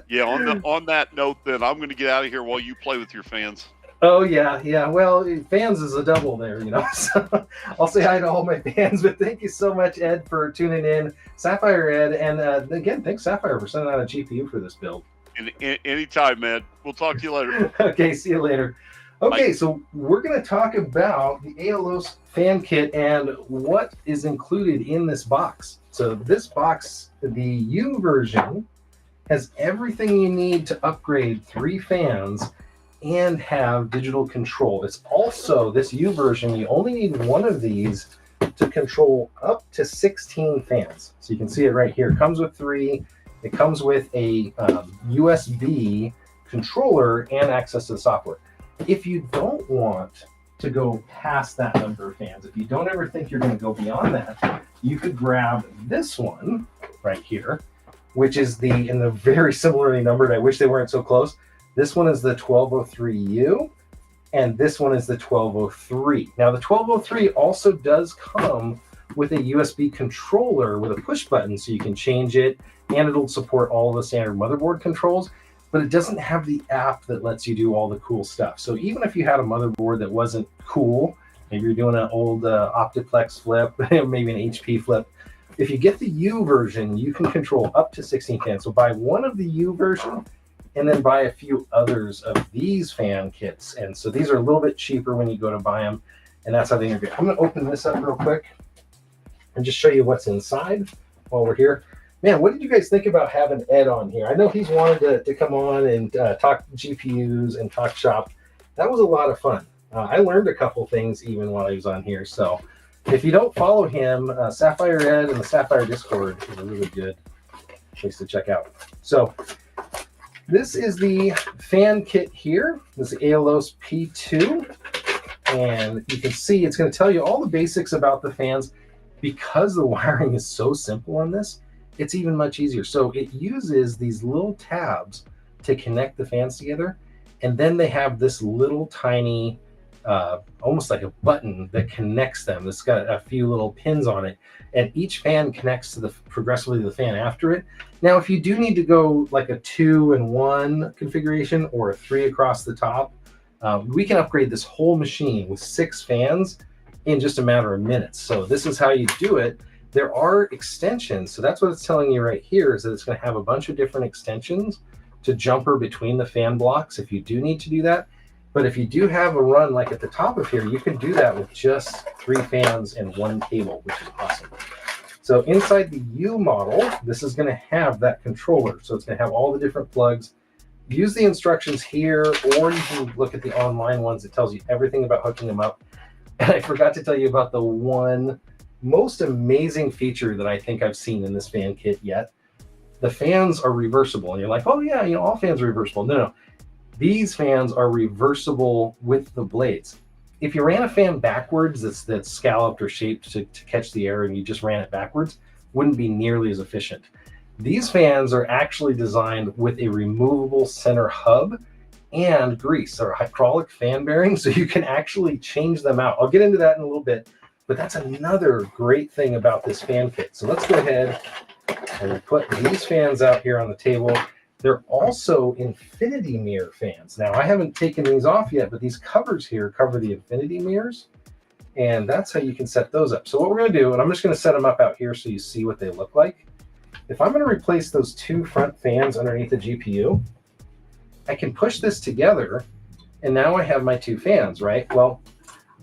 Yeah, on that note, then I'm going to get out of here while you play with your fans. Oh, yeah. Well, fans is a double there, you know. So I'll say hi to all my fans, but thank you so much, Ed, for tuning in. Sapphire Ed, and again, thanks, Sapphire, for sending out a GPU for this build. Anytime, man. We'll talk to you later. Okay, see you later. Okay, Bye. so we're going to talk about the Aeolus fan kit and what is included in this box. So this box, the U version, has everything you need to upgrade 3 fans and have digital control. It's also, this U version, you only need one of these to control up to 16 fans. So you can see it right here. It comes with 3. It comes with a USB controller and access to the software. If you don't want to go past that number of fans, if you don't ever think you're going to go beyond that, you could grab this one right here, which is and they're very similarly numbered. I wish they weren't so close. This one is the 1203U, and this one is the 1203. Now, the 1203 also does come with a USB controller with a push button, so you can change it, and it'll support all the standard motherboard controls, but it doesn't have the app that lets you do all the cool stuff. So even if you had a motherboard that wasn't cool, maybe you're doing an old Optiplex flip, maybe an HP flip, if you get the U version, you can control up to 16 fans. So buy one of the U version, and then buy a few others of these fan kits. And so these are a little bit cheaper when you go to buy them, and that's how they integrate. I'm going to open this up real quick and just show you what's inside while we're here. Man, what did you guys think about having Ed on here? I know he's wanted to come on and talk GPUs and talk shop. That was a lot of fun. I learned a couple things even while he was on here. So if you don't follow him, Sapphire Ed and the Sapphire Discord is a really good place to check out. So this is the fan kit here. This is Aeolus P2. And you can see it's going to tell you all the basics about the fans. Because the wiring is so simple on this, it's even much easier. So it uses these little tabs to connect the fans together. And then they have this little tiny almost like a button that connects them. It's got a few little pins on it, and each fan connects to the progressively to the fan after it. Now, if you do need to go like a 2-in-1 configuration or a 3 across the top, we can upgrade this whole machine with 6 fans in just a matter of minutes. So this is how you do it. There are extensions. So that's what it's telling you right here, is that it's going to have a bunch of different extensions to jumper between the fan blocks if you do need to do that. But if you do have a run like at the top of here, you can do that with just 3 fans and 1 cable, which is awesome. So inside the U model, this is going to have that controller. So it's going to have all the different plugs. Use the instructions here, or you can look at the online ones. It tells you everything about hooking them up. And I forgot to tell you about the one most amazing feature that I think I've seen in this fan kit yet. The fans are reversible, and you're like, oh yeah, you know, all fans are reversible. No. These fans are reversible with the blades. If you ran a fan backwards that's scalloped or shaped to catch the air, and you just ran it backwards, wouldn't be nearly as efficient. These fans are actually designed with a removable center hub and grease, or hydraulic fan bearings, so you can actually change them out. I'll get into that in a little bit, but that's another great thing about this fan kit. So let's go ahead and put these fans out here on the table. They're also infinity mirror fans. Now, I haven't taken these off yet, but these covers here cover the infinity mirrors, and that's how you can set those up. So what we're going to do, and I'm just going to set them up out here so you see what they look like. If I'm going to replace those 2 front fans underneath the GPU, I can push this together, and now I have my 2 fans, right? Well,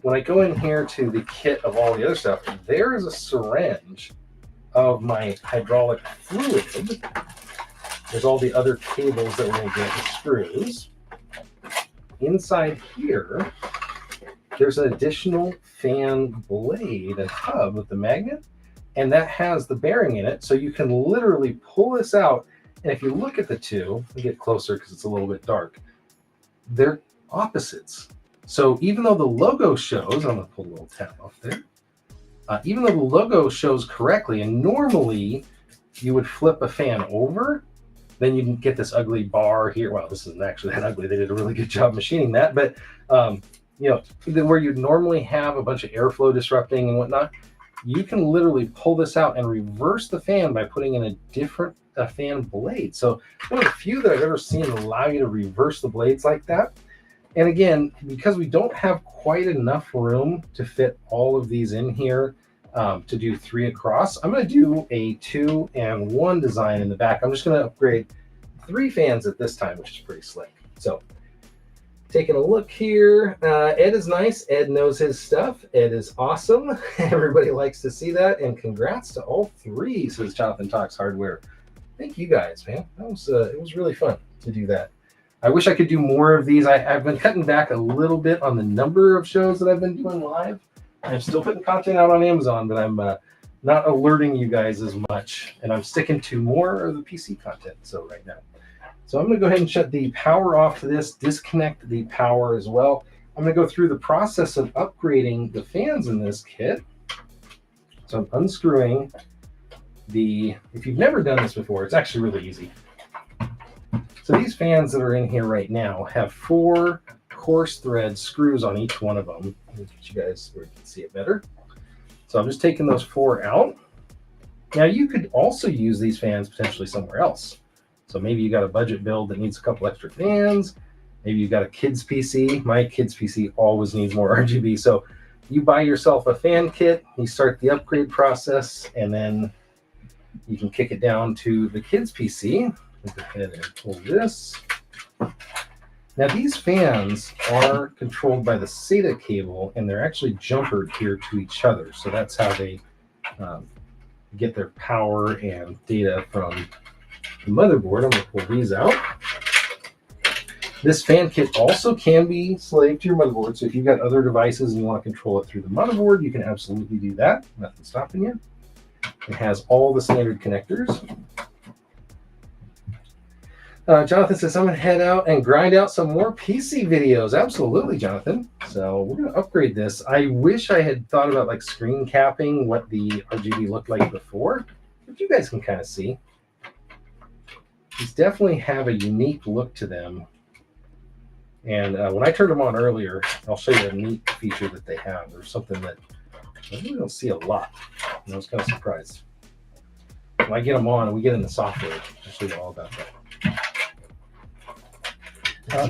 when I go in here to the kit of all the other stuff, there is a syringe of my hydraulic fluid. There's all the other cables that we're going to get, the screws. Inside here, there's an additional fan blade and hub with the magnet, and that has the bearing in it, so you can literally pull this out. And if you look at the two, let me get closer because it's a little bit dark, they're opposites. So even though the logo shows, I'm going to pull a little tab off there, even though the logo shows correctly, and normally you would flip a fan over, then you can get this ugly bar here. Well, this isn't actually that ugly. They did a really good job machining that. But, you know, where you'd normally have a bunch of airflow disrupting and whatnot, you can literally pull this out and reverse the fan by putting in a different fan blade. So one of the few that I've ever seen allow you to reverse the blades like that. And again, because we don't have quite enough room to fit all of these in here to do 3 across, I'm going to do a 2-and-1 design in the back. I'm just going to upgrade 3 fans at this time, which is pretty slick. So taking a look here, Ed is nice. Ed knows his stuff. Ed is awesome. Everybody likes to see that. And congrats to all 3, says Jonathan Talks Hardware. Thank you guys, man. That was it was really fun to do that. I wish I could do more of these. I've been cutting back a little bit on the number of shows that I've been doing live. I'm still putting content out on Amazon, but I'm not alerting you guys as much. And I'm sticking to more of the PC content so right now. So I'm going to go ahead and shut the power off to this, disconnect the power as well. I'm going to go through the process of upgrading the fans in this kit. So I'm unscrewing the, if you've never done this before, it's actually really easy. So these fans that are in here right now have 4 coarse thread screws on each one of them. Let me get you guys where you can see it better. So I'm just taking those 4 out. Now you could also use these fans potentially somewhere else. So maybe you got a budget build that needs a couple extra fans. Maybe you got a kid's PC. My kid's PC always needs more RGB. So you buy yourself a fan kit, you start the upgrade process, and then you can kick it down to the kid's PC. Go ahead and pull this. Now these fans are controlled by the SATA cable, and they're actually jumpered here to each other. So that's how they get their power and data from the motherboard. I'm going to pull these out. This fan kit also can be slaved to your motherboard. So if you've got other devices and you want to control it through the motherboard, you can absolutely do that. Nothing stopping you. It has all the standard connectors. Jonathan says, I'm going to head out and grind out some more PC videos. Absolutely, Jonathan. So we're going to upgrade this. I wish I had thought about like screen capping what the RGB looked like before, but you guys can kind of see. These definitely have a unique look to them. And when I turned them on earlier, I'll show you a neat feature that they have. There's something that I really don't see a lot. And I was kind of surprised. When I get them on and we get in the software, I'll show you all about that.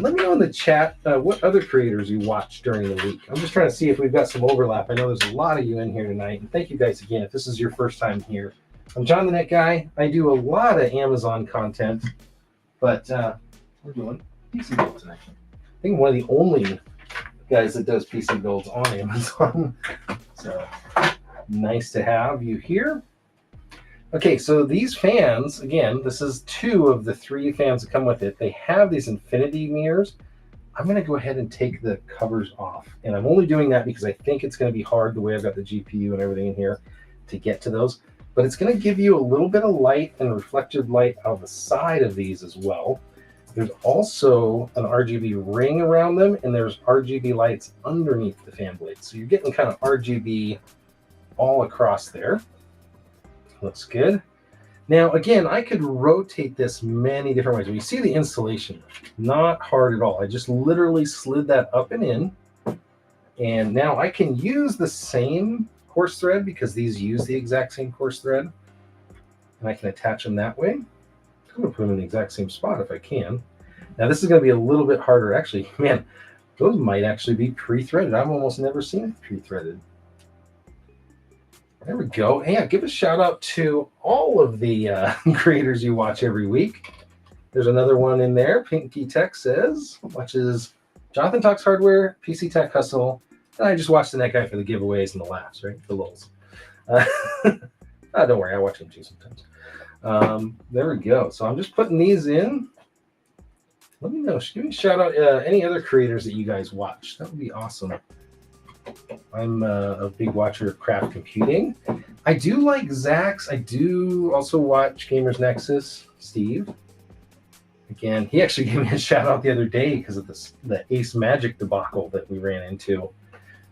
Let me know in the chat what other creators you watch during the week. I'm just trying to see if we've got some overlap. I know there's a lot of you in here tonight, and thank you guys again if this is your first time here. I'm John the Net Guy. I do a lot of Amazon content, but we're doing PC build tonight. I think I'm one of the only guys that does PC builds on Amazon. So nice to have you here. Okay, so these fans, again, this is 2 of the 3 fans that come with it. They have these infinity mirrors. I'm going to go ahead and take the covers off. And I'm only doing that because I think it's going to be hard the way I've got the GPU and everything in here to get to those. But it's going to give you a little bit of light and reflected light out the side of these as well. There's also an RGB ring around them, and there's RGB lights underneath the fan blades. So you're getting kind of RGB all across there. Looks good. Now, again, I could rotate this many different ways. When you see the installation, not hard at all. I just literally slid that up and in. And now I can use the same course thread because these use the exact same course thread. And I can attach them that way. I'm going to put them in the exact same spot if I can. Now, this is going to be a little bit harder. Actually, man, those might actually be pre-threaded. I've almost never seen it pre-threaded. There we go. Hey, give a shout out to all of the creators you watch every week. There's another one in there. Pinky Tech says, watches Jonathan Talks Hardware, PC Tech Hustle, and I just watch the Net Guy for the giveaways and the laughs, right? The lulz. Don't worry, I watch him too sometimes. There we go. So I'm just putting these in. Let me know. Give me a shout out any other creators that you guys watch. That would be awesome. I'm a big watcher of craft computing. I do like Zax. I do also watch Gamers Nexus, Steve. Again, he actually gave me a shout out the other day because of the Ace Magic debacle that we ran into.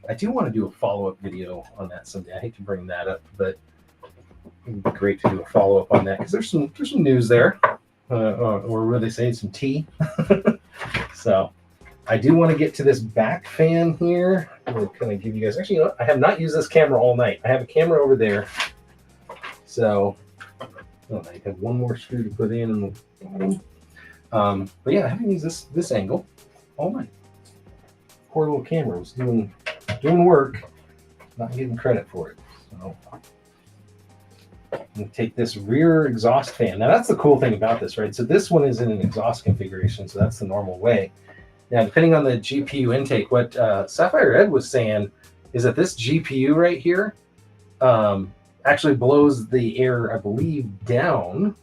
I do want to do a follow-up video on that someday. I hate to bring that up, but it would be great to do a follow-up on that because there's some news there, or what they say, some tea. So I do want to get to this back fan here. I'm going to kind of give you guys, actually, you know what? I have not used this camera all night. I have a camera over there. So I have one more screw to put in the bottom. But yeah, I haven't used this angle all night. Poor little camera was doing work, not getting credit for it. So I'm going to take this rear exhaust fan. Now that's the cool thing about this, right? So this one is in an exhaust configuration, so that's the normal way. Now, depending on the GPU intake, what Sapphire Ed was saying is that this GPU right here actually blows the air, I believe, down,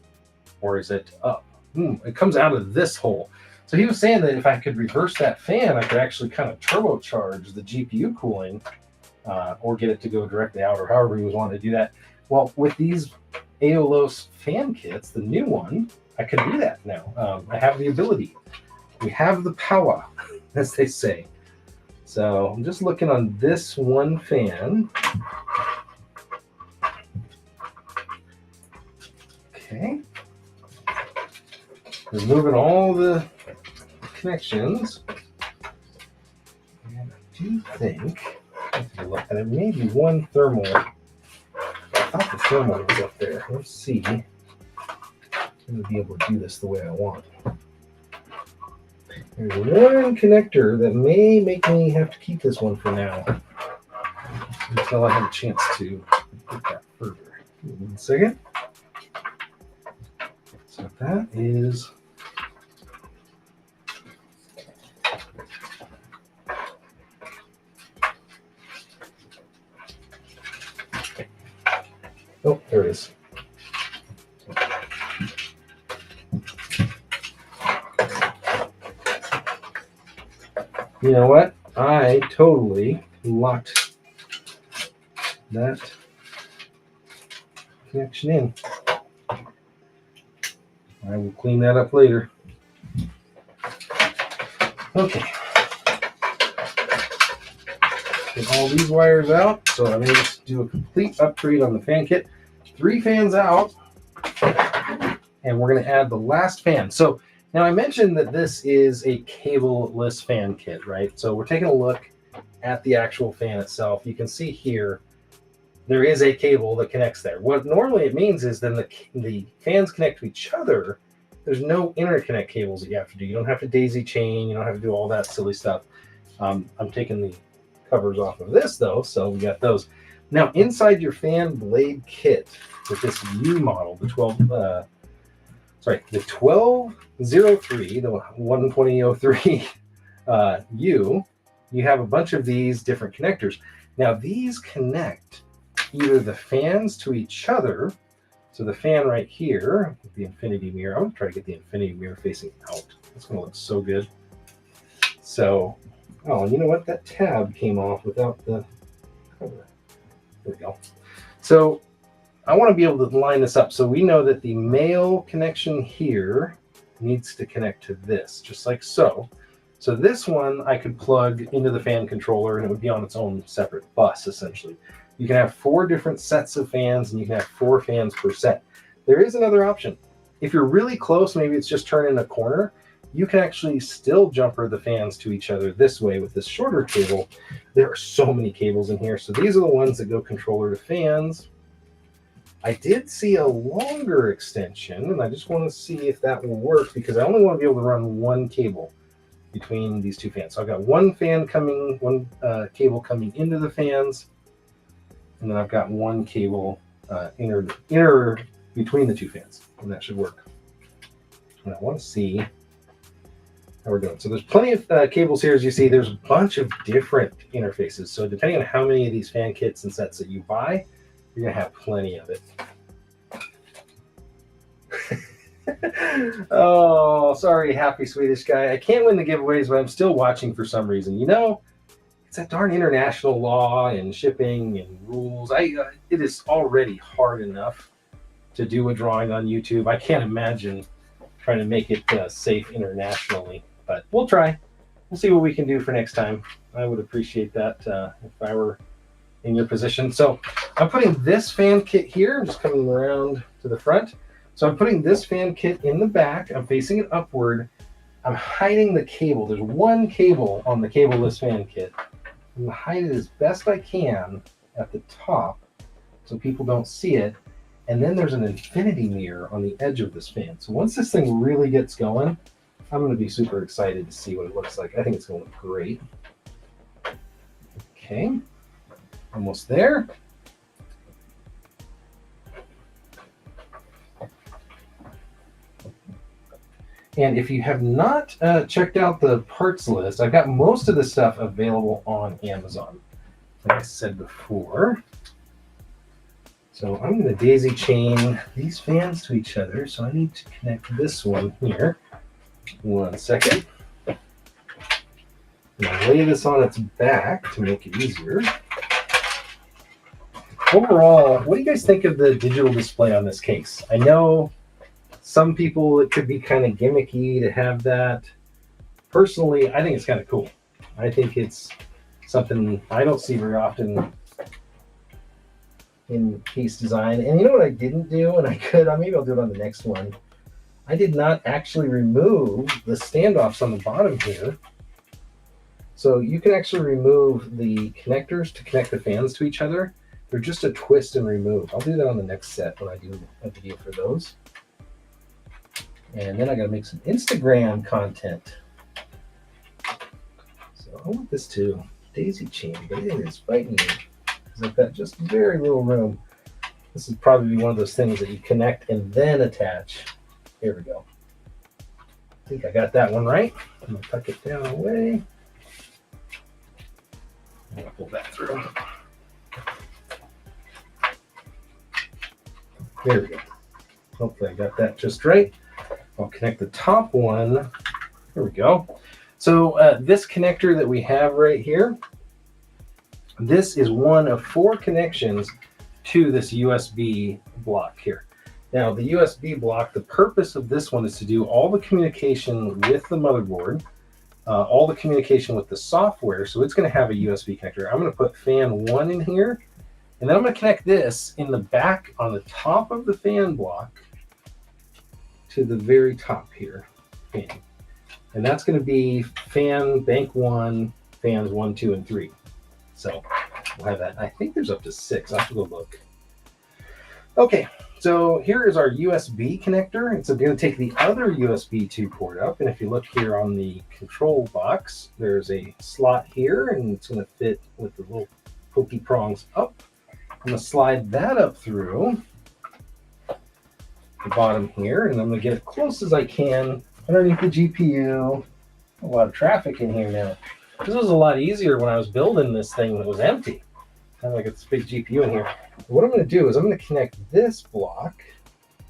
or is it up? It comes out of this hole. So he was saying that if I could reverse that fan, I could actually kind of turbocharge the GPU cooling or get it to go directly out, or however he was wanting to do that. Well, with these Aeolus fan kits, the new one, I could do that now. I have the ability. We have the power, as they say. So I'm just looking on this one fan. Okay. Removing all the connections. And I do think, if you look at it, maybe one thermal. I thought the thermal was up there. Let's see. I'm going to be able to do this the way I want. There's one connector that may make me have to keep this one for now until I have a chance to get that further. Give me 1 second. So that is oh, there it is. You know what? I totally locked that connection in. I will clean that up later. Okay. Get all these wires out. So I'm going to do a complete upgrade on the fan kit. 3 fans out. And we're going to add the last fan. So Now, I mentioned that this is a cableless fan kit, right? So we're taking a look at the actual fan itself. You can see here, there is a cable that connects there. What normally it means is then the fans connect to each other. There's no interconnect cables that you have to do. You don't have to daisy chain. You don't have to do all that silly stuff. I'm taking the covers off of this though, so we got those. Now inside your fan blade kit with this U model, the 1203, the 12003 U, you have a bunch of these different connectors. Now these connect either the fans to each other. So the fan right here, the infinity mirror, I'm gonna try to get the infinity mirror facing out. That's gonna look so good. So, oh, and you know what? That tab came off without the cover. There we go. So I want to be able to line this up. So we know that the male connection here needs to connect to this, just like so. So this one I could plug into the fan controller and it would be on its own separate bus, essentially. You can have 4 different sets of fans and you can have 4 fans per set. There is another option. If you're really close, maybe it's just turning a corner, you can actually still jumper the fans to each other this way with this shorter cable. There are so many cables in here. So these are the ones that go controller to fans. I did see a longer extension, and I just want to see if that will work because I only want to be able to run one cable between these 2 fans. So I've got one fan coming, one cable coming into the fans, and then I've got one cable inner between the 2 fans, and that should work. And I want to see how we're doing. So there's plenty of cables here. As you see, there's a bunch of different interfaces. So depending on how many of these fan kits and sets that you buy, you're gonna have plenty of it. Oh, sorry, happy Swedish guy. I can't win the giveaways, but I'm still watching for some reason. You know, it's that darn international law and shipping and rules. It is already hard enough to do a drawing on YouTube. I can't imagine trying to make it safe internationally, but we'll try. We'll see what we can do for next time. I would appreciate that if I were in your position. So I'm putting this fan kit here. I'm just coming around to the front. So I'm putting this fan kit in the back. I'm facing it upward. I'm hiding the cable. There's one cable on the cableless fan kit. I'm gonna hide it as best I can at the top so people don't see it. And then there's an infinity mirror on the edge of this fan. So once this thing really gets going, I'm gonna be super excited to see what it looks like. I think it's gonna look great. Okay. Almost there. And if you have not checked out the parts list, I've got most of the stuff available on Amazon, like I said before. So I'm going to daisy chain these fans to each other. So I need to connect this one here. 1 second. I'm going to lay this on its back to make it easier. Overall, what do you guys think of the digital display on this case? I know some people, it could be kind of gimmicky to have that. Personally, I think it's kind of cool. I think it's something I don't see very often in case design. And you know what I didn't do, and I could, maybe I'll do it on the next one. I did not actually remove the standoffs on the bottom here. So you can actually remove the connectors to connect the fans to each other. They're just a twist and remove. I'll do that on the next set when I do a video for those. And then I gotta make some Instagram content. So I want this to daisy chain, but it is fighting me because I've got just very little room. This is probably one of those things that you connect and then attach. Here we go. I think I got that one right. I'm gonna tuck it down away. I'm gonna pull that through. There we go. Hopefully I got that just right. I'll connect the top one. There we go. So this connector that we have right here, this is one of 4 connections to this USB block here. Now the USB block, the purpose of this one is to do all the communication with the motherboard, all the communication with the software. So it's going to have a USB connector. I'm going to put fan 1 in here. And then I'm going to connect this in the back on the top of the fan block to the very top here. fan. And that's going to be fan bank 1, fans 1, 2, and 3. So we'll have that. I think there's up to 6. I'll have to go look. Okay, so here is our USB connector. It's going to take the other USB 2 port up. And if you look here on the control box, there's a slot here, and it's going to fit with the little pokey prongs up. I'm going to slide that up through the bottom here, and I'm going to get as close as I can underneath the GPU. A lot of traffic in here now. This was a lot easier when I was building this thing that was empty. Kind of like it's a big GPU in here. What I'm going to do is I'm going to connect this block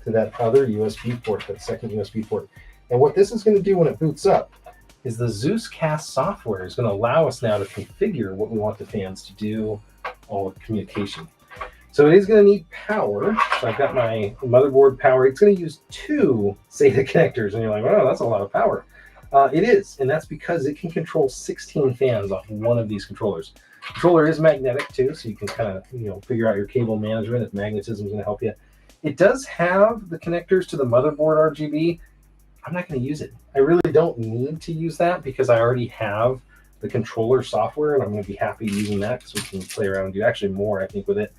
to that other USB port, that second USB port. And what this is going to do when it boots up is the Zeus Cast software is going to allow us now to configure what we want the fans to do, all the communication. So it is going to need power. So I've got my motherboard power. It's going to use 2 SATA connectors. And you're like, oh, that's a lot of power. It is, and that's because it can control 16 fans off one of these controllers. The controller is magnetic too, so you can kind of figure out your cable management if magnetism is going to help you. It does have the connectors to the motherboard RGB. I'm not going to use it. I really don't need to use that because I already have the controller software, and I'm going to be happy using that because we can play around and do actually more, I think, with it.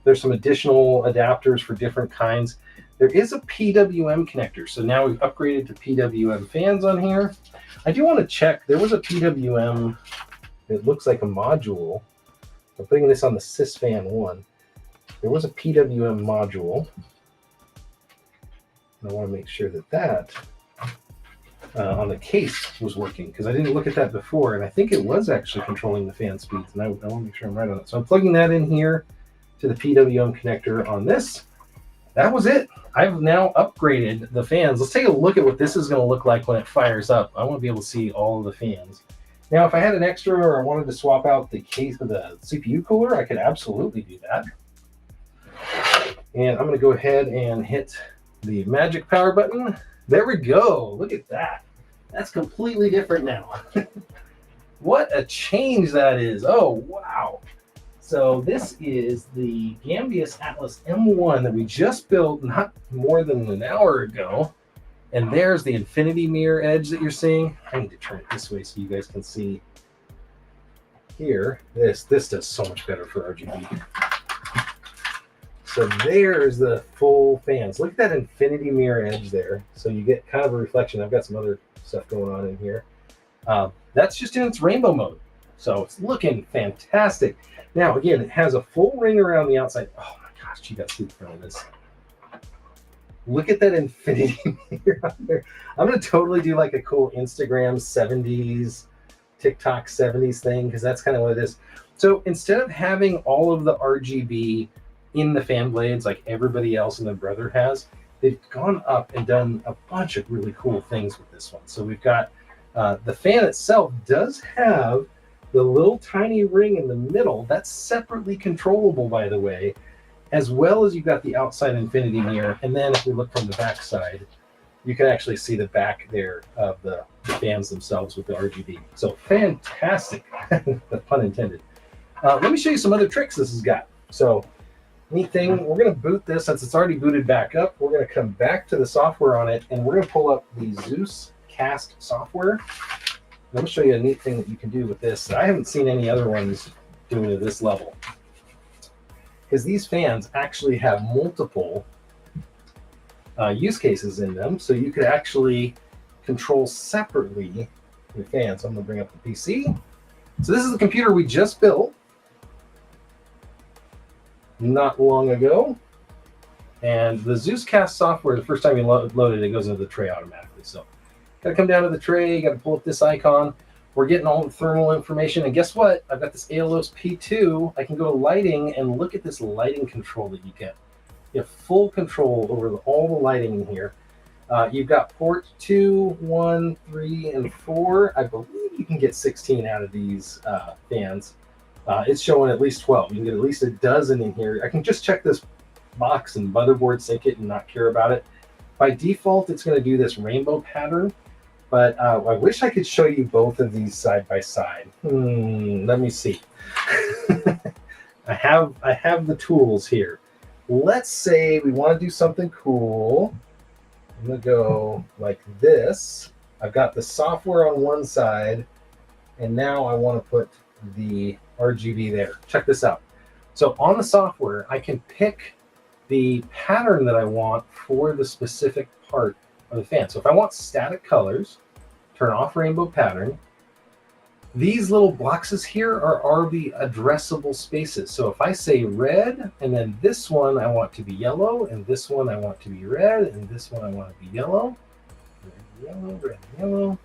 There's some additional adapters for different kinds. There is a PWM connector. So now we've upgraded to PWM fans on here. I do want to check. There was a PWM, it looks like a module. I'm putting this on the SysFan 1. There was a PWM module. And I want to make sure that on the case was working, because I didn't look at that before, and I think it was actually controlling the fan speeds, and I want to make sure I'm right on it. So I'm plugging that in here to the PWM connector on this. That was it. I've now upgraded the fans. Let's take a look at what this is going to look like when it fires up. I want to be able to see all of the fans. Now, if I had an extra or I wanted to swap out the case of the CPU cooler, I could absolutely do that. And I'm going to go ahead and hit the magic power button. There we go. Look at that. That's completely different now. What a change that is. Oh, wow. So this is the Gamdias Atlas M1 that we just built not more than an hour ago. And there's the infinity mirror edge that you're seeing. I need to turn it this way so you guys can see here. This does so much better for RGB. So there's the full fans. Look at that infinity mirror edge there. So you get kind of a reflection. I've got some other stuff going on in here. That's just in its rainbow mode. So it's looking fantastic. Now, again, it has a full ring around the outside. Oh my gosh, you got to see the front of this. Look at that infinity mirror on there. I'm going to totally do like a cool Instagram 70s, TikTok 70s thing, because that's kind of what it is. So instead of having all of the RGB in the fan blades like everybody else and their brother has, they've gone up and done a bunch of really cool things with this one. So we've got the fan itself does have the little tiny ring in the middle. That's separately controllable, by the way, as well as you've got the outside infinity mirror. And then if we look from the back side, you can actually see the back there of the fans themselves with the RGB. So fantastic, the pun intended. Let me show you some other tricks this has got. So neat thing, we're going to boot this since it's already booted back up. We're going to come back to the software on it, and we're going to pull up the Zeus Cast software. Let me show you a neat thing that you can do with this. I haven't seen any other ones doing it at this level, because these fans actually have multiple use cases in them. So you could actually control separately your fans. So I'm going to bring up the PC. So this is the computer we just built not long ago. And the Zeus Cast software, the first time you load it, it goes into the tray automatically. So got to come down to the tray, got to pull up this icon. We're getting all the thermal information. And guess what? I've got this Aeolus P2. I can go to lighting and look at this lighting control that you get. You have full control over all the lighting in here. You've got port 2, 1, 3, and 4. I believe you can get 16 out of these fans. It's showing at least 12. You can get at least a dozen in here. I can just check this box and motherboard sync it and not care about it. By default, it's going to do this rainbow pattern, but I wish I could show you both of these side by side. Let me see. I have the tools here. Let's say we want to do something cool. I'm going to go like this. I've got the software on one side, and now I want to put the RGB there. Check this out. So on the software, I can pick the pattern that I want for the specific part of the fan. So if I want static colors, turn off rainbow pattern. These little boxes here are the addressable spaces. So if I say red, and then this one I want to be yellow, and this one I want to be red, and this one I want to be yellow, red, yellow, red, yellow.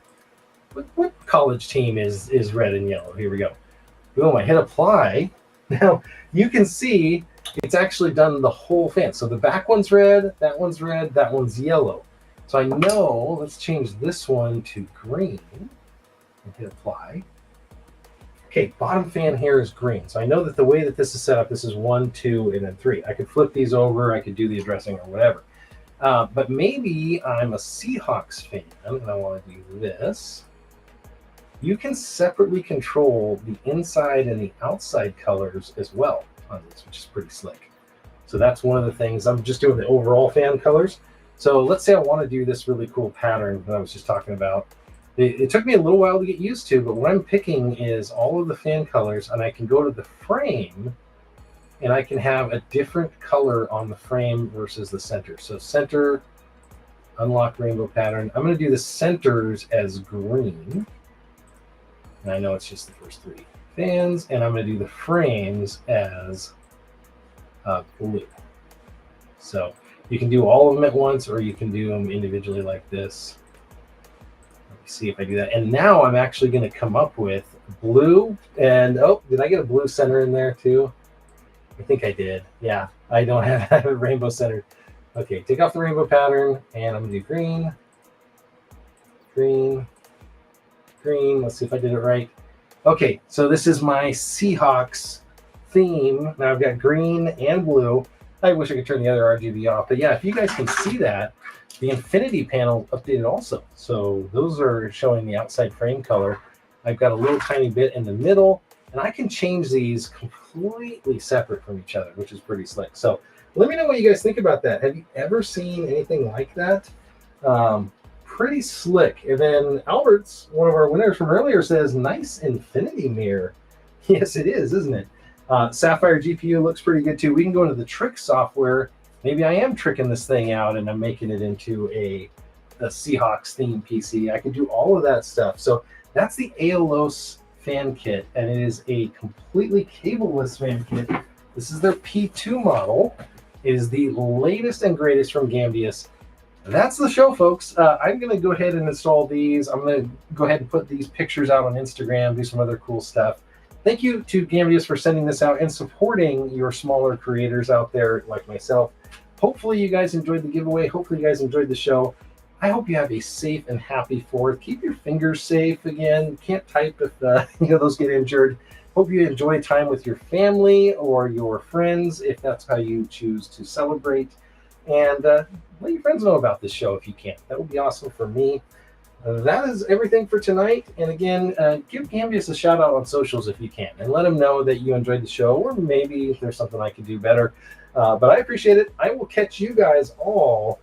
What college team is red and yellow? Here we go. Boom, I hit apply. Now you can see it's actually done the whole fan. So the back one's red, that one's yellow. So I know, let's change this one to green and hit apply. Okay, bottom fan here is green. So I know that the way that this is set up, this is 1, 2, and then 3. I could flip these over, I could do the addressing or whatever. But maybe I'm a Seahawks fan and I want to do this. You can separately control the inside and the outside colors as well on this, which is pretty slick. So that's one of the things. I'm just doing the overall fan colors. So let's say I want to do this really cool pattern that I was just talking about. It took me a little while to get used to, but what I'm picking is all of the fan colors, and I can go to the frame and I can have a different color on the frame versus the center. So center, unlock rainbow pattern. I'm going to do the centers as green. And I know it's just the first 3 fans, and I'm going to do the frames as blue. So you can do all of them at once, or you can do them individually like this. Let me see if I do that. And now I'm actually going to come up with blue. And oh, did I get a blue center in there too? I think I did. Yeah, I don't have a rainbow center. Okay, take off the rainbow pattern, and I'm going to do green, green, green. Let's see if I did it right. Okay, so this is my Seahawks theme. Now I've got green and blue. I wish I could turn the other RGB off, but yeah, if you guys can see that, the infinity panel updated also. So those are showing the outside frame color. I've got a little tiny bit in the middle, and I can change these completely separate from each other, which is pretty slick. So let me know what you guys think about that. Have you ever seen anything like that? Pretty slick. And then Albert's, one of our winners from earlier, says, nice infinity mirror. Yes, it is, isn't it? Sapphire GPU looks pretty good too. We can go into the trick software. Maybe I am tricking this thing out and I'm making it into a Seahawks theme PC. I can do all of that stuff. So that's the Aeolus fan kit, and it is a completely cableless fan kit. This is their P2 model. It is the latest and greatest from Gamdias. That's the show, folks. I'm going to go ahead and install these. I'm going to go ahead and put these pictures out on Instagram, do some other cool stuff. Thank you to Gamdias for sending this out and supporting your smaller creators out there like myself. Hopefully you guys enjoyed the giveaway. Hopefully you guys enjoyed the show. I hope you have a safe and happy 4th. Keep your fingers safe. Again, can't type if those get injured. Hope you enjoy time with your family or your friends if that's how you choose to celebrate. And let your friends know about this show if you can. That would be awesome for me. That is everything for tonight. And again, give Gamdias a shout out on socials if you can, and let him know that you enjoyed the show, or maybe there's something I could do better. But I appreciate it. I will catch you guys all